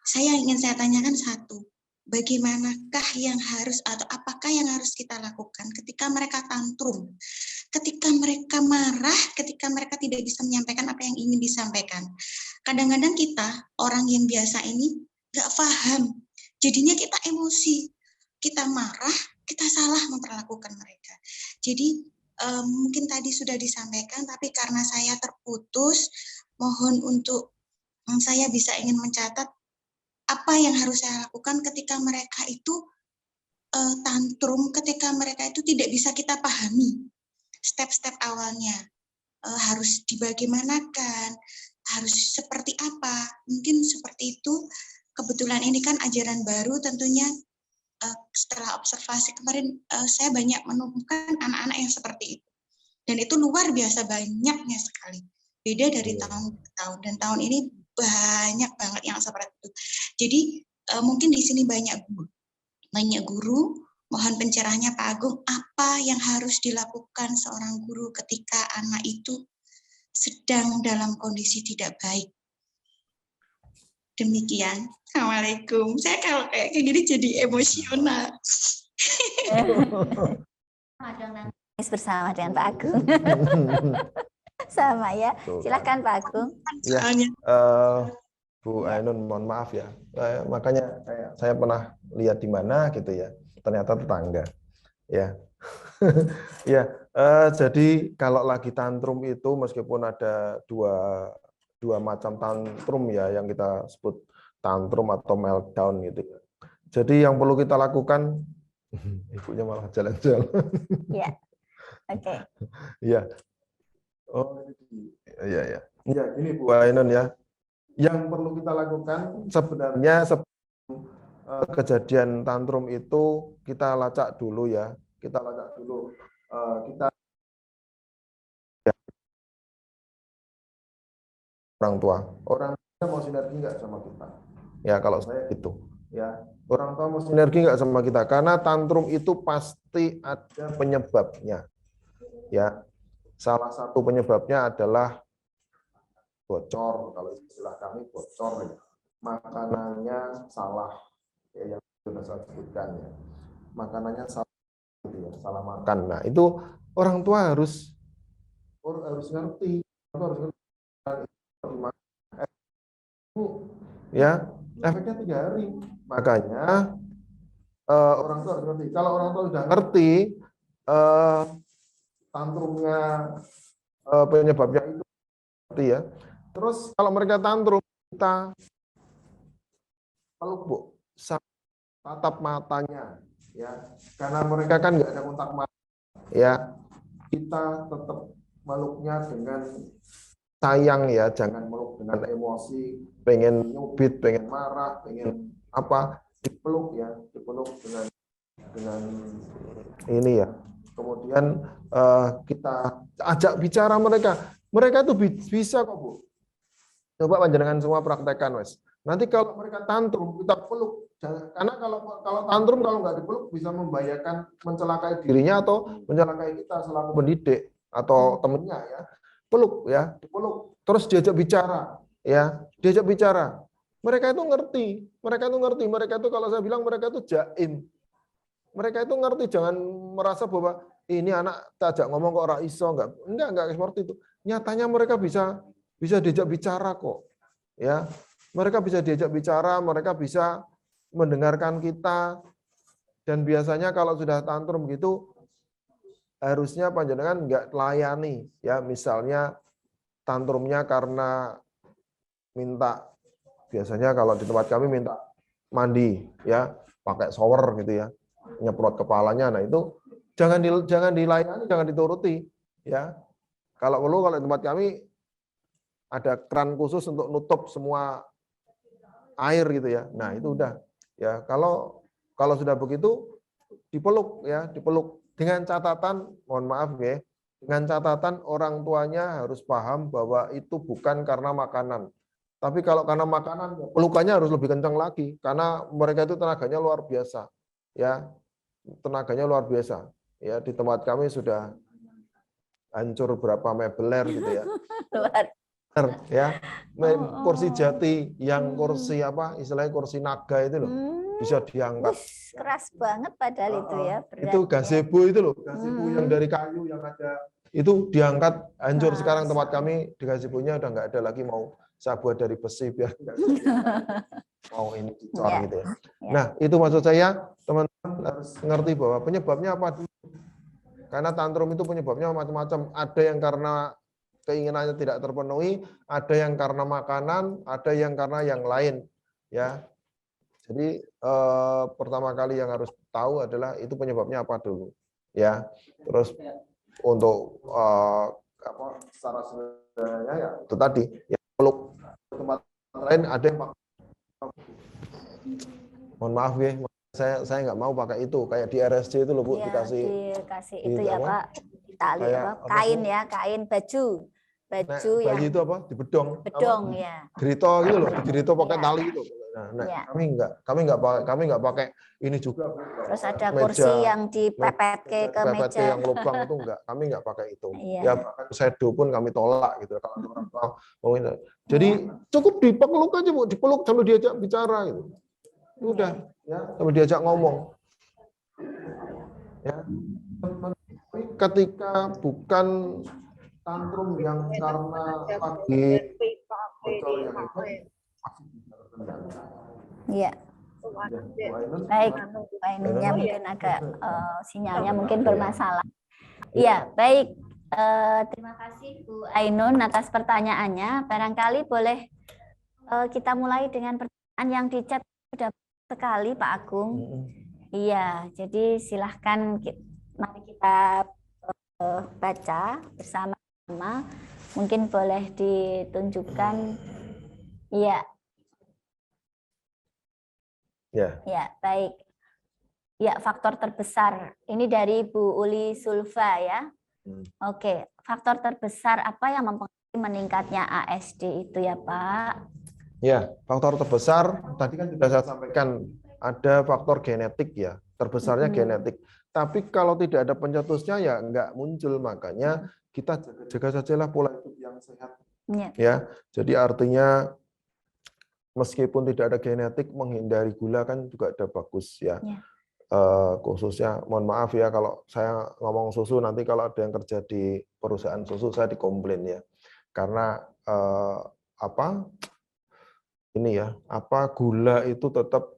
Saya ingin saya tanyakan satu, bagaimanakah yang harus atau apakah yang harus kita lakukan ketika mereka tantrum, ketika mereka marah, ketika mereka tidak bisa menyampaikan apa yang ingin disampaikan. Kadang-kadang kita orang yang biasa ini nggak paham, jadinya kita emosi, kita marah, kita salah memperlakukan mereka. Jadi mungkin tadi sudah disampaikan, tapi karena saya terputus, mohon untuk saya bisa ingin mencatat apa yang harus saya lakukan ketika mereka itu tantrum, ketika mereka itu tidak bisa kita pahami. Step-step awalnya harus dibagaimanakan, harus seperti apa, mungkin seperti itu. Kebetulan ini kan ajaran baru, tentunya setelah observasi kemarin saya banyak menemukan anak-anak yang seperti itu. Dan itu luar biasa banyaknya sekali. Beda dari tahun ke tahun. Dan tahun ini banyak banget yang seperti itu. Jadi mungkin di sini banyak guru, mohon pencerahannya Pak Agung, apa yang harus dilakukan seorang guru ketika anak itu sedang dalam kondisi tidak baik. Demikian. Assalamualaikum. Saya kalau kayak gini jadi emosional. Nangis bersama dengan Pak Agung. Sama ya. Silakan Pak Agung. Ya, Soalnya Bu Ainun, mohon maaf ya. Makanya saya pernah lihat di mana gitu ya. Ternyata tetangga. Ya. Ya, jadi kalau lagi tantrum itu meskipun ada dua macam tantrum ya yang kita sebut tantrum atau meltdown gitu ya. Jadi yang perlu kita lakukan, ibunya malah jalan-jalan. Ya. Oke. Iya. Oh, iya ya. Iya, ini Bu Ainun ya. Yang perlu kita lakukan sebenarnya kejadian tantrum itu kita lacak dulu ya. Kita lacak dulu. Kita orang tua. Orang tua mau sinergi nggak sama kita? Ya kalau saya gitu. Ya, orang tua mau sinergi nggak sama kita? Karena tantrum itu pasti ada penyebabnya. Ya, salah satu penyebabnya adalah bocor, kalau istilah kami bocor ya. Makanannya salah ya, yang sudah saya sebutkan ya. Makanannya salah gitu ya, salah makan. Nah, itu orang tua harus ngerti. Harus ngerti. Ya, efeknya 3 hari. Makanya orang tua harus ngerti. Kalau orang tua sudah ngerti tantrumnya penyebabnya itu ngerti ya. Terus kalau mereka tantrum, kita peluk Bu, tatap matanya ya. Karena mereka kan nggak ada kontak mata ya. Kita tetap meluknya dengan sayang ya, jangan meluk dengan emosi, pengen nyubit, pengen marah, pengen apa, dipeluk ya, dipeluk dengan ini ya. Kemudian kita ajak bicara mereka tuh bisa kok Bu. Coba panjenengan semua praktekkan Mas. Nanti kalau mereka tantrum kita peluk, karena kalau tantrum kalau nggak dipeluk bisa membahayakan, mencelakai dirinya atau mencelakai kita selaku pendidik atau temennya ya. Peluk ya, dipeluk, terus diajak bicara ya, diajak bicara. Mereka itu ngerti, mereka itu kalau saya bilang mereka itu jaim. Mereka itu ngerti, jangan merasa bahwa ini anak tajak ngomong kok ora iso, enggak seperti itu. Nyatanya mereka bisa diajak bicara kok. Ya. Mereka bisa diajak bicara, mereka bisa mendengarkan kita. Dan biasanya kalau sudah tantrum gitu harusnya panjenengan enggak layani ya, misalnya tantrumnya karena minta, biasanya kalau di tempat kami minta mandi ya, pakai shower gitu ya, nyeprot kepalanya. Nah itu jangan dilayani, jangan dituruti ya. Kalau perlu, kalau di tempat kami ada keran khusus untuk nutup semua air gitu ya. Nah itu udah ya. Kalau sudah begitu dipeluk ya, dipeluk dengan catatan, mohon maaf ya, dengan catatan orang tuanya harus paham bahwa itu bukan karena makanan. Tapi kalau karena makanan, pelukannya harus lebih kencang lagi karena mereka itu tenaganya luar biasa ya. Tenaganya luar biasa. Ya, di tempat kami sudah hancur berapa mebeler gitu ya. Ya, kursi jati yang kursi apa istilahnya kursi naga itu loh, bisa diangkat. Keras banget padahal itu ya. Itu gazebo itu loh, gazebo yang dari kayu yang ada itu diangkat, hancur. Sekarang tempat kami di gazebonya udah nggak ada lagi, mau saya buat dari besi biar mau ini dicor gitu ya. Nah itu maksud saya, teman-teman harus ngerti bahwa penyebabnya apa dulu. Karena tantrum itu penyebabnya macam-macam. Ada yang karena keinginannya tidak terpenuhi, ada yang karena makanan, ada yang karena yang lain. Ya, jadi pertama kali yang harus tahu adalah itu penyebabnya apa dulu. Ya, terus untuk secara sederhananya ya itu tadi. Ya, peluk. Tempat lain ada yang mohon maaf ya. Saya nggak mau pakai itu, kayak di RSC itu loh Bu, ya, dikasih itu ya Pak, tali apa? Kain ya, kain baju nah, yang itu apa? Di bedong apa? ya. Ya. Gerito gitu loh, gerito pakai tali itu. Nah, Ya. kami nggak pakai ini juga. Terus ada meja- kursi yang dipepet ke pepet meja. yang lubang itu enggak, kami nggak pakai itu. Iya. Ya bahkan shadow pun kami tolak gitu kalau orang tua mau ini. Jadi cukup dipeluk aja Bu, dipeluk sambil diajak bicara gitu. Udah ya, sambil diajak ngomong. Ya. Ketika bukan tantrum yang karena lagi bocor yang itu, Iya. Baik, Bu Ainunnya mungkin agak sinyalnya mungkin bermasalah. Iya, baik. Terima kasih Bu Ainun atas pertanyaannya. Barangkali boleh kita mulai dengan pertanyaan yang di chat sudah sekali Pak Agung. Iya, jadi silahkan mari kita baca bersama-sama. Mungkin boleh ditunjukkan. Iya. Ya, baik. Ya, faktor terbesar. Ini dari Bu Uli Sulfa ya. Oke, faktor terbesar apa yang mempengaruhi meningkatnya ASD itu ya Pak? Ya, faktor terbesar tadi kan sudah saya sampaikan ada faktor genetik ya. Terbesarnya genetik. Tapi kalau tidak ada pencetusnya ya nggak muncul, makanya kita jaga sajalah pola hidup yang sehat. Ya, jadi artinya meskipun tidak ada genetik, menghindari gula kan juga ada bagus ya. Khususnya, mohon maaf ya kalau saya ngomong susu, nanti kalau ada yang kerja di perusahaan susu saya dikomplain ya. Karena gula itu tetap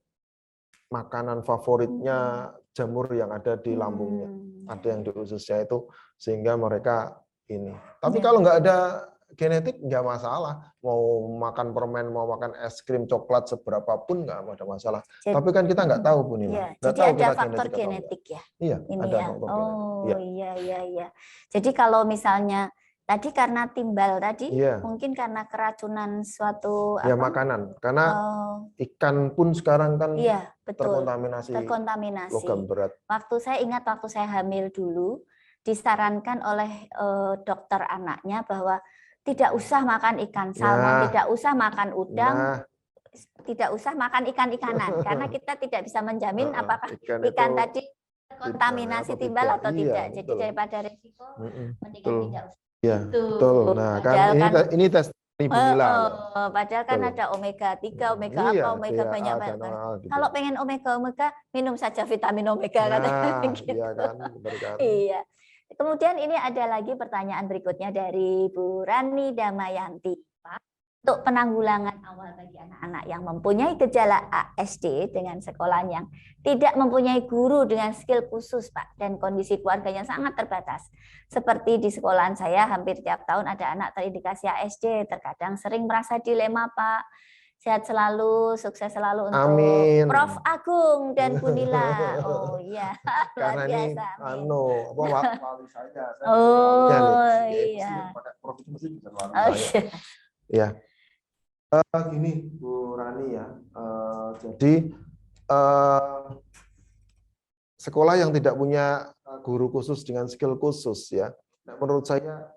makanan favoritnya jamur yang ada di lambungnya. Ada yang di ususnya itu, sehingga mereka ini. Tapi kalau nggak ada genetik nggak masalah, mau makan permen, mau makan es krim coklat seberapa pun nggak ada masalah. Jadi, tapi kan kita nggak tahu Bu Nina. Ya, nggak jadi tahu ada kita faktor genetik ya. Iya, ini ada ya. faktor Oh genetik. iya. Jadi kalau misalnya tadi karena timbal tadi, Iya. mungkin karena keracunan suatu ya makanan, karena ikan pun sekarang kan iya, betul. terkontaminasi Logam logam berat. Saya ingat waktu saya hamil dulu disarankan oleh dokter anaknya bahwa tidak usah makan ikan salmon, tidak usah makan udang, tidak usah makan ikan-ikanan, karena kita tidak bisa menjamin apakah ikan tadi kontaminasi timbal atau tidak. Jadi daripada risiko, mendingan tidak usah. Iya, betul. Nah, kan ini tes Ibu Nila. Padahal kan ada omega 3, omega apa, omega banyak banget. Kalau pengen omega, minum saja vitamin omega katanya gitu. Iya kan, Iya. Kemudian ini ada lagi pertanyaan berikutnya dari Bu Rani Damayanti. Pak, untuk penanggulangan awal bagi anak-anak yang mempunyai gejala ASD dengan sekolah yang tidak mempunyai guru dengan skill khusus, Pak, dan kondisi keluarganya sangat terbatas. Seperti di sekolahan saya, hampir tiap tahun ada anak terindikasi ASD, terkadang sering merasa dilema, Pak. Sehat selalu, sukses selalu untuk Amin. Prof. Agung dan Bu Nila. Oh iya, luar Karena ini biasa. wali saya. Iya. Prof itu mesti bisa wali saya. Ya. Gini Bu Rani ya. Jadi sekolah yang tidak punya guru khusus dengan skill khusus ya. Menurut saya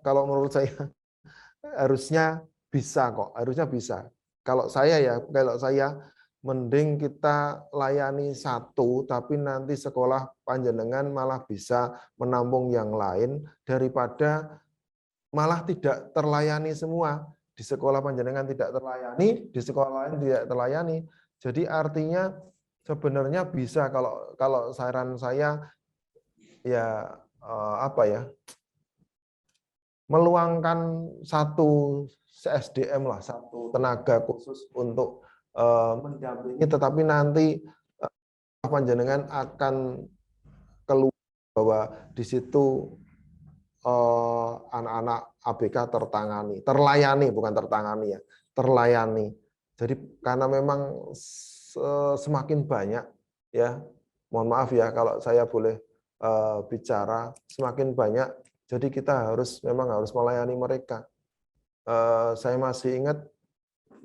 harusnya bisa kok, harusnya bisa. Kalau saya mending kita layani satu, tapi nanti sekolah panjenengan malah bisa menampung yang lain daripada malah tidak terlayani semua. Di sekolah panjenengan tidak terlayani, di sekolah lain tidak terlayani. Jadi artinya sebenarnya bisa kalau saran saya ya meluangkan satu SDM lah, satu tenaga khusus untuk mendampingi, tetapi nanti panjenengan akan keluar bahwa di situ anak-anak ABK terlayani, bukan tertangani ya, terlayani. Jadi karena memang semakin banyak ya, mohon maaf ya kalau saya boleh bicara, semakin banyak, jadi kita memang harus melayani mereka. Saya masih ingat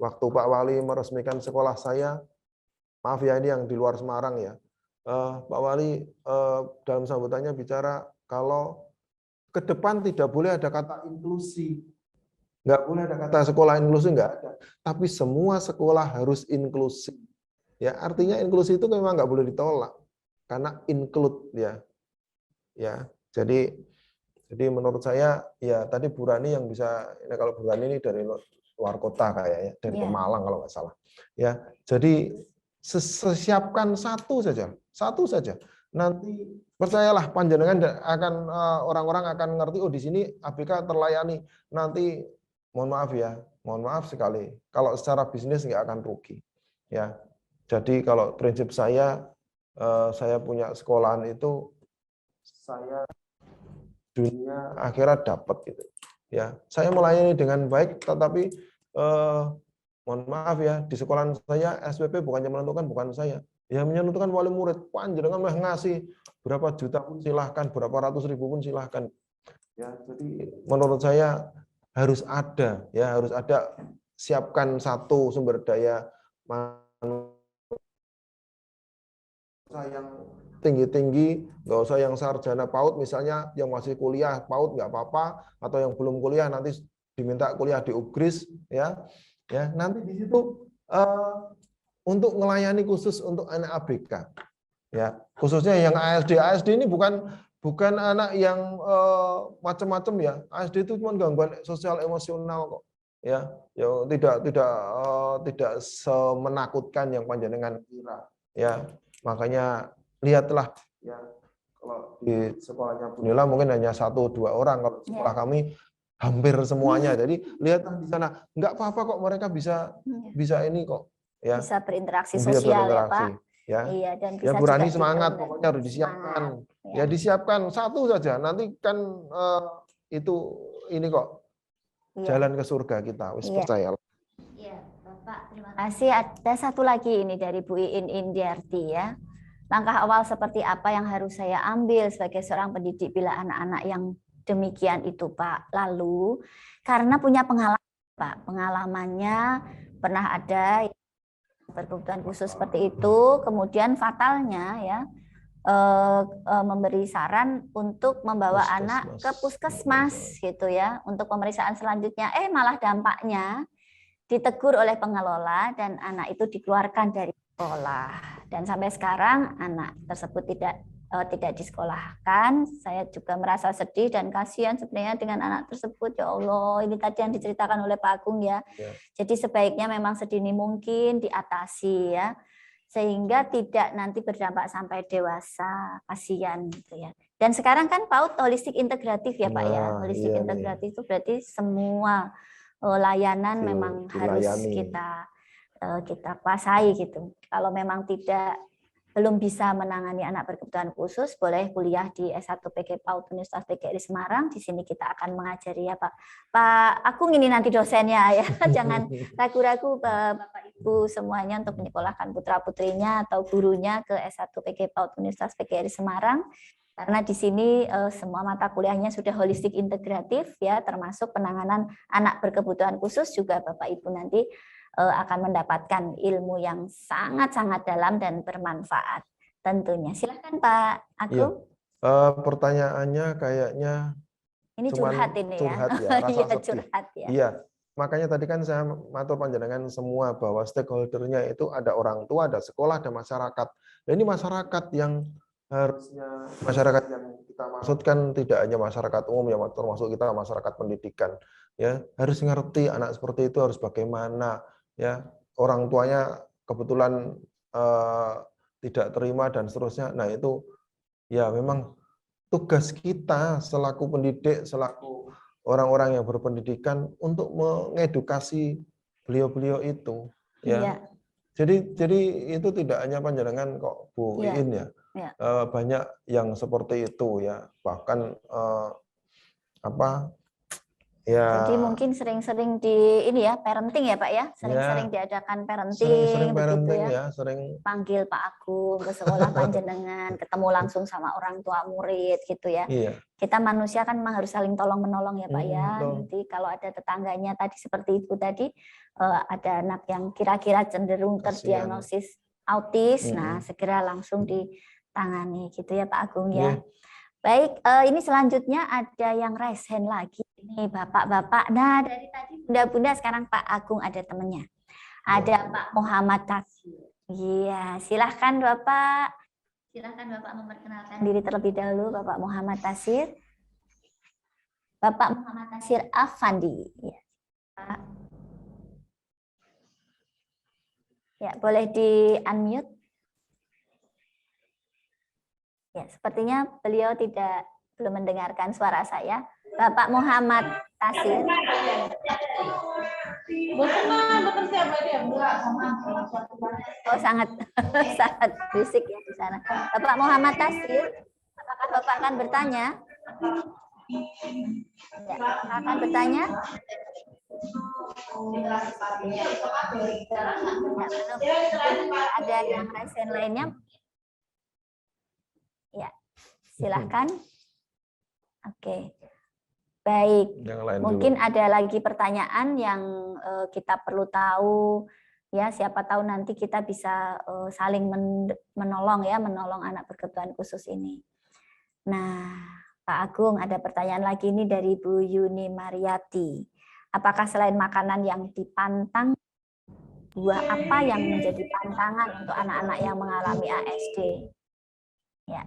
waktu Pak Wali meresmikan sekolah saya, maaf ya ini yang di luar Semarang ya, Pak Wali dalam sambutannya bicara kalau ke depan tidak boleh ada kata inklusi, nggak boleh ada kata sekolah inklusi, nggak ada, tapi semua sekolah harus inklusi. Ya, artinya inklusi itu memang nggak boleh ditolak karena include ya. Ya, jadi menurut saya ya tadi Bu Rani yang bisa, kalau Bu Rani ini dari luar kota kayaknya, dari Pemalang kalau nggak salah. Ya, jadi siapkan satu saja. Nanti percayalah panjenengan akan orang-orang akan ngerti, oh di sini ABK terlayani. Nanti mohon maaf sekali, kalau secara bisnis nggak akan rugi. Ya, jadi kalau prinsip saya punya sekolahan itu saya dunia akhirat dapat gitu. Ya, saya melayani dengan baik, tetapi mohon maaf ya, di sekolahan saya SPP bukannya menentukan, bukan saya. Ya menentukan wali murid. Panjenengan mah ngasih berapa juta pun silahkan, berapa ratus ribu pun silahkan. Ya, jadi menurut saya harus ada, siapkan satu sumber daya yang tinggi-tinggi, nggak usah yang sarjana PAUD misalnya, yang masih kuliah PAUD nggak apa-apa, atau yang belum kuliah nanti diminta kuliah di UGRIS, ya nanti di situ untuk melayani khusus untuk anak ABK, ya khususnya yang ASD ini bukan anak yang macam-macam ya, ASD itu cuma gangguan sosial emosional kok, ya tidak semenakutkan yang panjenengan kira, ya makanya lihatlah ya, kalau di sekolahnya Bu Nila mungkin hanya 1-2 orang, kalau sekolah kami hampir semuanya. Jadi lihatlah di sana, nggak apa-apa kok mereka bisa ini kok. Ya. Bisa berinteraksi sosial ya Pak. Ya. Iya, dan ya bisa Bu Rani juga semangat, pokoknya harus disiapkan. Ya disiapkan satu saja, nanti kan itu ini kok jalan ke surga kita, wis percaya. Iya, Bapak, terima kasih. Ada satu lagi ini dari Bu Iin Indiarti ya. Langkah awal seperti apa yang harus saya ambil sebagai seorang pendidik bila anak-anak yang demikian itu, Pak? Lalu, karena punya pengalaman, Pak, pengalamannya pernah ada berkebutuhan khusus seperti itu, kemudian fatalnya ya memberi saran untuk membawa anak ke puskesmas gitu ya, untuk pemeriksaan selanjutnya. Malah dampaknya ditegur oleh pengelola dan anak itu dikeluarkan dari sekolah. Dan sampai sekarang anak tersebut tidak disekolahkan. Saya juga merasa sedih dan kasihan sebenarnya dengan anak tersebut. Ya Allah, ini tadi yang diceritakan oleh Pak Agung ya. Jadi sebaiknya memang sedini mungkin diatasi ya, sehingga tidak nanti berdampak sampai dewasa. Kasihan gitu ya. Dan sekarang kan PAUD holistik integratif ya Pak ya. Holistik integratif itu berarti semua layanan memang harus kita kuasai gitu. Kalau memang belum bisa menangani anak berkebutuhan khusus, boleh kuliah di S1 PG PAUD Universitas PGRI Semarang. Di sini kita akan mengajari ya Pak. Pak Agung ini nanti dosennya ya. Jangan ragu-ragu Bapak Ibu semuanya untuk menyekolahkan putra-putrinya atau gurunya ke S1 PG PAUD Universitas PGRI Semarang. Karena di sini semua mata kuliahnya sudah holistik integratif ya, termasuk penanganan anak berkebutuhan khusus juga Bapak Ibu nanti akan mendapatkan ilmu yang sangat-sangat dalam dan bermanfaat tentunya. Silakan Pak Agung. Ya, pertanyaannya kayaknya ini curhat ini curhat ya. Rasa iya, sedih. Curhat ya. Iya. Makanya tadi kan saya matur panjenengan semua bahwa stakeholder-nya itu ada orang tua, ada sekolah, ada masyarakat. Dan ini masyarakat yang harusnya yang kita maksudkan tidak hanya masyarakat umum ya, termasuk kita masyarakat pendidikan ya, harus ngerti anak seperti itu harus bagaimana ya, orang tuanya kebetulan tidak terima dan seterusnya. Nah itu ya memang tugas kita selaku pendidik, selaku orang-orang yang berpendidikan untuk mengedukasi beliau-beliau itu ya. Iya. Jadi itu tidak hanya panjenengan kok Bu Iin ya. Banyak yang seperti itu ya, bahkan Jadi mungkin sering-sering di ini ya, parenting ya Pak ya, sering-sering diadakan parenting, sering parenting ya, sering panggil Pak Agung ke sekolah panjenengan, ketemu langsung sama orang tua murid gitu ya. Iya. Kita manusia kan memang harus saling tolong-menolong ya Pak ya. Nanti kalau ada tetangganya tadi seperti Ibu tadi, ada anak yang kira-kira cenderung terdiagnosis autis, nah segera langsung ditangani gitu ya Pak Agung ya. Baik, ini selanjutnya ada yang raise hand lagi. Ini bapak-bapak. Nah, dari tadi bunda-bunda, sekarang Pak Agung ada temannya. Ada Pak Muhammad Tasir. Iya, silahkan Bapak. Silahkan Bapak memperkenalkan diri terlebih dahulu, Bapak Muhammad Tasir. Bapak Muhammad Tasir Afandi. Ya, Pak. Ya, boleh di-unmute. Ya, sepertinya beliau belum mendengarkan suara saya. Bapak Muhammad Tasir. Oh, sangat sangat berisik ya di sana. Bapak Muhammad Tasir, apakah Bapak akan bertanya? Ya, apakah akan bertanya? Ada yang resen lainnya? Ya, silahkan. Oke, baik. Mungkin ada lagi pertanyaan yang kita perlu tahu. Ya, siapa tahu nanti kita bisa saling menolong ya, menolong anak berkebutuhan khusus ini. Nah, Pak Agung, ada pertanyaan lagi ini dari Bu Yuni Mariati. Apakah selain makanan yang dipantang, buah apa yang menjadi pantangan untuk anak-anak yang mengalami ASD? Ya.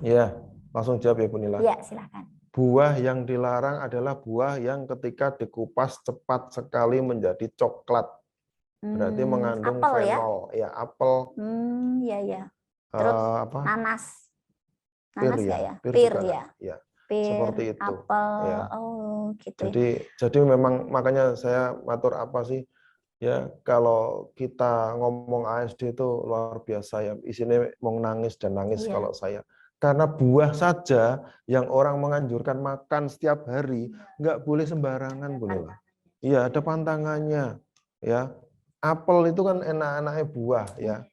Ya, langsung jawab ya Bu Nila. Ya, silakan. Buah yang dilarang adalah buah yang ketika dikupas cepat sekali menjadi coklat. Berarti mengandung apel, fenol. Ya, apel. Ya, ya. Terus nanas. Nanas Pir, ya? Pir Ya. Ya. Pir, Seperti itu. apel. Ya. Oh, gitu. Jadi memang makanya saya matur apa sih? Ya, kalau kita ngomong ASD itu luar biasa ya. Isinya mau nangis dan nangis kalau saya. Karena buah saja yang orang menganjurkan makan setiap hari, nggak boleh sembarangan, Bu Nila. Iya, ada pantangannya. Ya, apel itu kan enak-enaknya buah, ya,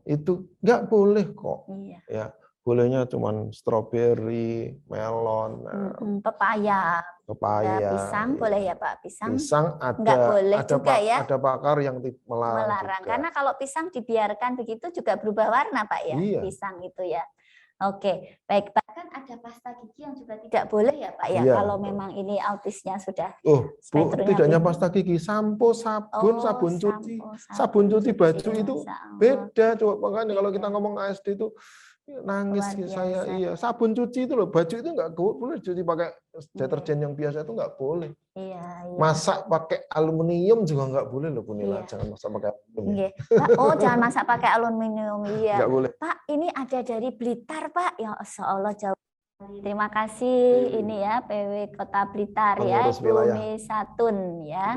itu nggak boleh kok. Ya, bolehnya cuman stroberi, melon, pepaya, pisang boleh ya Pak? Pisang nggak boleh juga ya? Ada pakar yang melarang juga. Karena kalau pisang dibiarkan begitu juga berubah warna Pak ya, pisang itu ya. Oke, baik. Bahkan ada pasta gigi yang juga tidak boleh ya Pak ya, kalau memang ini autisnya sudah. Bu, tidak hanya pasta gigi, sampo, sabun cuci baju itu beda. Coba makanya kalau kita ngomong ASD itu nangis saya. Iya, sabun cuci itu loh, baju itu nggak boleh cuci pakai deterjen yang biasa itu nggak boleh. Iya. Masak pakai aluminium juga nggak boleh loh Bu Nila, jangan masak pakai aluminium. Oh, jangan masak pakai aluminium, iya. Nggak boleh. Pak, ini ada dari Blitar Pak, ya Allah jauh. Terima kasih ini ya PW Kota Blitar ya, Bumi Satun ya.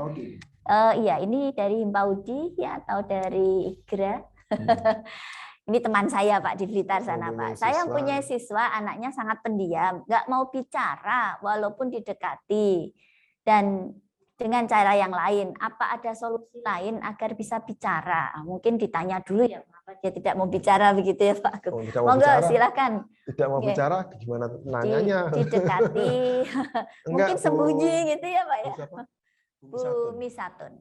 Iya, ini dari Himpaudi ya atau dari Igra. Ini teman saya Pak di Blitar sana Pak. Saya punya siswa anaknya sangat pendiam, nggak mau bicara walaupun didekati. Dan dengan cara yang lain, apa ada solusi lain agar bisa bicara? Mungkin ditanya dulu ya, kenapa dia tidak mau bicara begitu ya Pak. Monggo silakan. Tidak mau bicara, gimana nanyanya? Didekati, mungkin sembunyi gitu ya Pak ya.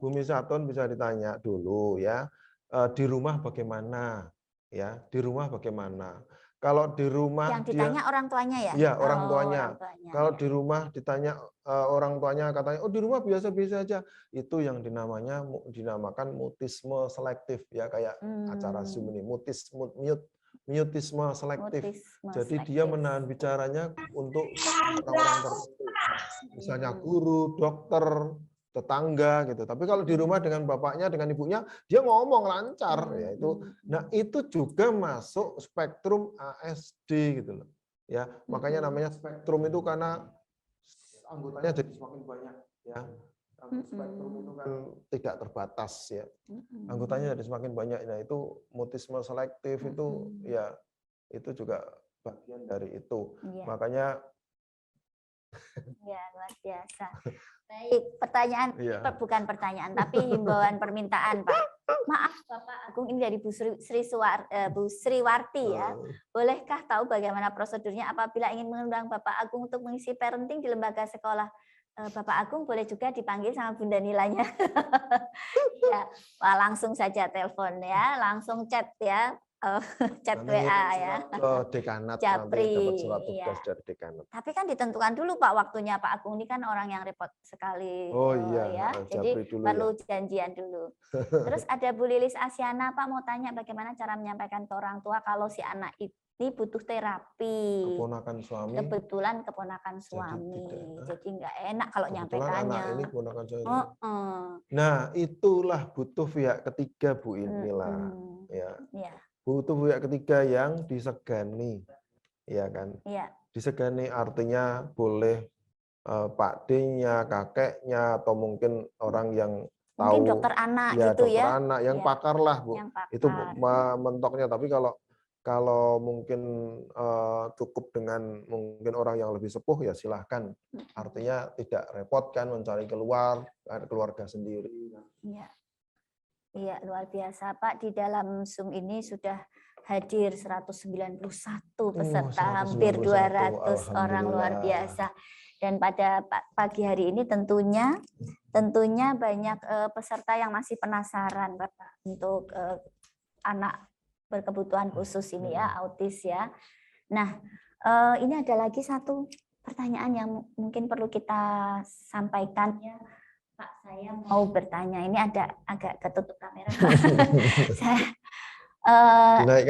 Bumi Satun bisa ditanya dulu ya. Di rumah bagaimana? Ya, di rumah bagaimana? Kalau di rumah yang ditanya orang tuanya ya? Iya, orang tuanya. Kalau di rumah ditanya orang tuanya katanya, oh di rumah biasa-biasa aja. Itu yang dinamakan mutisme selektif ya, kayak acara Zoom ini, mutisme selektif. Jadi dia menahan bicaranya untuk orang-orang tertentu. Misalnya guru, dokter, tetangga gitu. Tapi kalau di rumah dengan bapaknya, dengan ibunya, dia ngomong lancar ya itu. Nah, itu juga masuk spektrum ASD gitu loh. Ya, makanya namanya spektrum itu karena anggotanya jadi semakin banyak ya. Spektrum itu kan tidak terbatas ya. Anggotanya jadi semakin banyak. Nah, itu mutisme selektif itu ya itu juga bagian dari itu. Makanya ya luar biasa. Baik, pertanyaan bukan pertanyaan tapi himbauan permintaan Pak. Maaf Bapak Agung, ini dari Bu Sriwarti ya. Bolehkah tahu bagaimana prosedurnya apabila ingin mengundang Bapak Agung untuk mengisi parenting di lembaga sekolah? Bapak Agung boleh juga dipanggil sama Bunda Nilanya. Ya, langsung saja telepon ya, langsung chat ya. chat Nanti WA ngirim ya. surat ke dekanat, nanti Japri, dapat surat tugas iya. dari dekanat. Tapi kan ditentukan dulu Pak waktunya. Pak Agung ini kan orang yang repot sekali Oh ya. iya, Jadi Japri dulu perlu ya. janjian dulu. Terus ada Bu Lilis Asyana, Pak mau tanya bagaimana cara menyampaikan ke orang tua kalau si anak ini butuh terapi. Keponakan suami. Kebetulan keponakan suami. Jadi nggak enak kalau nyampaikannya. Anak ini keponakan suami. Oh. Nah, itulah butuh pihak ketiga Bu Inilah. Ya. Ya. Butuh pihak ketiga yang disegani, ya kan? Iya. Disegani artinya boleh Pak D-nya, kakeknya, atau mungkin orang yang tahu, mungkin dokter anak ya, gitu dokter ya. anak yang Iya. pakar lah Bu. Yang pakar. Itu mentoknya. Tapi kalau mungkin cukup dengan mungkin orang yang lebih sepuh ya silahkan. Artinya tidak repot kan mencari keluarga sendiri. Iya. Iya, luar biasa Pak. Di dalam Zoom ini sudah hadir 191 peserta, hampir 200 orang, luar biasa. Dan pada pagi hari ini tentunya banyak peserta yang masih penasaran Bapak untuk anak berkebutuhan khusus ini ya, autis ya. Nah, ini ada lagi satu pertanyaan yang mungkin perlu kita sampaikan ya. Pak, saya mau bertanya. Ini agak ketutup kamera.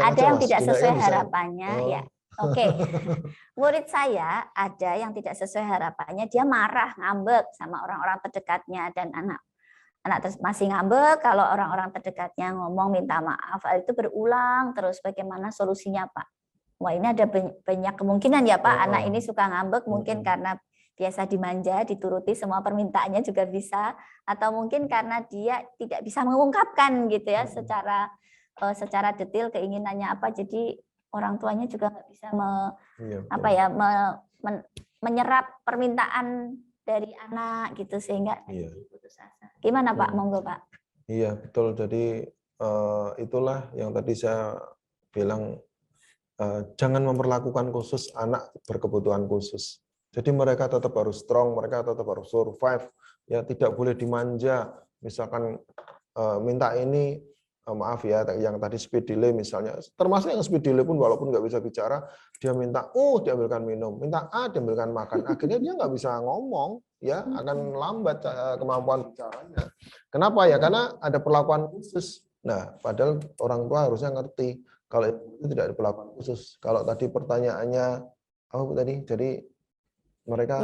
Ada yang tidak sesuai harapannya, ya. Oke. Murid saya ada yang tidak sesuai harapannya. Dia marah, ngambek sama orang-orang terdekatnya dan anak masih ngambek kalau orang-orang terdekatnya ngomong minta maaf. Itu berulang terus. Bagaimana solusinya, Pak? Wah, ini ada banyak kemungkinan ya, Pak. Anak ini suka ngambek mungkin karena biasa dimanja, dituruti semua permintaannya juga bisa, atau mungkin karena dia tidak bisa mengungkapkan gitu ya secara detail keinginannya apa, jadi orang tuanya juga nggak bisa menyerap permintaan dari anak gitu sehingga putus asa. Gimana Pak? Monggo Pak. Iya betul. Jadi itulah yang tadi saya bilang, jangan memperlakukan khusus anak berkebutuhan khusus. Jadi mereka tetap harus strong, mereka tetap harus survive, ya tidak boleh dimanja. Misalkan minta ini, maaf ya, yang tadi speed delay misalnya, termasuk yang speed delay pun walaupun nggak bisa bicara, dia minta diambilkan minum, minta A diambilkan makan, akhirnya dia nggak bisa ngomong, ya akan lambat kemampuan bicaranya. Kenapa ya? Karena ada perlakuan khusus. Nah, padahal orang tua harusnya ngerti kalau itu tidak ada perlakuan khusus. Kalau tadi pertanyaannya apa tadi? Jadi mereka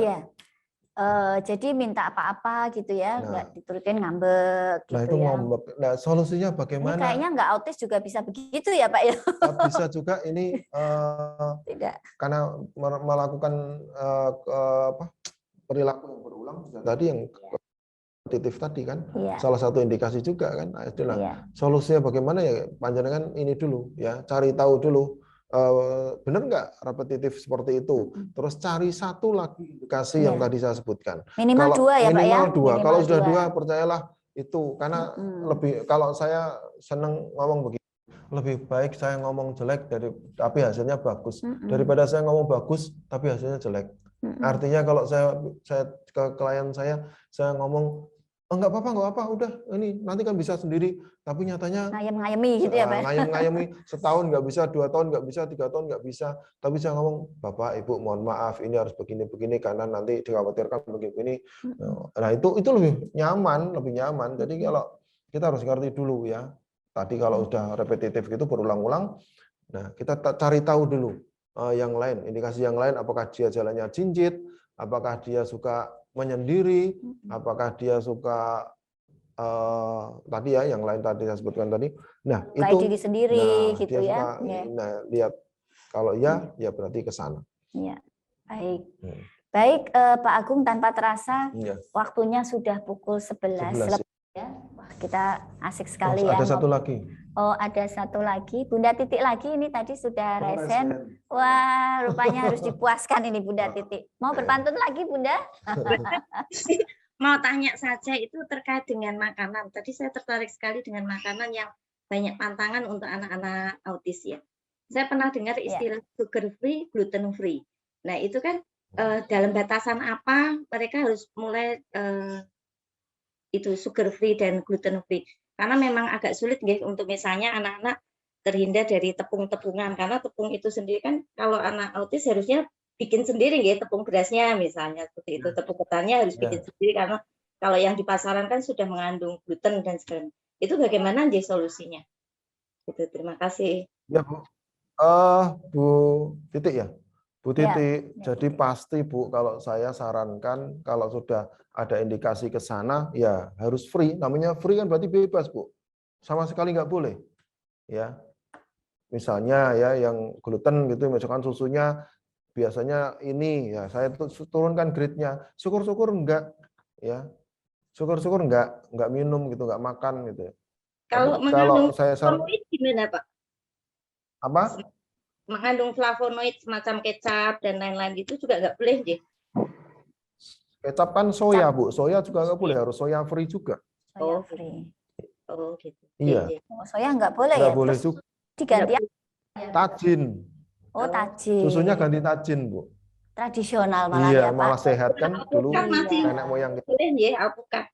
jadi minta apa-apa gitu ya, nggak diturutin ngambek gitu. Nah itu ngambek. Nah solusinya bagaimana? Ini kayaknya nggak autis juga bisa begitu ya Pak ya? Bisa juga ini tidak. Karena melakukan perilaku yang berulang tadi yang kompetitif tadi kan, salah satu indikasi juga kan. Nah, itulah solusinya bagaimana ya, panjenengan ini dulu ya, cari tahu dulu. Benar nggak repetitif seperti itu? Terus cari satu lagi indikasi yang tadi saya sebutkan. Minimal dua ya Pak ya? Minimal dua. Kalau sudah dua, percayalah itu. Karena lebih, kalau saya seneng ngomong begini, lebih baik saya ngomong jelek tapi hasilnya bagus daripada saya ngomong bagus tapi hasilnya jelek. Artinya kalau saya ke klien saya ngomong nggak apa-apa, udah ini nanti kan bisa sendiri, tapi nyatanya ngayem-ngayemi gitu ya Pak. Ngayem-ngayemi, setahun nggak bisa, 2 tahun nggak bisa, 3 tahun nggak bisa, tapi saya ngomong Bapak Ibu mohon maaf ini harus begini karena nanti dikhawatirkan begini. Nah itu lebih nyaman. Jadi kalau kita harus ngerti dulu ya, tadi kalau udah repetitif gitu berulang-ulang, nah kita cari tahu dulu yang lain, indikasi yang lain, apakah dia jalannya jinjit, apakah dia suka menyendiri, apakah dia suka tadi ya yang lain tadi saya sebutkan tadi. Nah, itu diri sendiri gitu dia ya. Suka, nah, lihat kalau ya berarti ke sana. Iya. Baik. Baik Pak Agung, tanpa terasa waktunya sudah pukul 11 ya. Wah, kita asik sekali ya. Ada satu lagi. Oh, ada satu lagi. Bunda Titik lagi ini tadi sudah resen. Wah, rupanya harus dipuaskan ini Bunda Titik. Mau berpantun lagi Bunda? Mau tanya saja itu terkait dengan makanan. Tadi saya tertarik sekali dengan makanan yang banyak pantangan untuk anak-anak autis ya. Saya pernah dengar istilah sugar free, gluten free. Nah, itu kan dalam batasan apa mereka harus mulai itu sugar free dan gluten free. Karena memang agak sulit guys untuk misalnya anak-anak terhindar dari tepung-tepungan, karena tepung itu sendiri kan kalau anak autis harusnya bikin sendiri ya, tepung berasnya misalnya seperti itu, tepung ketannya harus bikin sendiri karena kalau yang di pasaran kan sudah mengandung gluten dan sebagainya. Itu bagaimana aja solusinya? Gitu, terima kasih. Ya Bu, Bu Titik ya, Bu Ya, Titik. ya, Jadi Titik. pasti Bu, kalau saya sarankan kalau sudah ada indikasi ke sana, ya harus free. Namanya free kan berarti bebas Bu, sama sekali nggak boleh. Ya, misalnya ya yang gluten gitu, misalkan susunya biasanya ini ya saya turunkan grade-nya. Syukur-syukur enggak ya. Syukur-syukur enggak minum gitu, enggak makan gitu. Kalau Tapi mengandung kalau saya flavonoid gimana Pak? apa? Mengandung flavonoid semacam kecap dan lain-lain itu juga nggak boleh deh. Kecap kan soya, Bu. Soya juga nggak boleh, harus soya free juga. Soya free. Oh gitu. Iya. Oh, soya nggak boleh Nggak ya? boleh Terus juga. diganti Tajin. oh tajin. Susunya ganti tajin, Bu. Tradisional malah Iya, ya Pak. malah sehat kan dulu Alpukat masih nenek moyang kita. boleh ya, alpukat.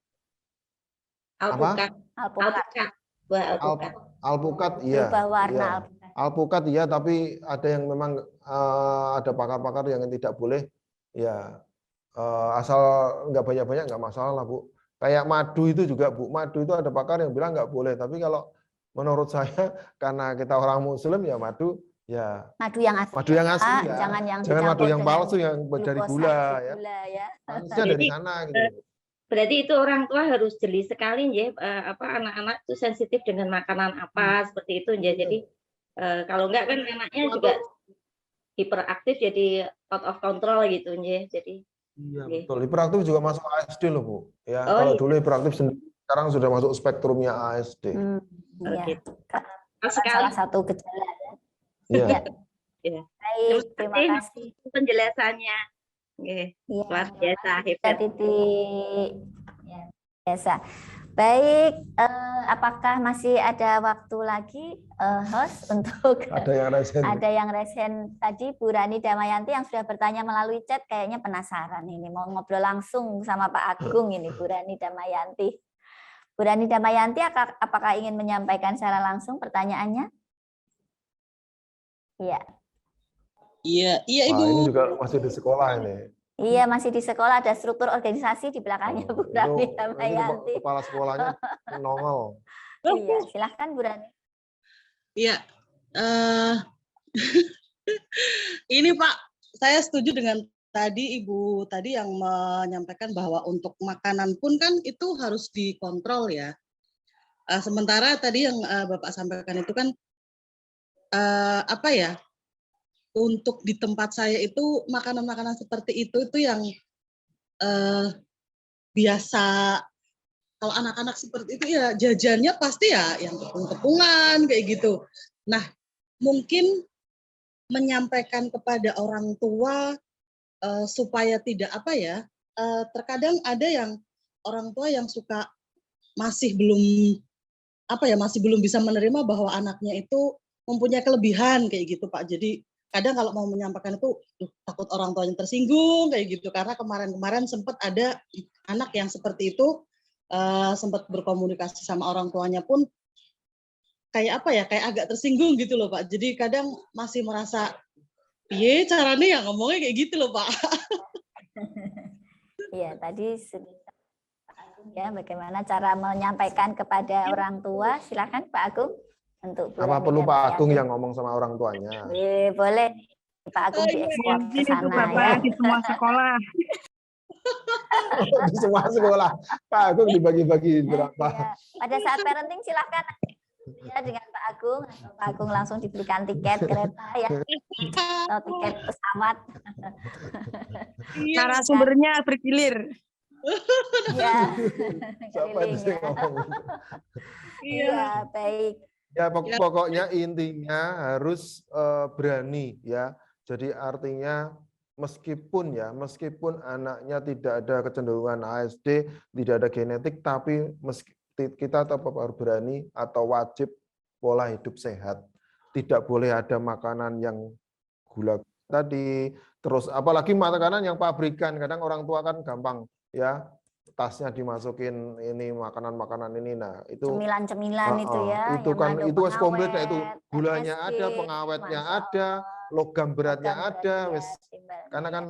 Alpukat. Alpukat. Alpukat. Buah alpukat. Alpukat iya. Berubah warna Iya. alpukat. Alpukat iya, tapi ada yang memang ada pakar-pakar yang tidak boleh. Ya, asal nggak banyak-banyak nggak masalah lah, Bu. Kayak madu itu juga, Bu. Madu itu ada pakar yang bilang nggak boleh. Tapi kalau menurut saya, karena kita orang Muslim ya madu, ya Madu yang asli. madu yang asli ya. Jangan yang Jangan madu dicampur yang dengan palsu yang dari gula ya. Gula, ya. Harusnya dari sana gitu. Berarti itu orang tua harus jeli sekali ya, anak-anak itu sensitif dengan makanan apa seperti itu ya. Jadi kalau enggak kan anaknya juga hiperaktif jadi out of control gitu ya. Jadi iya betul. Hiperaktif juga masuk ASD loh, Bu. Ya, kalau iya. dulu hiperaktif sendiri, sekarang sudah masuk spektrumnya ASD. Iya. Gitu. Salah satu gejala. Iya. Ya. Baik, terima kasih penjelasannya. Luar biasa, hebat. Titik. Ya, biasa. Baik, apakah masih ada waktu lagi host untuk Ada yang resen tadi Bu Rani Damayanti yang sudah bertanya melalui chat, kayaknya penasaran ini mau ngobrol langsung sama Pak Agung ini Bu Rani Damayanti. Bu Rani Damayanti apakah ingin menyampaikan secara langsung pertanyaannya? Iya. Iya Ibu. Ini juga masih di sekolah ini. Iya, masih di sekolah, ada struktur organisasi di belakangnya Bu Rani Damayanti. Kepala sekolahnya nongol. Iya, silahkan Bu Rani. Iya. Ini Pak, saya setuju dengan tadi Ibu tadi yang menyampaikan bahwa untuk makanan pun kan itu harus dikontrol ya. Sementara tadi yang Bapak sampaikan itu kan apa ya? Untuk di tempat saya itu makanan-makanan seperti itu yang biasa kalau anak-anak seperti itu ya jajannya pasti ya yang tepung-tepungan kayak gitu. Nah, mungkin menyampaikan kepada orang tua supaya tidak apa ya, terkadang ada yang orang tua yang suka masih belum bisa menerima bahwa anaknya itu mempunyai kelebihan kayak gitu Pak. Jadi kadang kalau mau menyampaikan itu takut orang tuanya tersinggung kayak gitu, karena kemarin sempat ada anak yang seperti itu sempat berkomunikasi sama orang tuanya pun kayak apa ya, kayak agak tersinggung gitu loh Pak. Jadi kadang masih merasa iya caranya ya ngomongnya kayak gitu loh Pak. Iya, tadi ya bagaimana cara menyampaikan kepada orang tua, silakan Pak Agung. Untuk apa perlu Pak Agung yang ngomong sama orang tuanya? Boleh Pak Agung diekspor ke sana ya. Di semua sekolah. Di semua sekolah Pak Agung dibagi-bagi berapa? Ya, pada saat parenting silakan ya dengan Pak Agung, atau Pak Agung langsung diberikan tiket kereta ya atau tiket pesawat. Narasumbernya bergilir. Ya. Siapa itu yang ngomong? Iya, baik. Ya pokoknya intinya harus berani ya. Jadi artinya meskipun anaknya tidak ada kecenderungan ASD, tidak ada genetik, tapi kita tetap harus berani atau wajib pola hidup sehat. Tidak boleh ada makanan yang gula tadi, terus apalagi makanan yang pabrikan. Kadang orang tua kan gampang ya tasnya dimasukin ini makanan-makanan ini. Nah, itu Cemilan-cemilan itu ya. itu yang kan mengandung itu wes komplit, nah itu pengawet, gulanya MSG, ada, pengawetnya Masya ada, Allah. logam beratnya Logam ada, beratnya, wes timbalnya karena ya. kan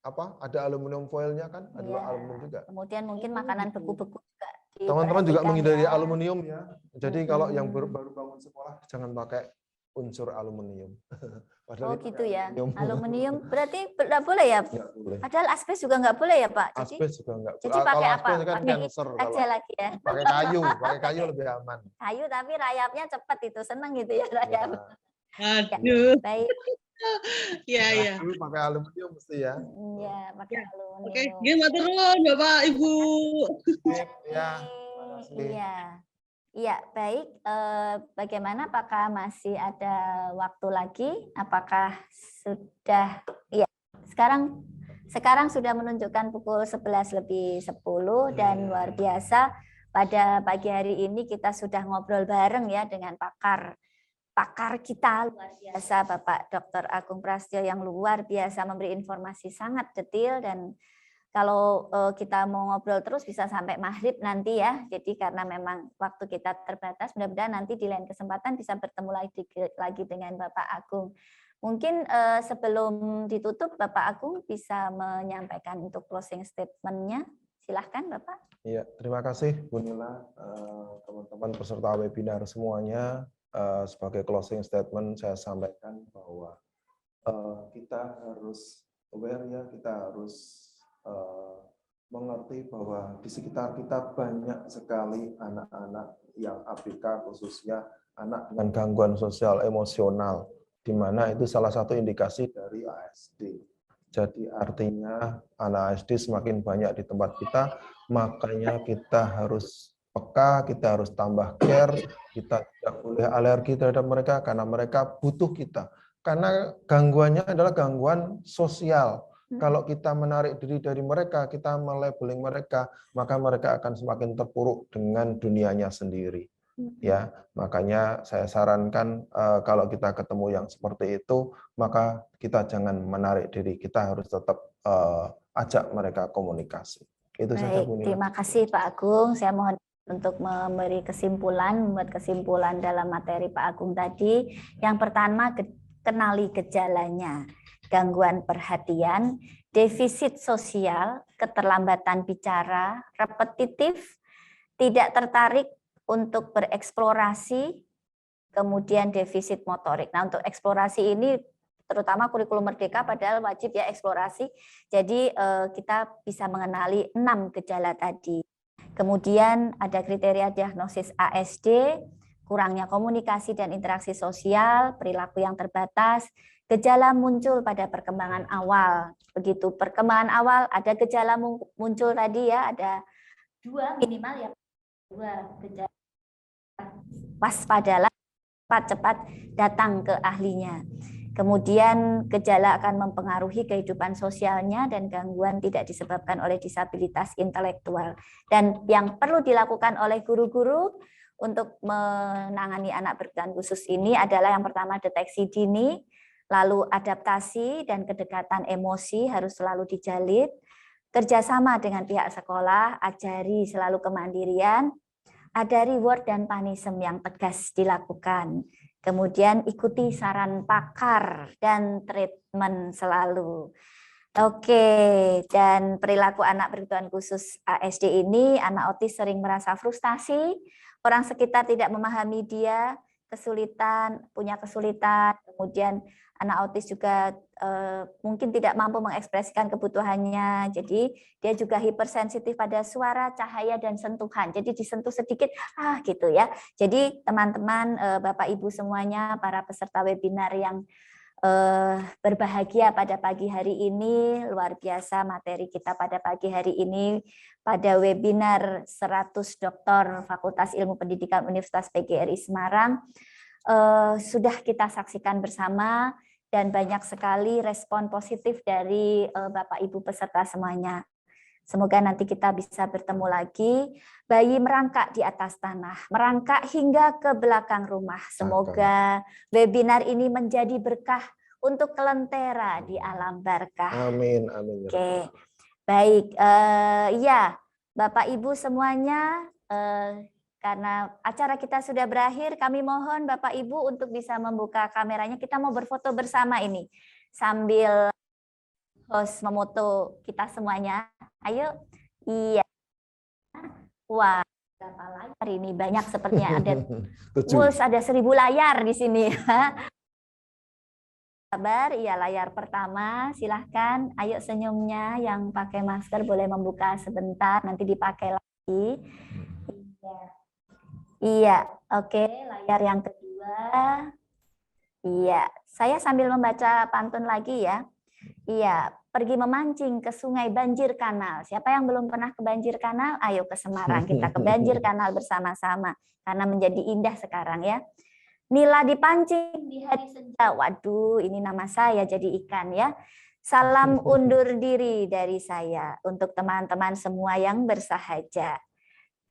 apa? Ada aluminium foilnya kan, ada Iya. aluminium juga. Kemudian mungkin makanan beku-beku juga Teman-teman juga diperhatikan menghindari ya. aluminium ya. Jadi kalau yang Mm-mm. baru bangun sekolah jangan pakai unsur aluminium. Oh Padahal itu gitu ya. aluminium. Aluminium berarti tidak boleh ya? Nggak boleh. Padahal asbes juga nggak boleh ya Pak? Jadi Asbes juga enggak. jadi pakai Kalau apa? asbes kan Pakai cancer itu kalau. aja lagi ya. Pakai kayu lebih aman. Kayu tapi rayapnya cepat itu, seneng gitu ya rayap. Ya. Aduh. Baik. Iya, iya. Dulu pakai aluminium mesti ya. Iya, pakai Oke, aluminium. gimana turun Bapak Ibu? Sip, ya. Terima kasih. Iya. Iya, baik. Bagaimana? Apakah masih ada waktu lagi? Apakah sudah? Iya. Sekarang sudah menunjukkan pukul 11:10 dan luar biasa pada pagi hari ini kita sudah ngobrol bareng ya dengan pakar kita luar biasa Bapak Dr. Agung Prasetyo yang luar biasa memberi informasi sangat detail, dan kalau kita mau ngobrol terus bisa sampai maghrib nanti ya. Jadi karena memang waktu kita terbatas, mudah-mudahan nanti di lain kesempatan bisa bertemu lagi dengan Bapak Agung. Mungkin sebelum ditutup Bapak Agung bisa menyampaikan untuk closing statement-nya. Silahkan Bapak. Iya, terima kasih Bu Nila, teman-teman peserta webinar semuanya. Sebagai closing statement saya sampaikan bahwa kita harus aware ya, kita harus mengerti bahwa di sekitar kita banyak sekali anak-anak yang ABK, khususnya anak dengan gangguan sosial emosional, di mana itu salah satu indikasi dari ASD. Jadi artinya anak ASD semakin banyak di tempat kita, makanya kita harus peka, kita harus tambah care, kita tidak boleh alergi terhadap mereka karena mereka butuh kita. Karena gangguannya adalah gangguan sosial. Kalau kita menarik diri dari mereka, kita melabeling mereka, maka mereka akan semakin terpuruk dengan dunianya sendiri. Ya, makanya saya sarankan kalau kita ketemu yang seperti itu, maka kita jangan menarik diri, kita harus tetap ajak mereka komunikasi. Itu saja Bu Nila. Terima kasih Pak Agung. Saya mohon untuk membuat kesimpulan dalam materi Pak Agung tadi. Yang pertama, kenali gejalanya, gangguan perhatian, defisit sosial, keterlambatan bicara, repetitif, tidak tertarik untuk bereksplorasi, kemudian defisit motorik. Nah, untuk eksplorasi ini terutama kurikulum merdeka padahal wajib ya eksplorasi. Jadi kita bisa mengenali 6 gejala tadi. Kemudian ada kriteria diagnosis ASD, kurangnya komunikasi dan interaksi sosial, perilaku yang terbatas, gejala muncul pada perkembangan awal. Begitu perkembangan awal ada gejala muncul tadi ya, ada 2 minimal ya, 2 gejala. Waspadalah, cepat datang ke ahlinya. Kemudian gejala akan mempengaruhi kehidupan sosialnya dan gangguan tidak disebabkan oleh disabilitas intelektual. Dan yang perlu dilakukan oleh guru-guru untuk menangani anak berkebutuhan khusus ini adalah yang pertama deteksi dini, lalu adaptasi dan kedekatan emosi harus selalu dijalin, kerjasama dengan pihak sekolah, ajari selalu kemandirian, ada reward dan punishment yang tegas dilakukan. Kemudian ikuti saran pakar dan treatment selalu. Oke, dan perilaku anak berkebutuhan khusus ASD ini, anak autis sering merasa frustasi, orang sekitar tidak memahami dia, punya kesulitan, kemudian anak autis juga mungkin tidak mampu mengekspresikan kebutuhannya, jadi dia juga hipersensitif pada suara, cahaya, dan sentuhan. Jadi disentuh sedikit, gitu ya. Jadi teman-teman, Bapak Ibu semuanya, para peserta webinar yang berbahagia pada pagi hari ini, luar biasa materi kita pada pagi hari ini pada webinar 100 doktor Fakultas Ilmu Pendidikan Universitas PGRI Semarang sudah kita saksikan bersama, dan banyak sekali respon positif dari Bapak Ibu peserta semuanya. Semoga nanti kita bisa bertemu lagi. Bayi merangkak di atas tanah, merangkak hingga ke belakang rumah. Semoga webinar ini menjadi berkah untuk kelentera di alam barkah. Amin, amin. Oke, baik. Ya, Bapak Ibu semuanya, karena acara kita sudah berakhir, kami mohon Bapak Ibu untuk bisa membuka kameranya. Kita mau berfoto bersama ini sambil host memoto kita semuanya. Ayo, iya. Wah, berapa layar ini? Banyak sepertinya ada. Wuls, ada 1000 layar di sini. Sabar, iya layar pertama, silahkan. Ayo senyumnya, yang pakai masker boleh membuka sebentar, nanti dipakai lagi. Iya, oke, layar yang kedua. Iya, saya sambil membaca pantun lagi ya. Iya, pergi memancing ke sungai Banjir Kanal. Siapa yang belum pernah ke Banjir Kanal? Ayo ke Semarang, kita ke Banjir Kanal bersama-sama. Karena menjadi indah sekarang ya. Nila dipancing di hari senja. Waduh, ini nama saya jadi ikan ya. Salam undur diri dari saya untuk teman-teman semua yang bersahaja.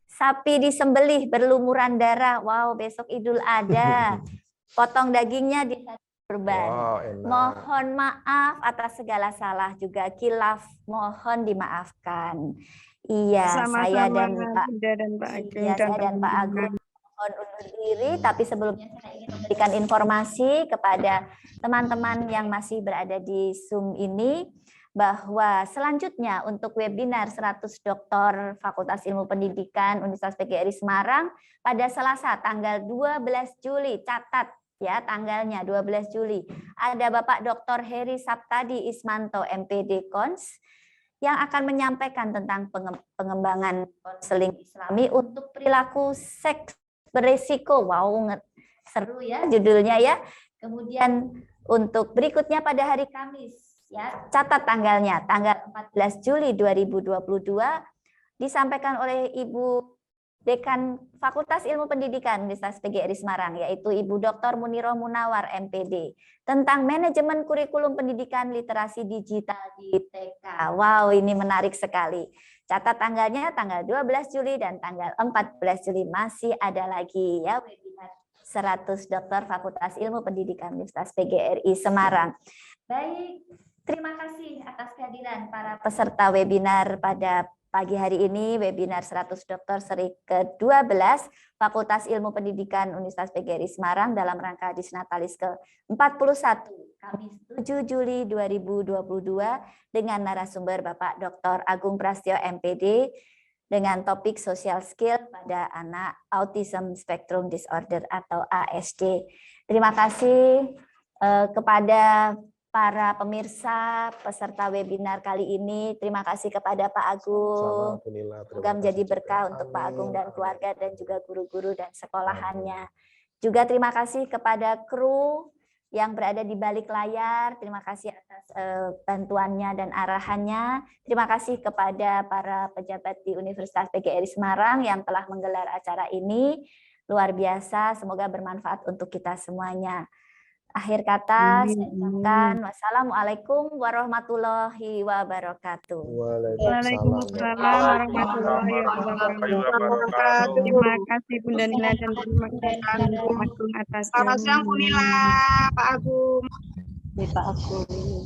Sapi disembelih berlumuran darah. Wow, besok Idul Adha. Potong dagingnya di hari kurban. Wow, enak. Mohon maaf atas segala salah juga kilaf. Mohon dimaafkan. Iya, saya dan Pak Bunda dan Pak Ageng. Iya, saya dan Pak Agung mohon undur diri, tapi sebelumnya saya ingin memberikan informasi kepada teman-teman yang masih berada di Zoom ini bahwa selanjutnya untuk webinar 100 doktor Fakultas Ilmu Pendidikan Universitas PGRI Semarang pada Selasa tanggal 12 Juli, catat ya tanggalnya 12 Juli, ada Bapak Dr. Heri Saptadi Ismanto MPD Kons yang akan menyampaikan tentang pengembangan konseling Islami untuk perilaku seks beresiko. Wow, seru ya judulnya ya. Kemudian untuk berikutnya pada hari Kamis ya, catat tanggalnya, tanggal 14 Juli 2022 disampaikan oleh Ibu Dekan Fakultas Ilmu Pendidikan Universitas PGRI Semarang, yaitu Ibu Dr. Muniroh Munawar MPD, tentang manajemen kurikulum pendidikan literasi digital di TK. Wow, ini menarik sekali. Catat tanggalnya tanggal 12 Juli dan tanggal 14 Juli masih ada lagi ya webinar 100 dokter Fakultas Ilmu Pendidikan Universitas PGRI Semarang. Baik, terima kasih atas kehadiran para peserta webinar pada pagi hari ini, webinar 100 dokter seri ke-12 Fakultas Ilmu Pendidikan Universitas PGRI Semarang dalam rangka Disnatalis ke-41 Kamis 7 Juli 2022 dengan narasumber Bapak Dr. Agung Prastyo MPD dengan topik social skill pada anak Autism Spectrum Disorder atau ASD. Terima kasih kepada para pemirsa peserta webinar kali ini. Terima kasih kepada Pak Agung. Semoga menjadi berkah untuk Pak Agung dan keluarga dan juga guru-guru dan sekolahannya. Juga terima kasih kepada kru yang berada di balik layar. Terima kasih atas bantuannya dan arahannya. Terima kasih kepada para pejabat di Universitas PGRI Semarang yang telah menggelar acara ini. Luar biasa, semoga bermanfaat untuk kita semuanya. Akhir kata, saya ucapkan wassalamualaikum warahmatullahi wabarakatuh. Waalaikumsalam warahmatullahi wabarakatuh. Terima kasih Bunda Nila dan terima kasih Pak Agung atas. Selamat siang Bu Nila, Pak Agung. Pak Agung.